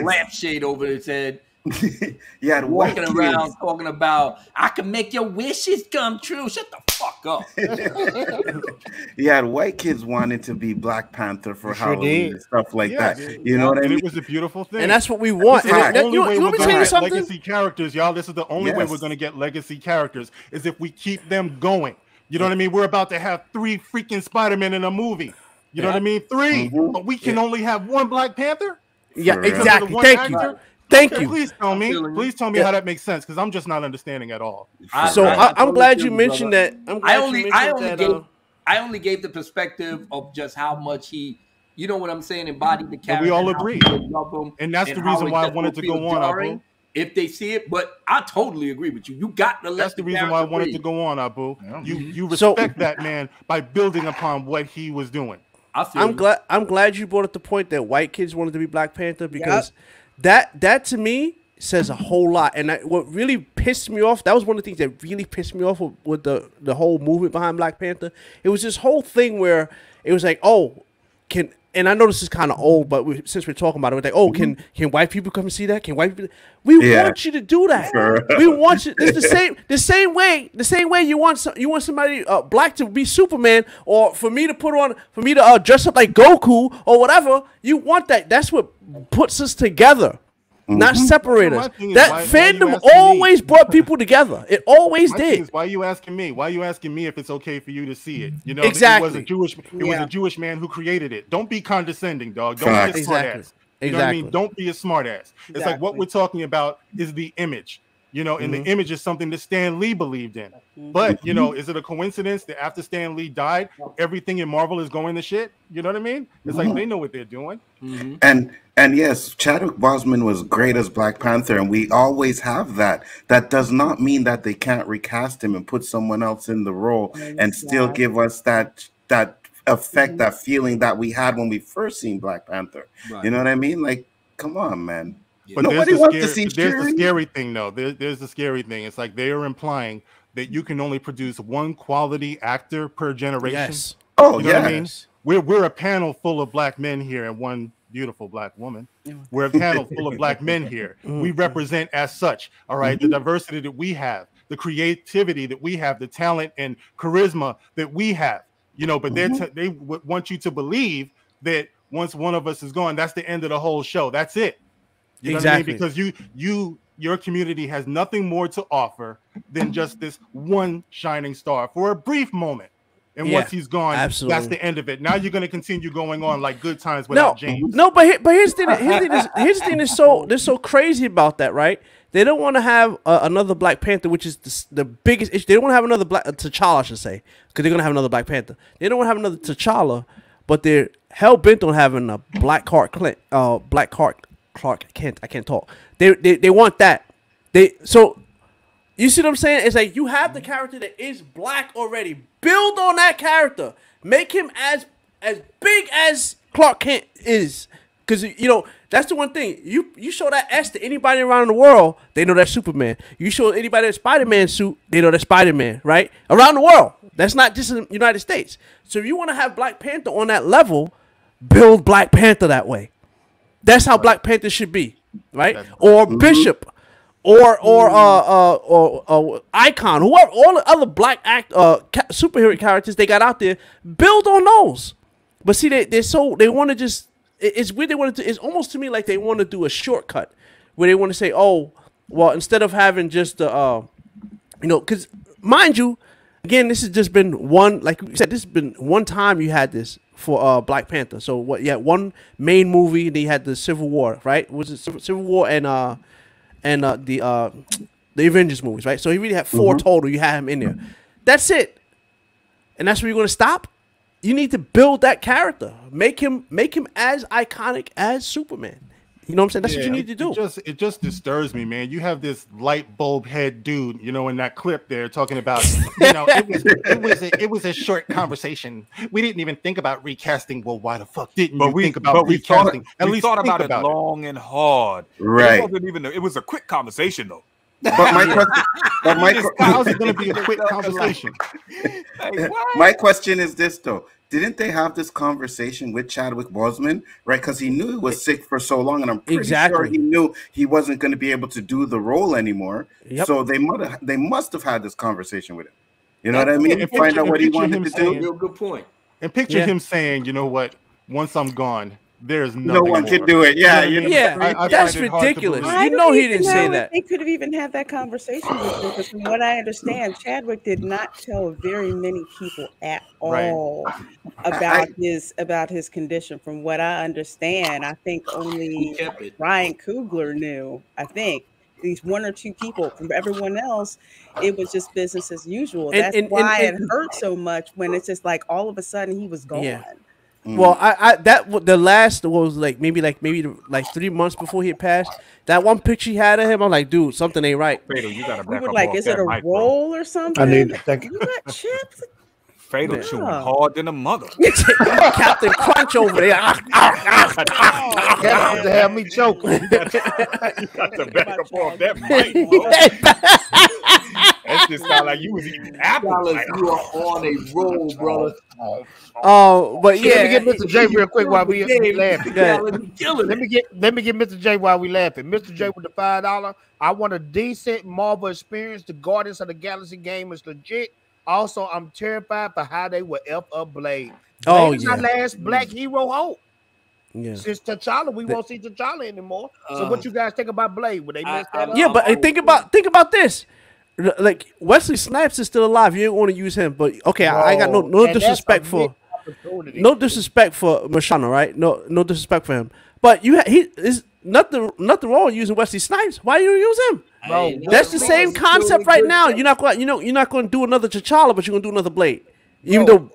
lampshade over his head. Yeah, walking around talking about I can make your wishes come true. Shut the fuck up. You had white kids wanting to be Black Panther for Halloween and stuff like that. You know what I mean? It was a beautiful thing, and that's what we want. You want me to tell you something? Legacy characters, y'all. This is the only way we're going to get legacy characters is if we keep them going. You know what I mean? We're about to have 3 freaking Spiderman in a movie. You know what I mean? 3, but we can only have 1 Black Panther. Yeah, exactly. Thank you. Thank you. Please tell me how that makes sense, because I'm just not understanding at all. I'm glad you mentioned that. I only gave the perspective of just how much he, you know what I'm saying, embodied the character. And we all agree, and that's the reason why I wanted to go on. Abu. If they see it, but I totally agree with you. You got to let. That's the reason why I wanted to go on, Abu. You respect that man by building upon what he was doing. I'm glad you brought up the point that white kids wanted to be Black Panther, because that to me says a whole lot. And what really pissed me off, that was one of the things that really pissed me off with the whole movement behind Black Panther. It was this whole thing where it was like, oh, and I know this is kind of old, but since we're talking about it, we're like, oh, can white people come and see that? Can white people? We want you to do that. We want you. It's the same way you want somebody black to be Superman, or for me to dress up like Goku or whatever. You want that. That's what puts us together. Not separate us. That fandom always brought people together. It always did. Why are you asking me? Why are you asking me if it's okay for you to see it? You know, exactly. It was a Jewish man who created it. Don't be condescending, dog. Don't be a smart ass. You know what I mean? Don't be a smart ass. It's like what we're talking about is the image. You know, and the image is something that Stan Lee believed in. But, you know, is it a coincidence that after Stan Lee died, everything in Marvel is going to shit? You know what I mean? It's like they know what they're doing. And yes, Chadwick Boseman was great as Black Panther, and we always have that. That does not mean that they can't recast him and put someone else in the role and still give us that effect, that feeling that we had when we first seen Black Panther. Right. You know what I mean? Like, come on, man. But nobody wants to see There's the scary thing, though. There's the scary thing. It's like they are implying that you can only produce one quality actor per generation. Yes. Oh, you know what I mean? We're a panel full of black men here and one beautiful black woman. We're a panel full of black men here. We represent as such, all right, the diversity that we have, the creativity that we have, the talent and charisma that we have, you know, but they want you to believe that once one of us is gone, that's the end of the whole show. That's it. You know what I mean? Because your community has nothing more to offer than just this one shining star for a brief moment. And once he's gone, that's the end of it. Now you're going to continue going on like Good Times without James. No, but here's the thing is so crazy about that, right? They don't want to have another Black Panther, which is the biggest issue. They don't want to have another T'Challa, I should say, because they're going to have another Black Panther. They don't want to have another T'Challa, but they're hell bent on having a Black Clark Kent. I can't talk. They want that. So you see what I'm saying? It's like you have the character that is black already. Build on that character. Make him as big as Clark Kent is. Because, you know, that's the one thing. You show that S to anybody around the world, they know that's Superman. You show anybody a Spider-Man suit, they know that's Spider-Man, right? Around the world. That's not just in the United States. So if you want to have Black Panther on that level, build Black Panther that way. That's how Black Panther should be, right? Or Bishop, or Icon, whoever, all the other black superhero characters they got out there, build on those. But see, they want to just. It's weird. They want to. It's almost to me like they want to do a shortcut, where they want to say, "Oh, well, instead of having just the, you know, because mind you, again, this has just been one. Like you said, this has been one time you had this for Black Panther. So what? You had one main movie, and then you had the Civil War, right? Was it Civil War and the Avengers movies, right? So he really had 4 total. You had him in there. That's it, and that's where you're going to stop. You need to build that character. Make him as iconic as Superman. You know what I'm saying? That's what you need to do. It just disturbs me, man. You have this light bulb head dude, you know, in that clip there talking about, you know, it was a short conversation. We didn't even think about recasting. Well, why the fuck didn't you think about recasting? We thought about it long and hard. Right. It was a quick conversation though. But how's it going to be a quick conversation? My question is this though: didn't they have this conversation with Chadwick Boseman, right? Because he knew he was sick for so long, and I'm pretty sure he knew he wasn't going to be able to do the role anymore. So they must have had this conversation with him. You know what I mean? Find out what he wanted to do. Real good point. And picture him saying, "You know what? Once I'm gone, there's no one can do it." Yeah, you know, that's ridiculous. You know he didn't say that. They could have even had that conversation with him, because from what I understand, Chadwick did not tell very many people at all about his condition. From what I understand, I think only Ryan Coogler knew. I think these 1 or 2 people. From everyone else, it was just business as usual. That's why it hurt so much when it's just like all of a sudden he was gone. Yeah. Well, the last was maybe 3 months before he had passed. That one picture he had of him, I'm like, dude, something ain't right. Fatal, you gotta back up. Like, is it a role or something? I need to thank you. You got chips. Fatal chewing hard than a mother. Captain Crunch over there. Captain to have me choking. You got to back up off that mic, bro. That's just sound like you was eating apples. Callous, you are on a roll, brother. But yeah, Let me get Mr. J real quick while we laughing. Killing Let me get Mr. J while we laughing. Mr. J with the $5. I want a decent Marvel experience. The Guardians of the Galaxy game is legit. Also, I'm terrified for how they will F up Blade. Blade is our last black hero hope. Yeah. Since T'Challa, we won't see T'Challa anymore. So what you guys think about Blade? Would they mess that up? Yeah, but think about this. Like Wesley Snipes is still alive. You ain't want to use him, but okay, I got no disrespect for Mashana, right? No disrespect for him. But he is nothing wrong with using Wesley Snipes. Why you use him? Bro, that's the same concept right now. You're not going to do another T'Challa, but you're going to do another Blade. Even though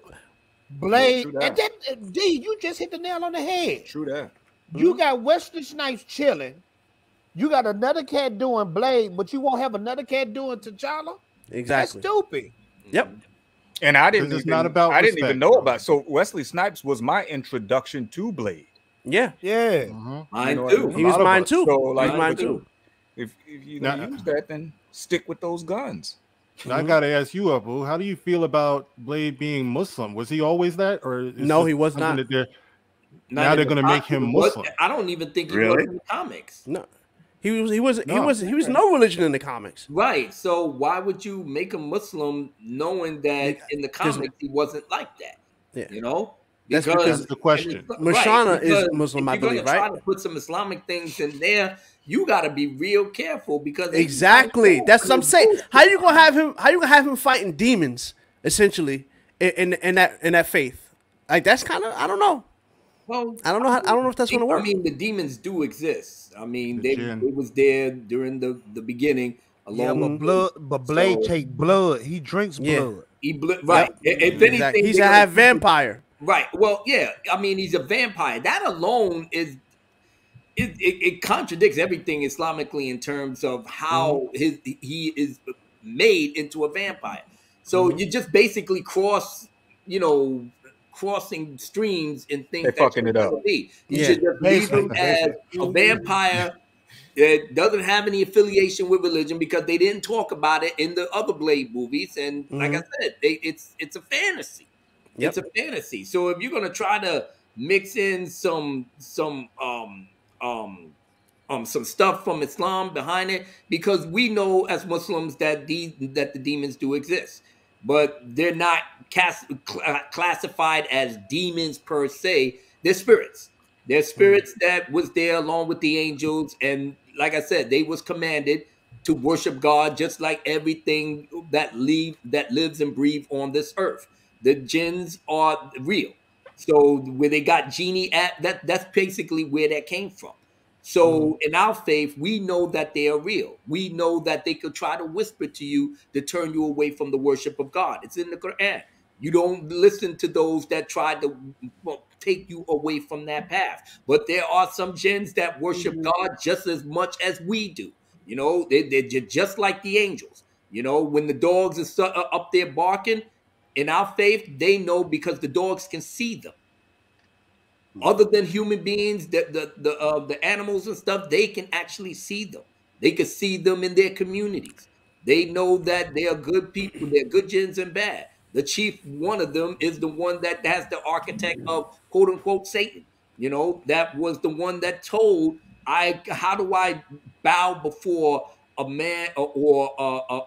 Blade, and then D, you just hit the nail on the head. True that. You got Wesley Snipes chilling. You got another cat doing Blade, but you won't have another cat doing T'Challa. Exactly. That's stupid. Yep. And I didn't respect, even know about. So Wesley Snipes was my introduction to Blade. Yeah. Yeah. Mine too. He was mine too. So like, mine too. If you don't use that, then stick with those guns. Now, I gotta ask you, Abu, how do you feel about Blade being Muslim? Was he always that, or no? He was not. Now they're gonna make him Muslim. I don't even think he was in the comics. No, he was no religion in the comics. Right. So why would you make him Muslim knowing that in the comics he wasn't like that? Yeah. You know. That's because the question. Mashana is Muslim, I believe, right? Try to put some Islamic things in there. You got to be real careful because exactly that's what I'm saying. How you gonna have him fighting demons essentially in that faith? Like that's kind of I don't know. Well, I don't know if that's gonna work. I mean, the demons do exist. I mean, they was there during the beginning. But Blade take blood. He drinks blood. Right. Yep. If anything, he's a half vampire. Right. Well, yeah. I mean, he's a vampire. That alone is. It contradicts everything Islamically in terms of how he is made into a vampire. So you just basically crossing streams and things They're fucking it up. You should just leave him as a vampire that doesn't have any affiliation with religion because they didn't talk about it in the other Blade movies. And like I said, it's a fantasy. It's a fantasy. So if you're gonna try to mix in some stuff from Islam behind it, because we know as Muslims that the demons do exist, but they're not classified as demons per se. They're spirits. They're spirits that was there along with the angels, and like I said, they was commanded to worship God just like everything that lives and breathes on this earth. The jinns are real. So where they got genie at, that's basically where that came from. So in our faith, we know that they are real. We know that they could try to whisper to you to turn you away from the worship of God. It's in the Quran. You don't listen to those that try to take you away from that path. But there are some jinns that worship God just as much as we do. You know, they're just like the angels. You know, when the dogs are up there barking, in our faith, they know because the dogs can see them. Other than human beings, the animals and stuff, they can actually see them. They can see them in their communities. They know that they are good people. They're good jinns and bad. The chief, one of them, is the one that has the architect of quote unquote Satan. You know, that was the one that told how do I bow before a man or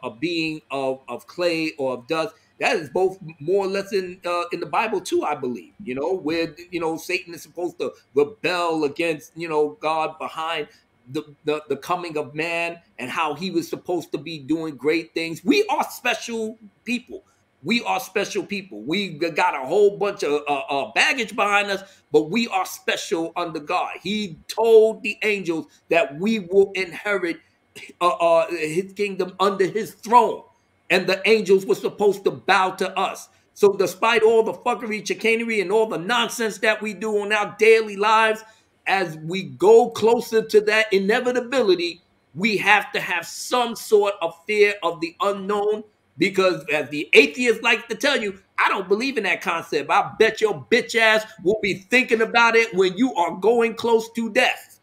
a being of clay or of dust? That is both more or less in the Bible too, I believe. You know, where Satan is supposed to rebel against God behind the coming of man and how he was supposed to be doing great things. We are special people. We are special people. We got a whole bunch of baggage behind us, but we are special under God. He told the angels that we will inherit his kingdom under his throne. And the angels were supposed to bow to us. So despite all the fuckery, chicanery, and all the nonsense that we do on our daily lives, as we go closer to that inevitability, we have to have some sort of fear of the unknown, because as the atheists like to tell you, I don't believe in that concept. I bet your bitch ass will be thinking about it when you are going close to death.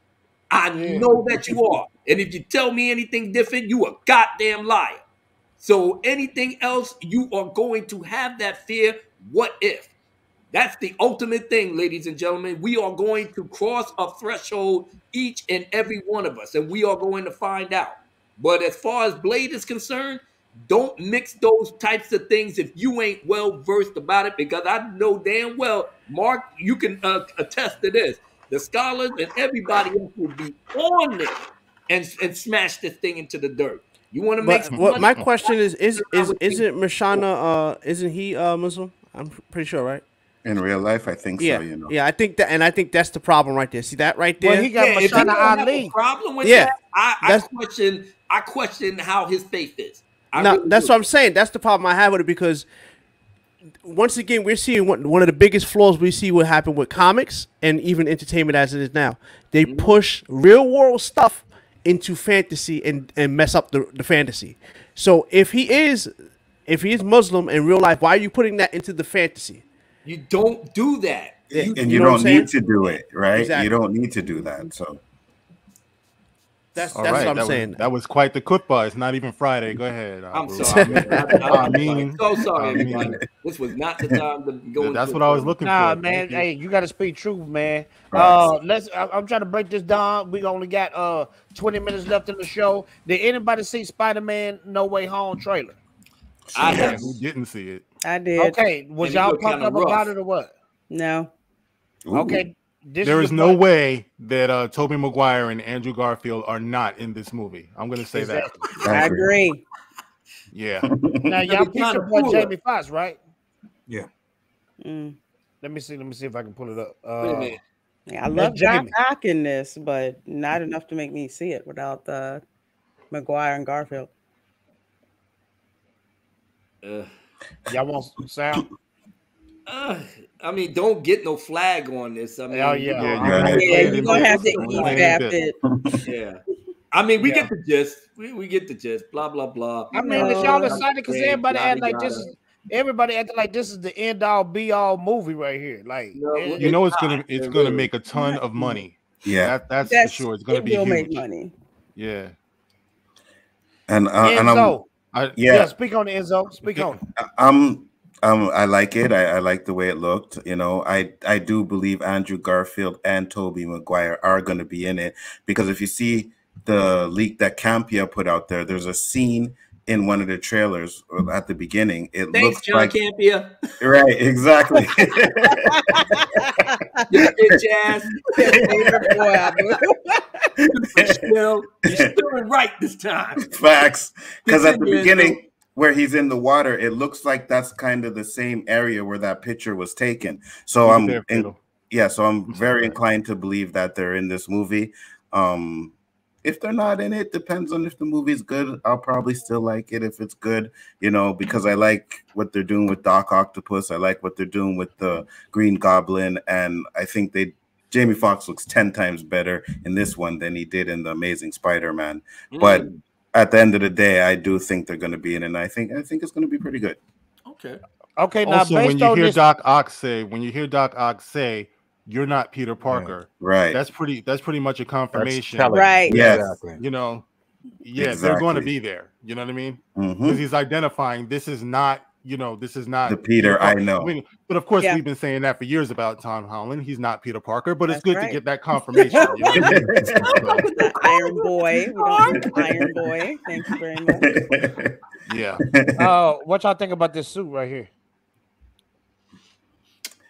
I know that you are. And if you tell me anything different, you a goddamn liar. So anything else, you are going to have that fear. What if? That's the ultimate thing, ladies and gentlemen. We are going to cross a threshold, each and every one of us, and we are going to find out. But as far as Blade is concerned, don't mix those types of things if you ain't well versed about it, because I know damn well, Mark, you can attest to this. The scholars and everybody else will be on this and smash this thing into the dirt. You want to make some What money? my question isn't Mashana isn't he Muslim? I'm pretty sure, right? In real life, I think Yeah, so. You know. yeah, I think that, and I think that's the problem right there. See that right there? Well, he got If you Mashana don't have a Ali. problem with Yeah, that, I question how his faith is. No, that's what I'm saying. That's the problem I have with it, because once again, we're seeing one of the biggest flaws we see what happened with comics and even entertainment as it is now. They push real world stuff into fantasy and mess up the fantasy. So if he is Muslim in real life, why are you putting that into the fantasy? You don't do that. And you know what don't I'm need to do it, right? Exactly. You don't need to do that. So that's All what right, I'm saying. That was quite the khutbah. It's not even Friday. Go ahead. I'm Abu. sorry. I'm so sorry, everybody. This was not the time to go. That's what I was looking Nah, for. man. Thank you. Hey, you got to speak truth, man. Right. I'm trying to break this down. We only got 20 minutes left in the show. Did anybody see Spider-Man No Way Home trailer? I Yeah, have. who didn't see it? I did. Okay, was And it y'all looked pumped kinda up about rough. it or what? No. Okay, There is no way that Tobey Maguire and Andrew Garfield are not in this movie. I'm going to say that. I agree. Yeah. Now y'all picked up what Jamie Foxx, right? Yeah. Let me see if I can pull it up. Wait a minute. Yeah, I love Doc in this, but not enough to make me see it without Maguire and Garfield. Y'all want sound? I mean, don't get no flag on this. I mean, Oh, yeah. You're gonna have to EFAP it. Yeah. I mean, we get the gist. We get the gist. Blah blah blah. I mean, is y'all excited because everybody acting like this is everybody acting like this is the end all be all movie right here. Like You know it's gonna make a ton of money. Yeah, that's for sure. It's gonna be will huge. make money. Yeah. And Enzo. I'm yeah, speak on it, Enzo. Speak on it. I like it. I like the way it looked. You know, I do believe Andrew Garfield and Tobey Maguire are going to be in it, because if you see the leak that Campia put out there, there's a scene in one of the trailers at the beginning. It looks John like Campia. Right, exactly. Your bitch ass. You're still right this time. Facts. Because at the beginning, where he's in the water, it looks like that's kind of the same area where that picture was taken. So I'm very inclined to believe that they're in this movie. If they're not in it, depends on if the movie's good. I'll probably still like it if it's good, you know, because I like what they're doing with Doc Octopus. I like what they're doing with the Green Goblin, and I think Jamie Foxx looks 10 times better in this one than he did in the Amazing Spider-Man. But at the end of the day, I do think they're going to be in it, and I think it's going to be pretty good. Okay. Now, Also, when you hear Doc Ock say, "You're not Peter Parker," right? That's pretty much a confirmation, right? Yes. Exactly. You know, they're going to be there. You know what I mean? Because he's identifying this is not the Peter I know. I mean, but of course, we've been saying that for years about Tom Holland. He's not Peter Parker, but it's good to get that confirmation. You know what I mean? Iron Boy. We don't need Iron Boy. Thank you very much. Yeah. What y'all think about this suit right here?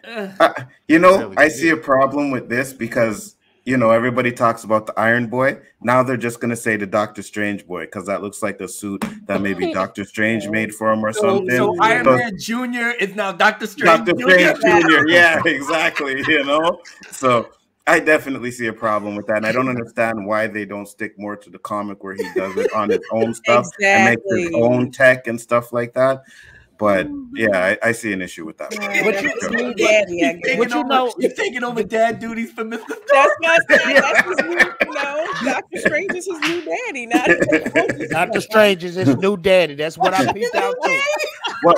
I see a problem with this because, everybody talks about the Iron Boy. Now they're just going to say the Doctor Strange boy, because that looks like the suit that maybe Doctor Strange made for him or something. So Iron Man Jr. is now Doctor Strange Dr. Strange Jr. Yeah, exactly. So I definitely see a problem with that. And I don't understand why they don't stick more to the comic where he does it on his own stuff and makes his own tech and stuff like that. But yeah, I see an issue with that. New daddy, I guess. You're taking over dad duties for Mr. That's what I said. That's his new, Doctor Strange is his new daddy, not Doctor Strange is his new daddy. That's what I picked out too. Well,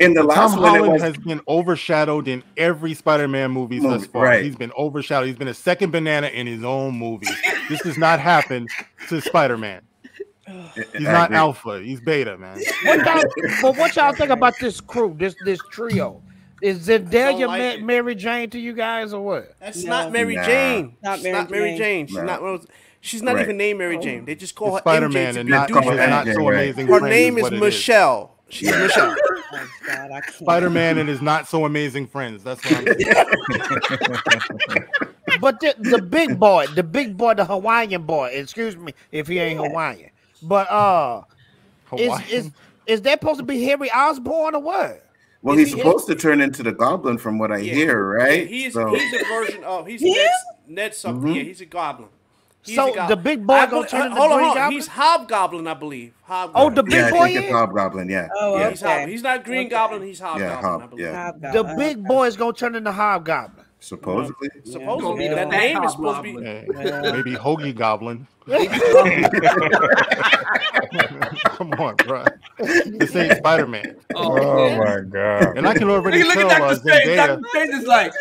in the last Tom one, Holland has been overshadowed in every Spider-Man movie thus far. Right. He's been overshadowed. He's been a second banana in his own movie. This does not happen to Spider-Man. He's not alpha. He's beta, man. What y'all think about this crew, this trio? Is Zendaya Mary Jane to you guys or what? That's not Mary Jane. Not She's not Mary Jane. She's No. not. She's not even named Mary Jane. They just call her Spider-Man MJ and to not, do not that. so amazing. Her Friends name is what it Michelle. She's Michelle. Oh, God, I can't. Spider-Man and his not so amazing friends. That's what I'm saying. But the big boy, the Hawaiian boy. Excuse me if he ain't Hawaiian. But is that supposed to be Harry Osborn or what? Well, he's supposed to turn into the Goblin, from what I hear, right? Yeah, he's So- a version of Ned something. Yeah, he's a Goblin. He's So a goblin. the big boy gonna turn into Green Goblin? He's Hobgoblin, I believe. Oh, the big boy I think it's Hobgoblin, yeah. Oh, yeah. He's Hobgoblin. He's not Green Goblin. He's Hobgoblin, I believe. The big boy is gonna turn into Hobgoblin. Supposedly. Supposedly, that name is supposed to be. Maybe Hoagie Goblin. Come on, bro. This ain't Spider-Man. Oh my God. And I can already Look tell at Dr. Strange. Zendaya. Dr. Strange is like,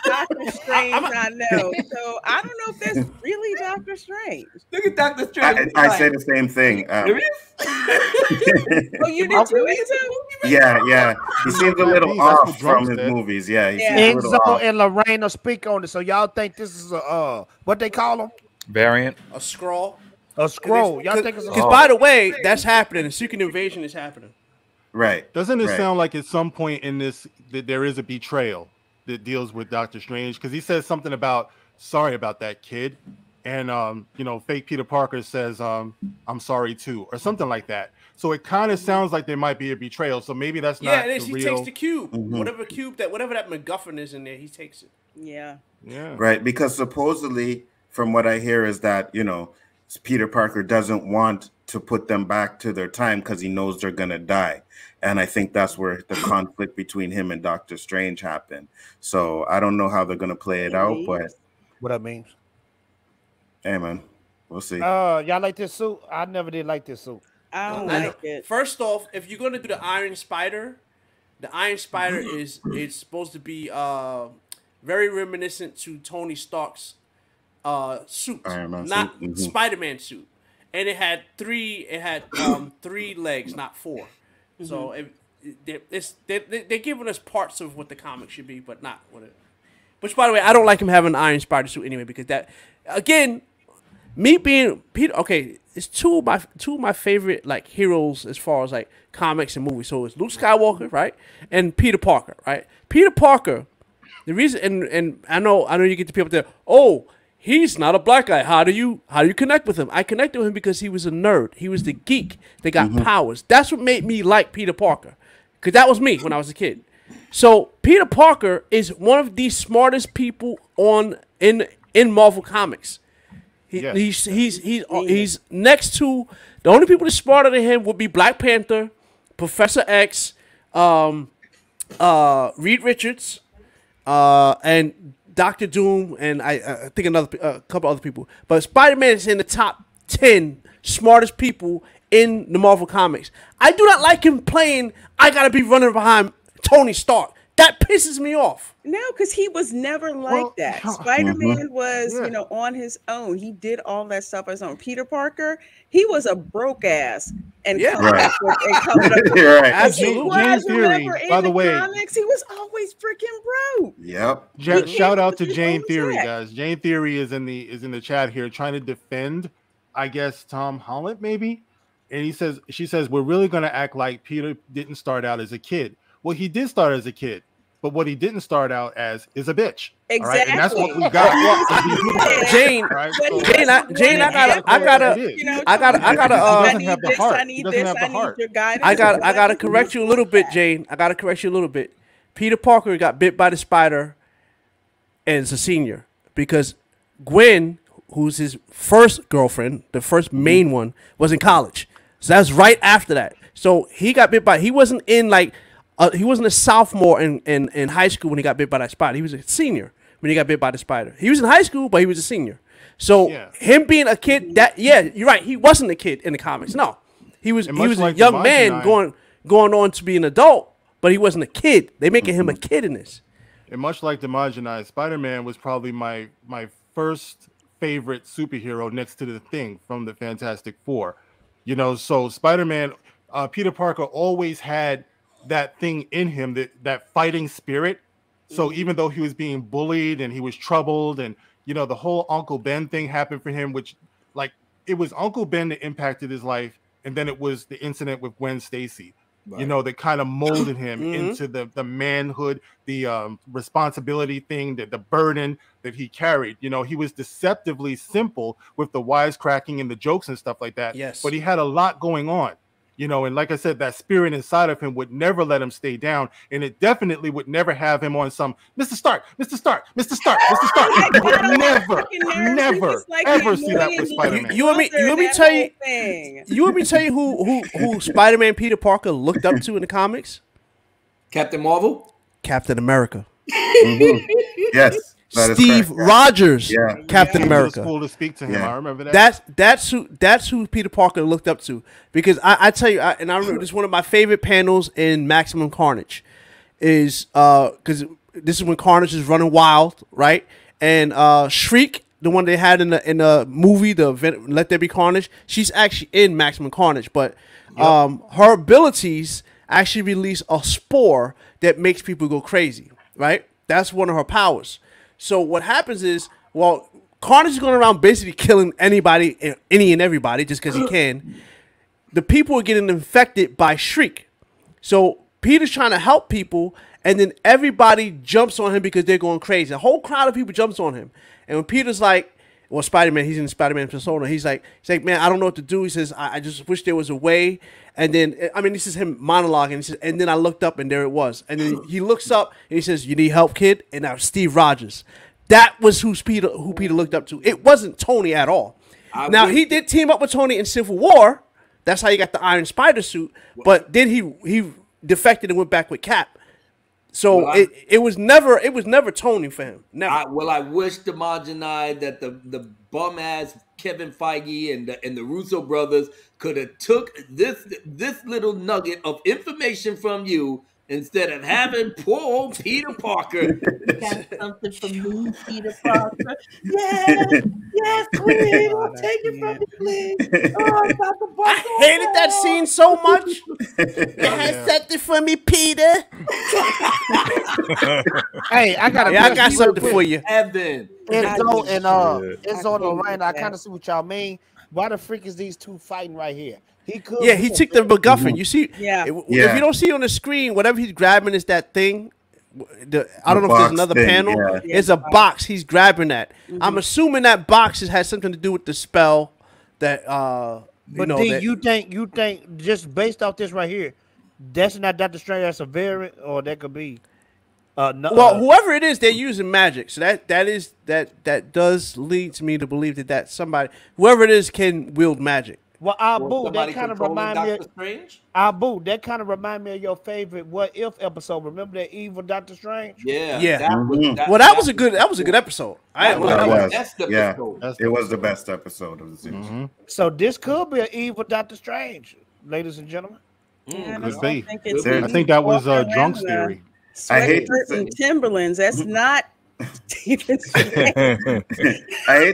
Doctor Strange, I know. So I don't know if that's really Doctor Strange. Look at Dr. Strange. I say the same thing. Oh, you did too? Yeah. He seems a little off from his movies. Yeah, he seems a little Enzo off. and Lorraine speak on it. So y'all think this is a what they call them? Variant. A scroll. A scroll. Y'all think it's a Because by the way, that's happening. The Secret Invasion is happening. Right. Doesn't it right. sound like at some point in this that there is a betrayal that deals with Doctor Strange? Because he says something about sorry about that kid, and fake Peter Parker says I'm sorry too, or something like that. So it kind of sounds like there might be a betrayal. So maybe that's not it is. the He real. takes the cube. Mhm. Whatever that MacGuffin is in there, he takes it. Yeah. Right, because supposedly, from what I hear, is that Peter Parker doesn't want to put them back to their time because he knows they're gonna die, and I think that's where the conflict between him and Doctor Strange happened. So I don't know how they're gonna play it out, but what that means. Hey, man, we'll see. Y'all like this suit? I never did like this suit. I don't like it. First off, if you're gonna do the Iron Spider, the Iron Spider is supposed to be very reminiscent to Tony Stark's suit, not Spider-Man suit, and it had three legs, not four. So they're giving us parts of what the comic should be, but not what it. Which, by the way, I don't like him having an Iron Spider suit anyway, because that again, me being Peter. Okay, it's two of my favorite like heroes as far as like comics and movies. So it's Luke Skywalker, right, and Peter Parker, right. Peter Parker. The reason, and I know you get the people there. Oh, he's not a black guy. How do you connect with him? I connected with him because he was a nerd. He was the geek that got powers. That's what made me like Peter Parker, because that was me when I was a kid. So Peter Parker is one of the smartest people in Marvel Comics. He's next to the only people that's smarter than him would be Black Panther, Professor X, Reed Richards. And Doctor Doom, and I think a couple other people. But Spider-Man is in the top 10 smartest people in the Marvel Comics. I do not like him playing, I gotta be running behind Tony Stark. That pisses me off. No, because he was never like that. Spider-Man was, on his own. He did all that stuff on his own. Peter Parker, he was a broke ass and covered up. Right. Absolutely. Jane Theory, by the way, comics, he was always freaking broke. Yep. Shout out to Jane Theory, guys. Jane Theory is in the chat here trying to defend, I guess, Tom Holland maybe, and she says we're really gonna act like Peter didn't start out as a kid. Well, he did start as a kid. But what he didn't start out as is a bitch. Exactly. All right? And that's what we got. Jane, right? I gotta correct you a little bit, Jane. I gotta correct you a little bit. Peter Parker got bit by the spider as a senior because Gwen, who's his first girlfriend, the first main one, was in college. So that's right after that. So he got bit by. He wasn't in like. He wasn't a sophomore in high school when he got bit by that spider. He was a senior when he got bit by the spider. He was in high school, but he was a senior. So him being a kid, you're right. He wasn't a kid in the comics. No, he was a young man going on to be an adult, but he wasn't a kid. They making him a kid in this. And much like DeMajini, Spider-Man was probably my first favorite superhero next to the Thing from the Fantastic Four. You know, so Spider-Man, Peter Parker always had that thing in him, that fighting spirit. So even though he was being bullied and he was troubled, and you know, the whole Uncle Ben thing happened for him, which like it was Uncle Ben that impacted his life, and then it was the incident with Gwen Stacy. You know, that kind of molded him into the manhood, the responsibility thing, the burden that he carried. You know, he was deceptively simple with the wisecracking and the jokes and stuff like that. Yes. But he had a lot going on. You know, and like I said, that spirit inside of him would never let him stay down, and it definitely would never have him on some Mr. Stark, Mr. Stark, Mr. Stark, Mr. Stark. You would never, ever see that with Spider-Man. You want me to tell you? You want me to tell you who Spider-Man Peter Parker looked up to in the comics? Captain Marvel, Captain America. Yes. Steve Rogers, Captain America. It was cool to speak to him. I remember that. That's who Peter Parker looked up to, because I tell you, and I remember this is one of my favorite panels in Maximum Carnage, is because this is when Carnage is running wild, right? And Shriek, the one they had in the movie, the Let There Be Carnage, she's actually in Maximum Carnage, but her abilities actually release a spore that makes people go crazy, right? That's one of her powers. So what happens is, well, Carnage is going around basically killing anybody, any and everybody, just because he can. The people are getting infected by Shriek. So Peter's trying to help people, and then everybody jumps on him because they're going crazy. A whole crowd of people jumps on him. And when Peter's like, well, Spider-Man, he's in the Spider-Man persona. He's like, man, I don't know what to do. He says, I just wish there was a way. And then, I mean, this is him monologuing. He says, and then I looked up, and there it was. And then he looks up, and he says, you need help, kid? And now Steve Rogers. That was who Peter looked up to. It wasn't Tony at all. Now, he did team up with Tony in Civil War. That's how he got the Iron Spider suit. But then he defected and went back with Cap. So it was never Tony for him. Never. I wish dmajini that the bum ass Kevin Feige and the Russo brothers could have took this little nugget of information from you instead of having poor old Peter Parker. Got something from me, Peter Parker. Yes, please. I'll take it from me, please. Oh, I hated that scene so much. You had something for me, Peter. Hey, I got something for you, Evan. It's on the line. I kind of see what y'all mean. Why the freak is these two fighting right here? He could. Yeah, he took the MacGuffin. You see, if you don't see on the screen, whatever he's grabbing is that thing. I don't know if there's another panel. Yeah. It's a box. He's grabbing that. I'm assuming that box has something to do with the spell that. But you think just based off this right here, that's not Dr. Strange. That's a variant, or that could be. Well, whoever it is, they're using magic. So that does lead to me to believe that somebody, whoever it is, can wield magic. Well, Abu, that kind of remind me. Abu, that kind of remind me of your favorite "What If" episode. Remember that evil Doctor Strange? Yeah. That was a good episode. It was the best episode of the season. So this could be an evil Doctor Strange, ladies and gentlemen. Could be. I think that was Drunk's theory. I hate Timberlands. That's not. I hate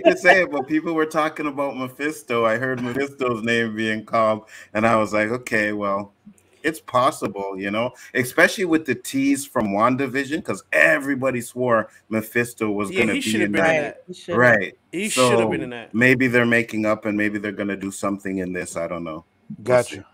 to say it, but people were talking about Mephisto. I heard Mephisto's name being called, and I was like, okay, well, it's possible, you know, especially with the tease from WandaVision, because everybody swore Mephisto was going to be in that. Right. He should have been in that. Maybe they're making up, and maybe they're going to do something in this. I don't know. Gotcha.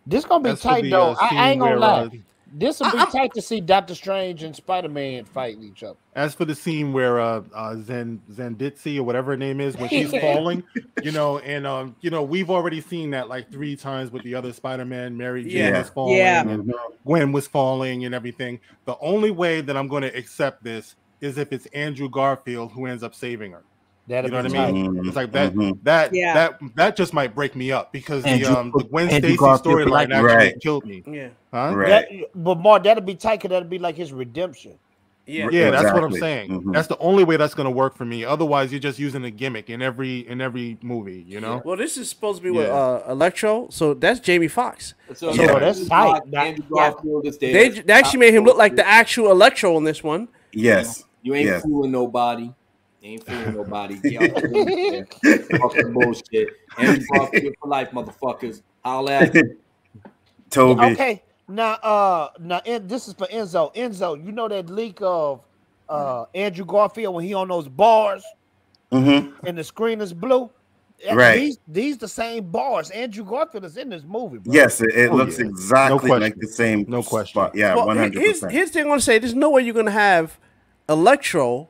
This going to be tight, though. I ain't going to lie. This would be tight to see Doctor Strange and Spider-Man fighting each other. As for the scene where Zenditsi or whatever her name is, when she's falling, you know, and you know, we've already seen that like 3 times with the other Spider-Man. Mary Jane was falling, and Gwen was falling, and everything. The only way that I'm going to accept this is if it's Andrew Garfield who ends up saving her. You know what I mean? It's like that just might break me up, because the Gwen Stacy storyline actually killed me. Yeah. Huh? But Mark, that'll be tight, because that'll be like his redemption. Yeah, that's what I'm saying. That's the only way that's going to work for me. Otherwise, you're just using a gimmick in every movie, you know? Well, this is supposed to be with Electro, so that's Jamie Foxx. So that's tight. They actually made him look like the actual Electro in this one. Yes. You ain't fooling nobody. Ain't fooling nobody. Y'all fuck the bullshit. Andrew Garfield for life, motherfuckers. Holla at me. Toby. Okay, this is for Enzo. Enzo, you know that leak of Andrew Garfield when he on those bars and the screen is blue? Right. These the same bars. Andrew Garfield is in this movie, bro. Yes, it looks exactly like the same. No question. Spot. Yeah, Well, 100%. here's the thing I'm gonna say. There's no way you're gonna have Electro,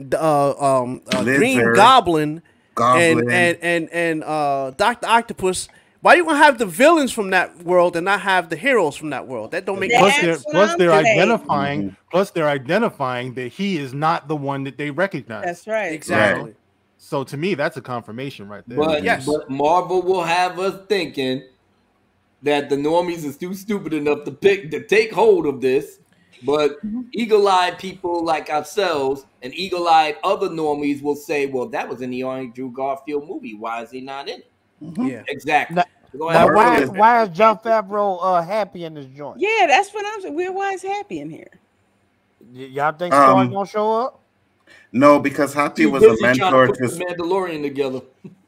Green Goblin, and Dr. Octopus. Why you gonna have the villains from that world and not have the heroes from that world? That don't make sense. Plus they're identifying. Plus they're identifying that he is not the one that they recognize. That's right. Exactly. Right. So to me, that's a confirmation right there. But Marvel will have us thinking that the normies are too stupid enough to take hold of this. But eagle-eyed people like ourselves and eagle-eyed other normies will say, "Well, that was in the Andrew Garfield movie. Why is he not in it?" Yeah, exactly. Now, why is John Favreau happy in this joint? Yeah, that's what I'm saying. We're why is happy in here? Y'all think Star gonna show up? No, because Happy was a mentor to Mandalorian together.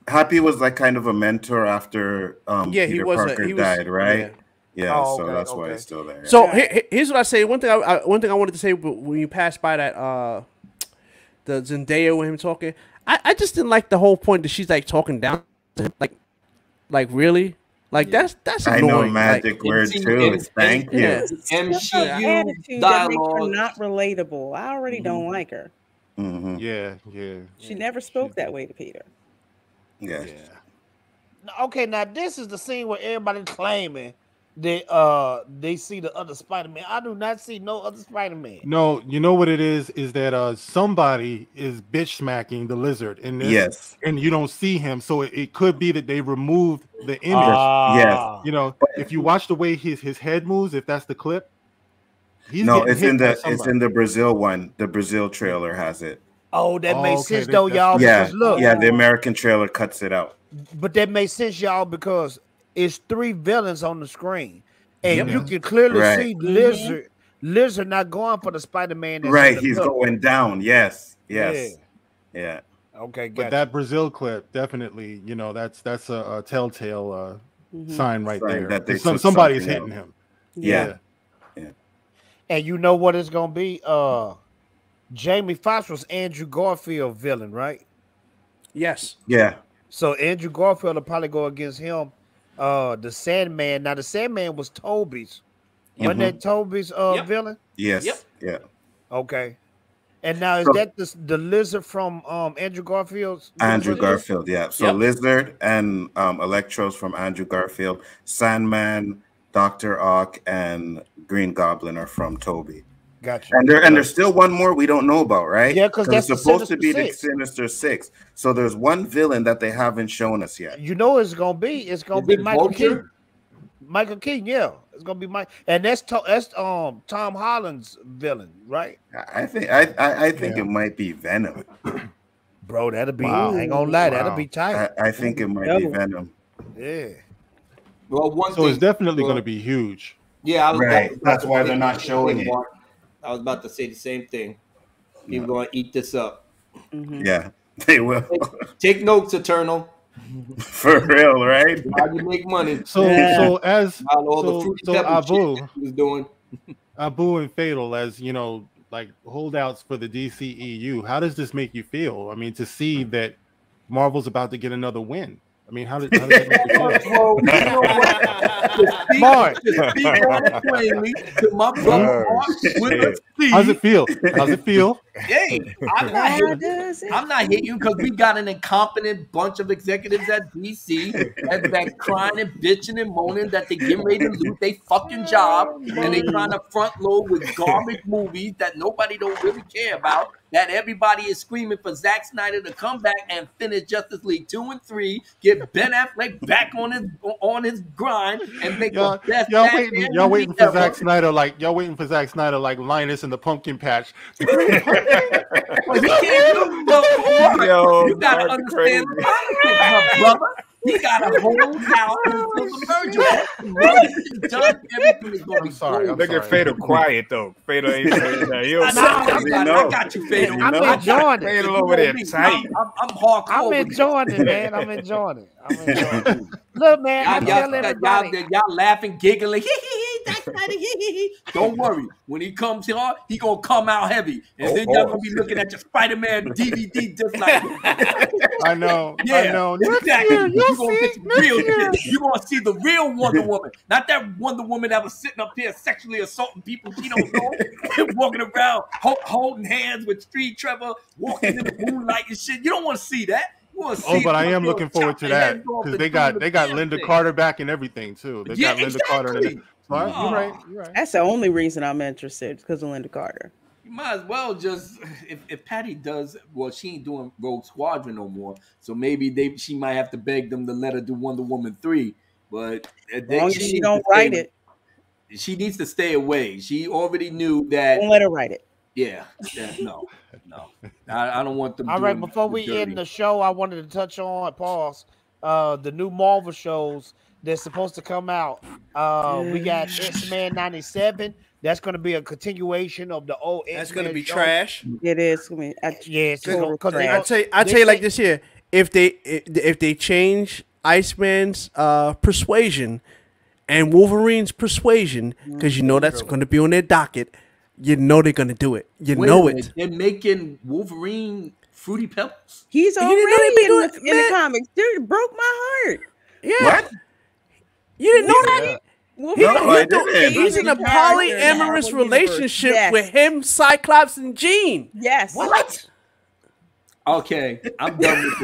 Happy was like kind of a mentor after he Peter was Parker died, right? Yeah, Oh, so okay, that's why he's still there. Yeah. So here's what I say. One thing I wanted to say when you passed by that the Zendaya with him talking, I just didn't like the whole point that she's like talking down to him, like really, like that's I annoying. know magic word too. Thank you. MCU Attitude that makes her not relatable. I already don't like her. Yeah. She never spoke that way to Peter. Yeah. Okay, now this is the scene where everybody claiming that they see the other Spider-Man. I do not see no other Spider-Man. No, you know what it is that somebody is bitch smacking the lizard in this. Yes. And you don't see him, so it could be that they removed the image. Yes. You know, if you watch the way his head moves, if that's the clip, it's in the Brazil one. The Brazil trailer has it. Oh, that makes sense though, y'all. Yeah, because look, the American trailer cuts it out. But that makes sense, y'all, because it's 3 villains on the screen, and you can clearly see Lizard not going for the Spider-Man. Right, he's going down. Yes. Yeah. Okay, but that Brazil clip definitely, you know, that's a telltale sign right there. That somebody's hitting him. Yeah. And you know what it's gonna be? Jamie Foxx was Andrew Garfield villain, right? Yes. Yeah. So Andrew Garfield will probably go against him. The Sandman. Now the Sandman was Toby's. Wasn't that Toby's villain? Yes. Yeah. Okay. And now is that the lizard from Andrew Garfield's? Andrew Garfield, yeah. So Lizard and Electro's from Andrew Garfield. Sandman, Dr. Ock, and Green Goblin are from Toby. Gotcha. And there's still one more we don't know about, right? Yeah, because that's it's supposed to be the Sinister Six. So there's one villain that they haven't shown us yet. You know it's gonna be Michael Keaton. Michael Keaton, yeah. It's gonna be Mike, and that's Tom Holland's villain, right? I think it might be Venom. Bro, that'll be I ain't gonna lie, that'll be tight. I think it might be Venom. Yeah. Well, it's definitely gonna be huge. Yeah, that's why they're not showing it. I was about to say the same thing. People gonna eat this up. Yeah, they will. Take notes, Eternal. For real, right? How you make money? So Abu was doing. Abu and Fatal, as you know, like holdouts for the DCEU. How does this make you feel? I mean, to see that Marvel's about to get another win. I mean, how does that make you feel? Mark, to my brother Mark. How's it feel? How's it feel? Hey, I'm not hitting you because we got an incompetent bunch of executives at DC that's been crying and bitching and moaning that they getting ready to lose their fucking job and they trying to front load with garbage movies that nobody don't really care about. That everybody is screaming for Zack Snyder to come back and finish Justice League 2 and 3, get Ben Affleck back on his grind, and make the best. Y'all waiting for Zack Snyder like Linus in the Pumpkin Patch. He can't do no. You gotta understand the politics, my brother. He got a whole house in the merger. done, everything is gonna be sorry. gold. Look at Fader quiet though. Fader ain't saying that. He I got you, Fader. I'm enjoying it. Fader over there tight. I'm hardcore. I'm enjoying it, man. I'm enjoying it. Look, man, I tell everybody. Y'all laughing, giggling. That's funny. Don't worry. When he comes here, he gonna come out heavy, and then y'all gonna be looking at your Spider-Man DVD just like. I know. Yeah, I know. exactly. You gonna get some real shit. You gonna see the real Wonder Woman, not that Wonder Woman that was sitting up here sexually assaulting people she don't know, walking around holding hands with Street Trevor, walking in the moonlight and shit. You don't want to see that. Oh, but I am looking forward to that because they got Linda Carter back and everything too. They got Linda Carter. You're right. You're right. That's the only reason I'm interested because of Linda Carter. You might as well just if Patty does well, she ain't doing Rogue Squadron no more, so maybe she might have to beg them to let her do Wonder Woman 3. But she don't write it. She needs to stay away. She already knew that. Don't let her write it. Yeah, no. I don't want them. All right, before we end the show, I wanted to touch on the new Marvel shows that's supposed to come out. We got X-Men 97. That's going to be a continuation of the old X-Men. That's going to be show. trash. It is. Yes. I tell you like this here. If they change Iceman's persuasion and Wolverine's persuasion, because you know that's going to be on their docket, you know they're going to do it. You know it. They're making Wolverine Fruity Pebbles. He's already in the comics. Dude, it broke my heart. Yeah. What? You didn't know that? He's in a polyamorous relationship with him, Cyclops, and Jean. Yes. What? Okay, I'm done with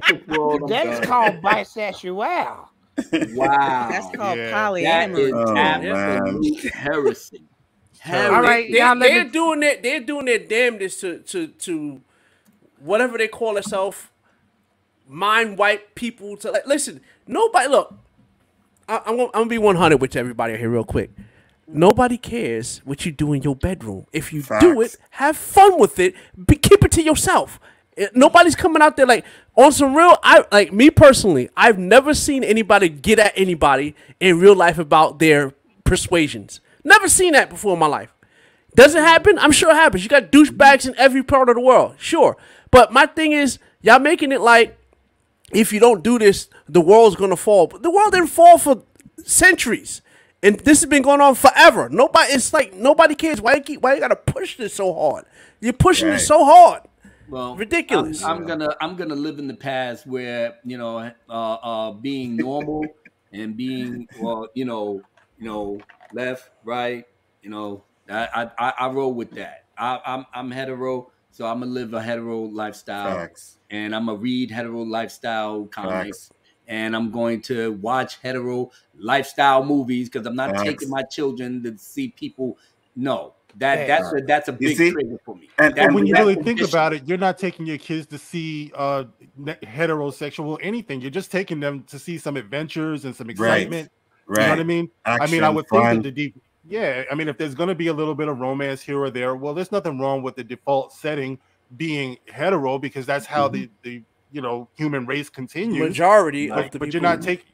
this world. That's called bisexual. Wow. That's called That polyamorous. is absolute heresy. All right, they're doing it. They're doing their damnedest to whatever they call themselves, mind wipe people. To listen. Nobody look. I'm gonna be 100 with everybody here real quick. Nobody cares what you do in your bedroom. If you do it, have fun with it. Keep it to yourself. Nobody's coming out there like on some real. Me personally, I've never seen anybody get at anybody in real life about their persuasions. Never seen that before in my life. Does it happen? I'm sure it happens. You got douchebags in every part of the world. Sure. But my thing is, y'all making it like if you don't do this, the world's going to fall. But the world didn't fall for centuries. And this has been going on forever. It's like nobody cares. Why you got to push this so hard? You're pushing it so hard. Well, ridiculous. I'm gonna live in the past where being normal and being left, right. I roll with that. I'm hetero, so I'm gonna live a hetero lifestyle. Facts. And I'm gonna read hetero lifestyle comics. And I'm going to watch hetero lifestyle movies because I'm not taking my children to see people. No, that's a big trigger for me. And when you really think about it, you're not taking your kids to see heterosexual anything. You're just taking them to see some adventures and some excitement. Right. You know what I mean? Action, I would fun. think that if there's going to be a little bit of romance here or there, well, there's nothing wrong with the default setting being hetero because that's how the human race continues. Majority of the but people. you're not taking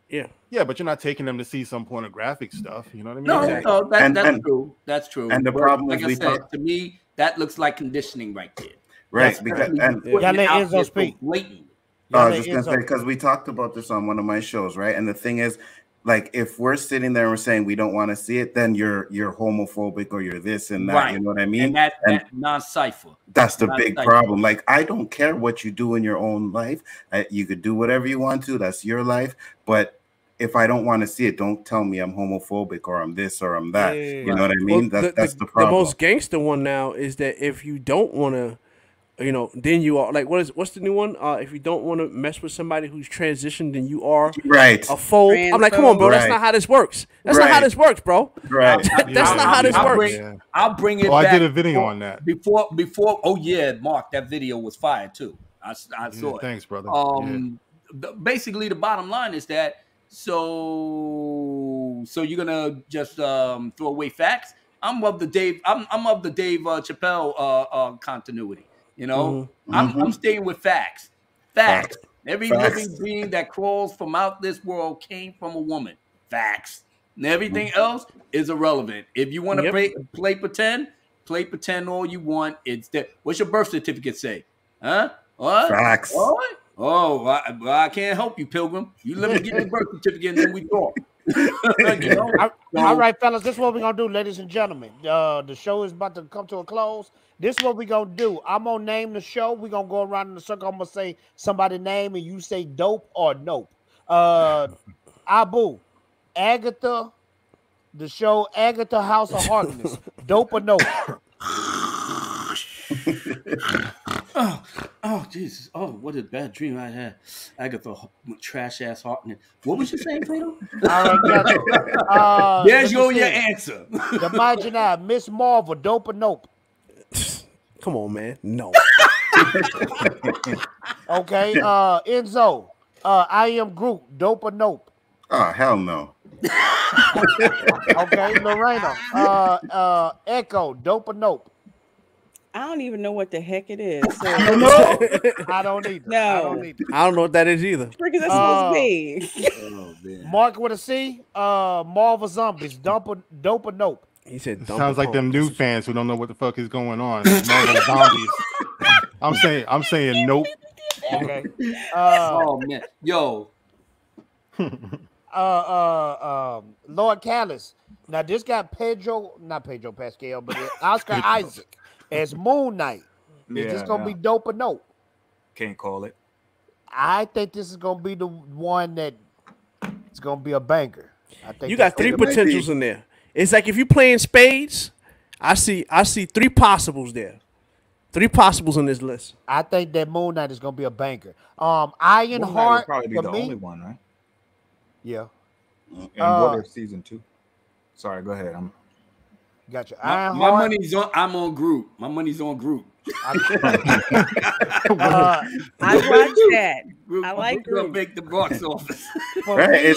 but you're not taking them to see some pornographic stuff. You know what I mean? No, that's true. That's true. And the problem like is I said, to me, that looks like conditioning right there. Right, because y'all let Enzo speak. I was just gonna say because we talked about this on one of my shows, right? And the thing is, like, if we're sitting there and we're saying we don't want to see it, then you're homophobic or you're this and that. Right. You know what I mean? And that's non-cipher. That's the big problem. Like, I don't care what you do in your own life. You could do whatever you want to. That's your life. But if I don't want to see it, don't tell me I'm homophobic or I'm this or I'm that. You know what I mean? Well, that's the problem. The most gangster one now is that if you don't want to, then you are like, what's the new one? If you don't want to mess with somebody who's transitioned, then you are a foe. I'm like, come on, bro. That's not how this works. That's not how this works, bro. Right. That's not how this works. I'll bring it back. I did a video on that. Before. Oh, yeah, Mark, that video was fire, too. I saw it. Thanks, brother. Basically, the bottom line is that, so you're going to just throw away facts? I'm of the Dave Chappelle continuity. I'm staying with facts. Every living being that crawls from out this world came from a woman. Facts. And everything else is irrelevant. If you want to play pretend all you want. It's there. What's your birth certificate say? Huh? What? Facts. What? Oh, I can't help you, Pilgrim. You let me get your birth certificate and then we talk. You know? All right, fellas, this is what we're going to do, ladies and gentlemen. The show is about to come to a close. This is what we're going to do. I'm going to name the show. We're going to go around in the circle. I'm going to say somebody's name, and you say dope or nope. Abu, Agatha, the show Agatha House of Harkness. Dope or nope? Oh, Jesus. Oh, what a bad dream I had. Agatha, trash ass Hartnett. What was you saying, Fredo? All right, there's your answer. Imagine Miss Marvel, dope or nope? Come on, man. No. Okay, Enzo, I Am Groot, dope or nope? Oh, hell no. Okay, Lorena, Echo, dope or nope? I don't even know what the heck it is. So. I don't either. No. I don't know what that is either. What is that supposed to be? Mark with a C, Marvel Zombies, dope or nope? He said sounds like them new fans who don't know what the fuck is going on. Marvel Zombies. I'm saying nope. Okay. Oh man. Yo. Lord Callous. Now this got not Pedro Pascal, but Oscar Isaac as Moon Knight. Is this gonna be dope or nope? Can't call it. I think this is gonna be the one that it's gonna be a banger. I think you got three potentials in there. It's like if you playing spades, I see three possibles there. Three possibles in this list. I think that Moon Knight is gonna be a banger. Ironheart probably be for the me. only one, right? Yeah. And what if season 2? Sorry, go ahead. Gotcha. My money's on. I'm on Groot. My money's on Groot. I watch that. I like Groot. Make the box office. Right.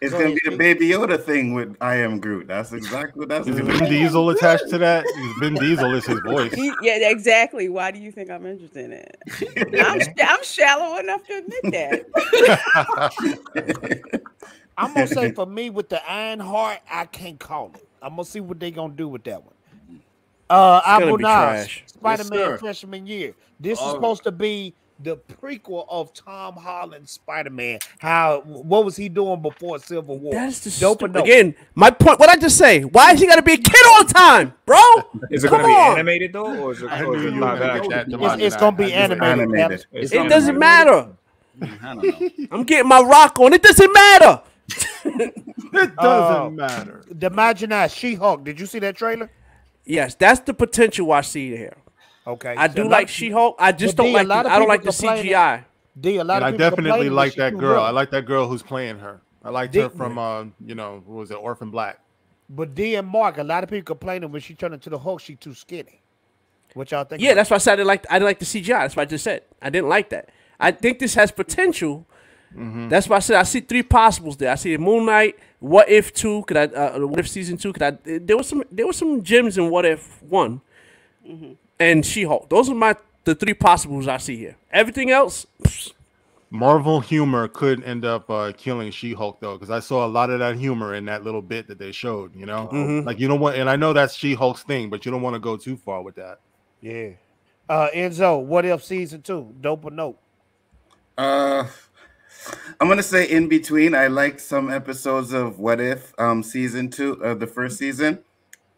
It's gonna be the Baby Yoda thing with I Am Groot. That's exactly what that's. Is Vin Diesel attached to that? Vin Diesel is his voice. Yeah, exactly. Why do you think I'm interested in it? I'm shallow enough to admit that. I'm gonna say for me with the Ironheart, I can't call it. I'm gonna see what they're gonna do with that one. Abu Nas, Spider-Man freshman year. This is supposed to be the prequel of Tom Holland's Spider-Man. What was he doing before Civil War? That's the dope. Again, my point. What I just say? Why is he gotta be a kid all the time, bro? Is it gonna be animated though, or is it live action? It's gonna be animated. It doesn't matter. I don't know. I'm getting my rock on. It doesn't matter. It doesn't matter. Imagine She-Hulk. Did you see that trailer? Yes, that's the potential I see here. Okay, I do like She-Hulk. I just don't like. I don't like the CGI. I definitely like that girl. I like that girl who's playing her. I liked her from what was it, Orphan Black. But D and Mark, a lot of people complaining when she turned into the Hulk, she too skinny. What y'all think? Yeah, that's why I said I didn't like the CGI. That's what I just said. I didn't like that. I think this has potential. That's why I said I see three possibles there. I see Moon Knight, What If 2, What If Season 2. There was some gems in What If 1, and She-Hulk. Those are the three possibles I see here. Everything else, Marvel humor could end up killing She-Hulk though, because I saw a lot of that humor in that little bit that they showed. You know, like you don't want, and I know that's She-Hulk's thing, but you don't want to go too far with that. Yeah. Enzo, What If Season 2, dope or nope? I'm gonna say in between. I liked some episodes of What If season 2 of the first season,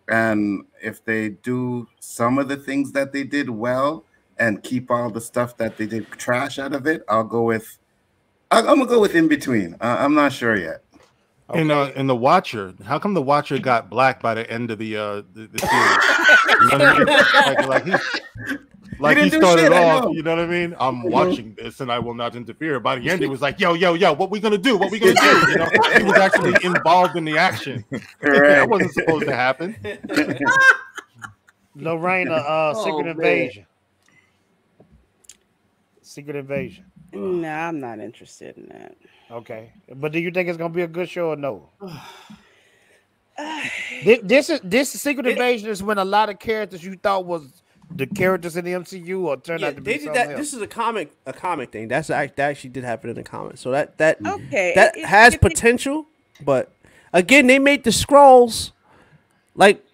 and if they do some of the things that they did well and keep all the stuff that they did trash out of it, I'm gonna go with in between. I'm not sure yet. Okay. In the Watcher, how come the Watcher got black by the end of the series? You know what I mean? Like he started off, you know what I mean? I'm watching this and I will not interfere. By the end, he was like, yo, what we gonna do? What we gonna do? You know, he was actually involved in the action. That wasn't supposed to happen. Lorena, Secret Invasion. Secret Invasion. No, I'm not interested in that. Okay, but do you think it's gonna be a good show or no? This Secret Invasion is when a lot of characters you thought was the characters in the MCU or turned out to be something else. This is a comic thing. That actually did happen in the comics. So that okay, has potential. But again, they made the Skrulls like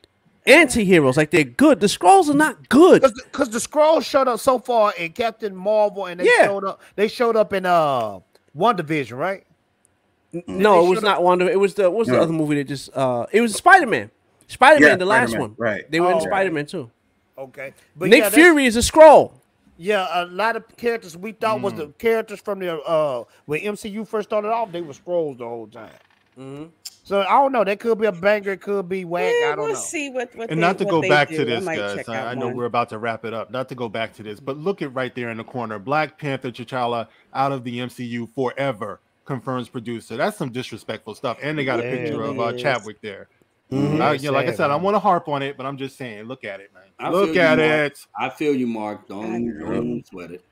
anti-heroes, like they're good. The Skrulls are not good. Because the Skrulls showed up so far in Captain Marvel, and they showed up in WandaVision, right? No, it was not Wonder. It was the the other movie that just it was Spider-Man. Spider-Man, the last one. Right. They were in Spider-Man too. Okay. But Nick Fury is a Skrull. Yeah, a lot of characters we thought was the characters from the when MCU first started off, they were Skrulls the whole time. So I don't know. That could be a banger. It could be whack. I don't know. We'll see what And not to go back to this, guys. I know we're about to wrap it up. Not to go back to this, but look at right there in the corner. Black Panther T'Challa out of the MCU forever. Confirms producer. That's some disrespectful stuff. And they got a picture of Chadwick there. Like I said, I want to harp on it, but I'm just saying, look at it, man. Look at it. I feel you, Mark. Don't sweat it.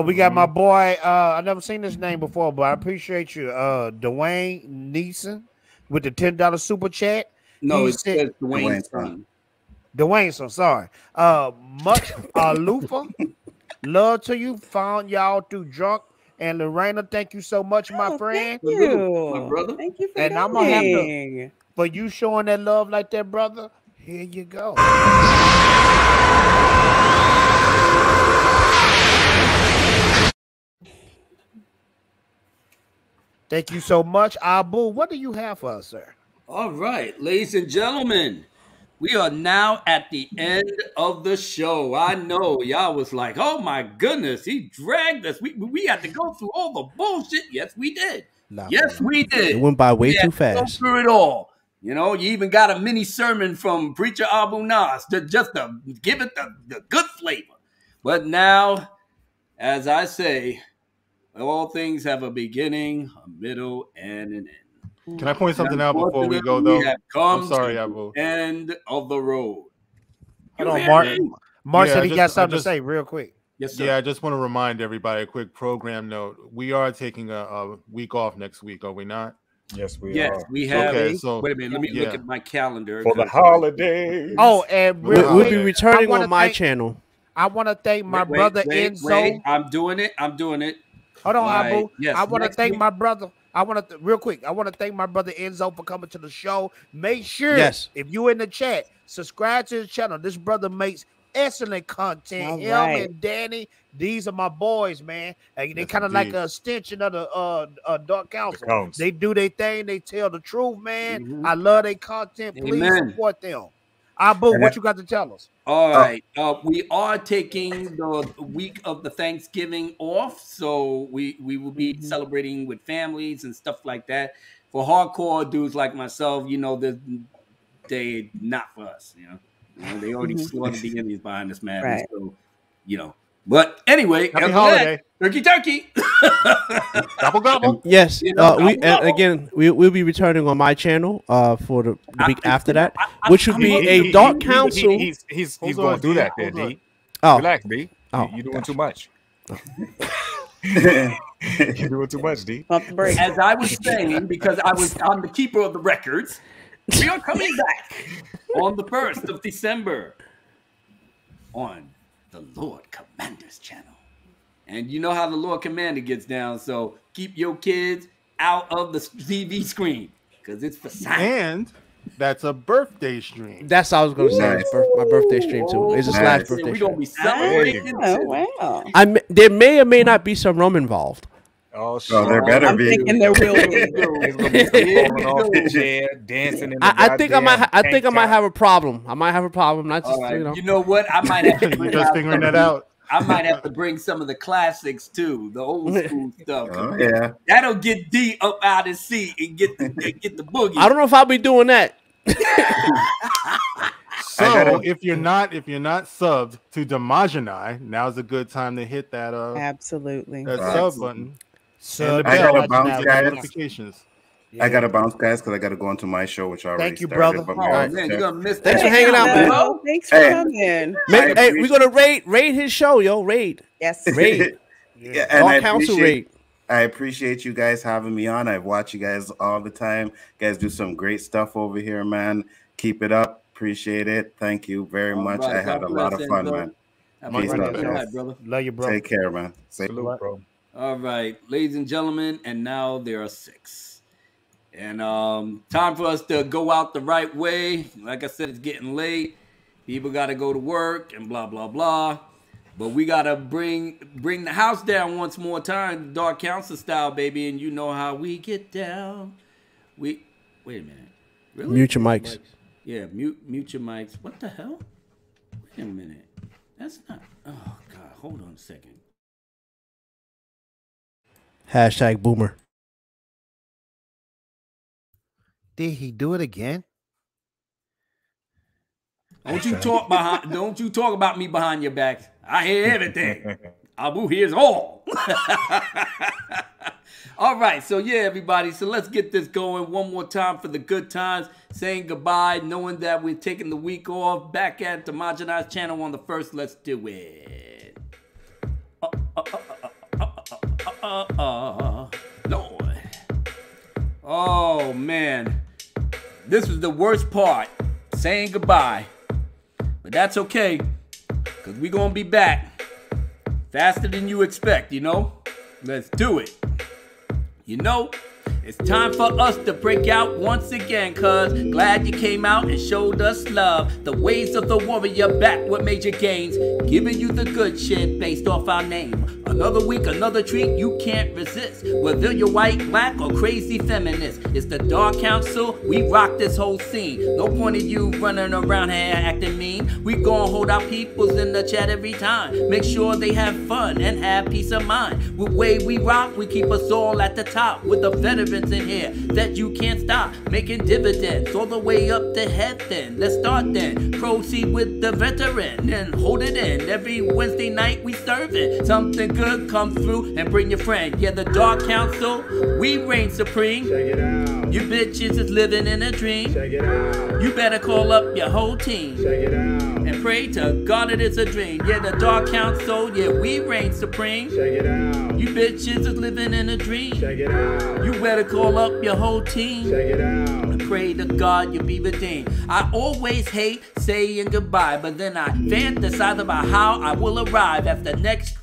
We got my boy. I never seen this name before, but I appreciate you, Dwayne Neeson, with the $10 super chat. No, it says Dwayne's son. Dwayne's son. Sorry. Much Lufa. Love to you. Found y'all through drunk. And Lorena, thank you so much, my friend. Thank you, my brother. Thank you for and I'm gonna have to, for you showing that love like that, brother. Here you go. Thank you so much, Abu. What do you have for us, sir? All right, ladies and gentlemen, we are now at the end of the show. I know y'all was like, "Oh my goodness, he dragged us. We had to go through all the bullshit." Yes, we did. Yes, we did. It went by way too Go fast. through it all. You know, you even got a mini sermon from Preacher Abu Nas just to give it the good flavor. But now, as I say, all things have a beginning, a middle, and an end. Can I point something out before we go, though? We have come I'm sorry, to Abu. the end of the road. Hold on, Mark said he got something to say real quick. Yes, sir. Yeah, I just want to remind everybody a quick program note. We are taking a week off next week, are we not? Yes, we Yes, are. we have. Okay, so wait a minute, let me look at my calendar. For the holidays. Oh, and We'll be returning on my channel. I want to thank my brother Enzo. Wait, I'm doing it. Hold on, Right. Abu. Yes, I want to next thank week. my brother. Real quick. I want to thank my brother Enzo for coming to the show. Make sure, Yes. if you in the chat, subscribe to his channel. This brother makes excellent content. All Him right. and Danny, these are my boys, man. They Yes, kind of like indeed. an extension of the Dark Council. Council. They do their thing. They tell the truth, man. I love their content. Please Amen. support them. Abu, what you got to tell us? All right. We are taking the week of the Thanksgiving off, so we will be celebrating with families and stuff like that. For hardcore dudes like myself, you know, they not for us. You know they already slaughtered the Indians behind this madness. Right. So, you know. But anyway, Happy after holiday. that, turkey. Gobble, gobble. Yes. You know, We'll be returning on my channel for the week after that, which would be a Dark Council. He's Hold going on, through D. that there, Hold on. D. Oh. Relax, D. Oh, You're doing too much. Yeah. You're doing too much, D. Pump the brakes. As I was saying, because I'm the keeper of the records, we are coming back on the 1st of December on the Lord Commander's channel. And you know how the Lord Commander gets down, so keep your kids out of the TV screen because it's for science. And that's a birthday stream. That's what I was going to say. Nice. It's my birthday stream too. It's his last birthday We're going to stream. be celebrating. Oh, wow. There may or may not be some rum involved. Oh, shit. Oh, there better I'm be. thinking there will be. It's gonna be falling off the chair, dancing in the I think I might. goddamn I think I tank might top. have a problem. I might have a problem. Not just All right. you know. What? I might have to You're bring just out figuring some that out. I might have to bring some of the classics too, the old school stuff. Oh, yeah. That'll get D up out his seat and get the boogie. I don't know if I'll be doing that. So if you're not subbed to dmajini, now's a good time to hit that Absolutely. that Right. sub button. So And the I bell gotta to bounce, get guys. notifications. I gotta bounce, guys, because I gotta go into my show, which I already Thank you, started. brother. But Oh Mary- man, you're gonna miss Thanks that. for hanging out, man. Oh, thanks for Hey. coming. Hey, appreciate- we're gonna raid his show, yo. Raid. Yes. Raid. Yeah, and I Dark Council appreciate, raid. I appreciate you guys having me on. I watch you guys all the time. You guys do some great stuff over here, man. Keep it up. Appreciate it. Thank you very much. right, I had God a lot bless, of fun, Enzo. man. Have a Peace wonderful out, night, guys. brother. Love you, bro. Take care, man. Say Salute, bro. All right, ladies and gentlemen, and now there are 6. And time for us to go out the right way. Like I said, it's getting late. People got to go to work and blah, blah, blah. But we got to bring the house down once more time, Dark Council style, baby. And you know how we get down. Wait a minute. Really? Mute your mics. Yeah, mute your mics. What the hell? Wait a minute. That's not. Oh, God. Hold on a second. Hashtag boomer. Did he do it again? Don't you talk about me behind your back. I hear everything. Abu hears all. All right, so yeah, everybody. So let's get this going one more time for the good times. Saying goodbye, knowing that we're taking the week off. Back at the Majini's channel on the 1st. Let's do it. Lord. Oh, man. This was the worst part. Saying goodbye. But that's okay, because we're going to be back faster than you expect, you know? Let's do it. You know, it's time for us to break out once again, cuz glad you came out and showed us love. The ways of the warrior back with major gains, giving you the good shit based off our name. Another week, another treat you can't resist. Whether you're white, black, or crazy feminist, it's the Dark Council, we rock this whole scene. No point of you running around here acting mean. We gon' hold our peoples in the chat every time. Make sure they have fun and have peace of mind. With way we rock, we keep us all at the top. With the veterans in here that you can't stop. Making dividends all the way up to heaven. Let's start then. Proceed with the veteran and hold it in. Every Wednesday night we serving something good. Come through and bring your friend. Yeah, the Dark Council, we reign supreme. Check it out. You bitches is living in a dream. Check it out. You better call up your whole team. Check it out. And pray to God it is a dream. Yeah, the Dark Council, yeah, we reign supreme. Check it out. You bitches is living in a dream. Check it out. You better call up your whole team. Check it out. And pray to God you be redeemed. I always hate saying goodbye, but then I fantasize about how I will arrive at the next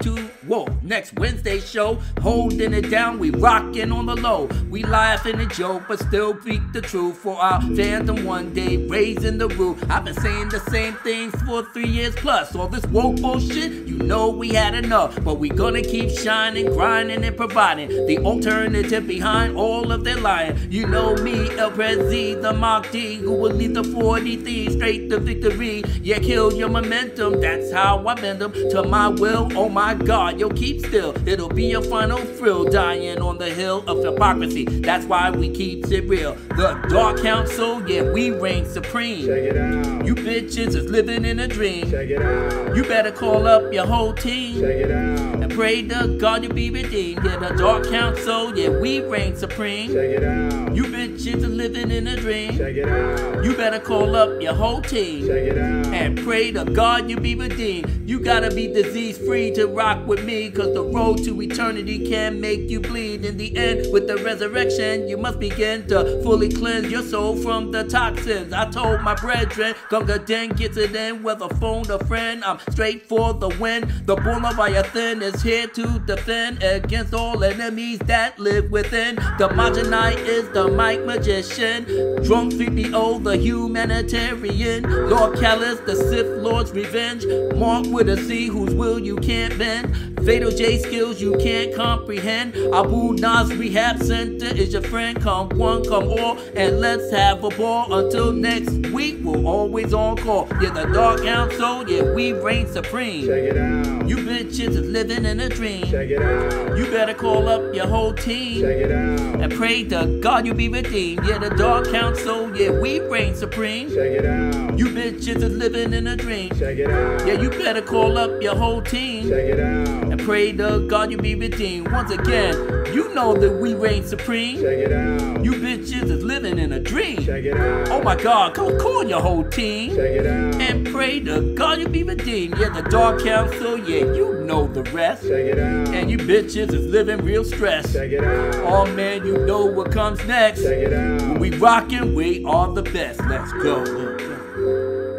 Wednesday show, holding it down, we rocking on the low. We laughing and joke, but still speak the truth for our fandom one day, raising the roof. I've been saying the same things for 3 years plus. All this woke bullshit, you know we had enough. But we gonna keep shining, grinding, and providing the alternative behind all of their lying. You know me, El Prezi, the Mark D, who will lead the 40 thieves straight to victory. Yeah, kill your momentum, that's how I bend them to my will. Oh my God, yo, keep still. It'll be your final thrill, dying on the hill of hypocrisy. That's why we keep it real. The Dark Council, yeah, we reign supreme. Check it out. You bitches is living in a dream. Check it out. You better call up your whole team. Check it out. And pray to God you be redeemed. Yeah, the Dark Council, yeah, we reign supreme. Check it out. You bitches is living in a dream. Check it out. You better call up your whole team. Check it out. And pray to God you be redeemed. You gotta be disease free to rock with me, cause the road to eternity can make you bleed. In the end, with the resurrection, you must begin to fully cleanse your soul from the toxins. I told my brethren, Gunga Den gets it in, whether phone or friend, I'm straight for the win. The bull of Ayathin is here to defend against all enemies that live within. The Majini is the mic magician, drunk 3PO, the humanitarian, Lord Callous, the Sith Lord's revenge, Mark with a C, whose will you can't bend, Fatal J skills you can't comprehend. Abu Nas Rehab Center is your friend. Come one, come all, and let's have a ball. Until next week, we're always on call. Yeah, the Dark Council, yeah, we reign supreme. Check it out. You bitches is living in a dream. Check it out. You better call up your whole team. Check it out. And pray to God you be redeemed. Yeah, the Dark Council, yeah, we reign supreme. Check it out. You bitches is living in a dream. Check it out. Yeah, you better call up your whole team. Check it out. And pray to God you be redeemed. Once again, you know that we reign supreme. Check it out. You bitches is living in a dream. Check it out. Oh my God, call your whole team. Check it out. And pray to God you be redeemed. Yeah, the Dark Council, yeah, you know the rest. Check it out. And you bitches is living real stress. Check it out. Oh man, you know what comes next. Check it out. When we rockin', we are the best. Let's go.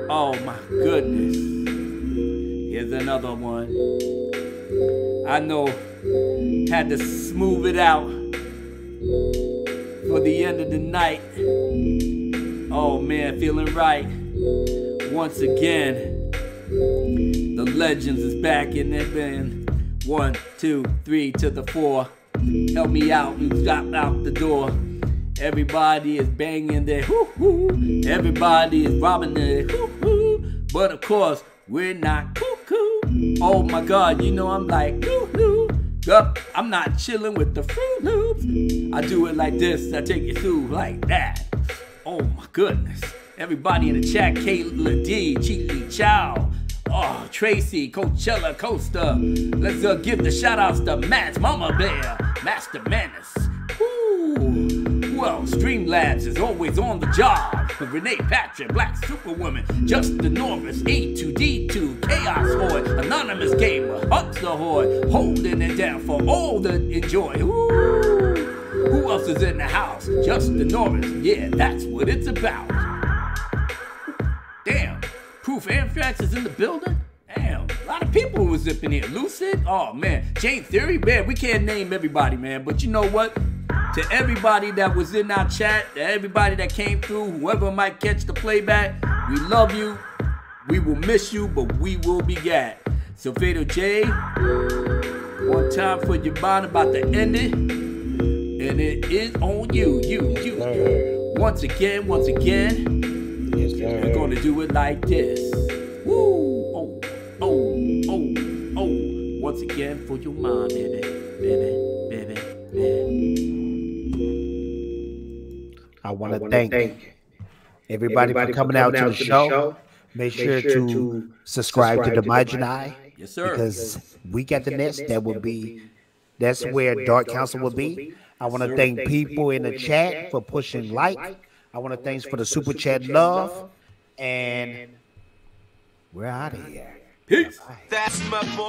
Oh my goodness. Here's another one. I know, had to smooth it out for the end of the night. Oh man, feeling right. Once again, the legends is back in their band. 1, 2, 3 to the 4. Help me out and drop out the door. Everybody is banging their hoo-hoo. Everybody is robbing their hoo-hoo. But of course, we're not cuckoo. Oh my God, you know I'm like hoo-hoo. I'm not chilling with the Fruit Loops. I do it like this. I take it through like that. Oh my goodness. Everybody in the chat, Kayla D, Cheatley Chow, oh, Tracy, Coachella, Coaster. Let's give the shout outs to Matt's Mama Bear, Master Menace. Ooh. Who else? Streamlabs is always on the job. Renee Patrick, Black Superwoman, Just Enormous, A2D2, Chaos Horde, Anonymous Gamer, Hunt the Horde, holding it down for all to enjoy. Ooh. Who else is in the house? Just Enormous. Yeah, that's what it's about. Damn. Proof Anthrax is in the building? Damn. A lot of people was zipping here. Lucid? Oh, man. Jane Theory? Man, we can't name everybody, man. But you know what? To everybody that was in our chat, to everybody that came through, whoever might catch the playback, we love you. We will miss you, but we will be glad. So, Fatal J, one time for your bond about to end it. And it is on you. Once again, we're gonna do it like this. Woo! Oh. Once again for your mom, baby. I want to thank everybody for coming out to the show. Make sure to subscribe to the dmajini. Yes, sir. Because week after next, that's where Dark Council will be. I want to thank people in the chat for pushing like. I want to thank for the super chat love. And we're out of here. Peace. That's my boy.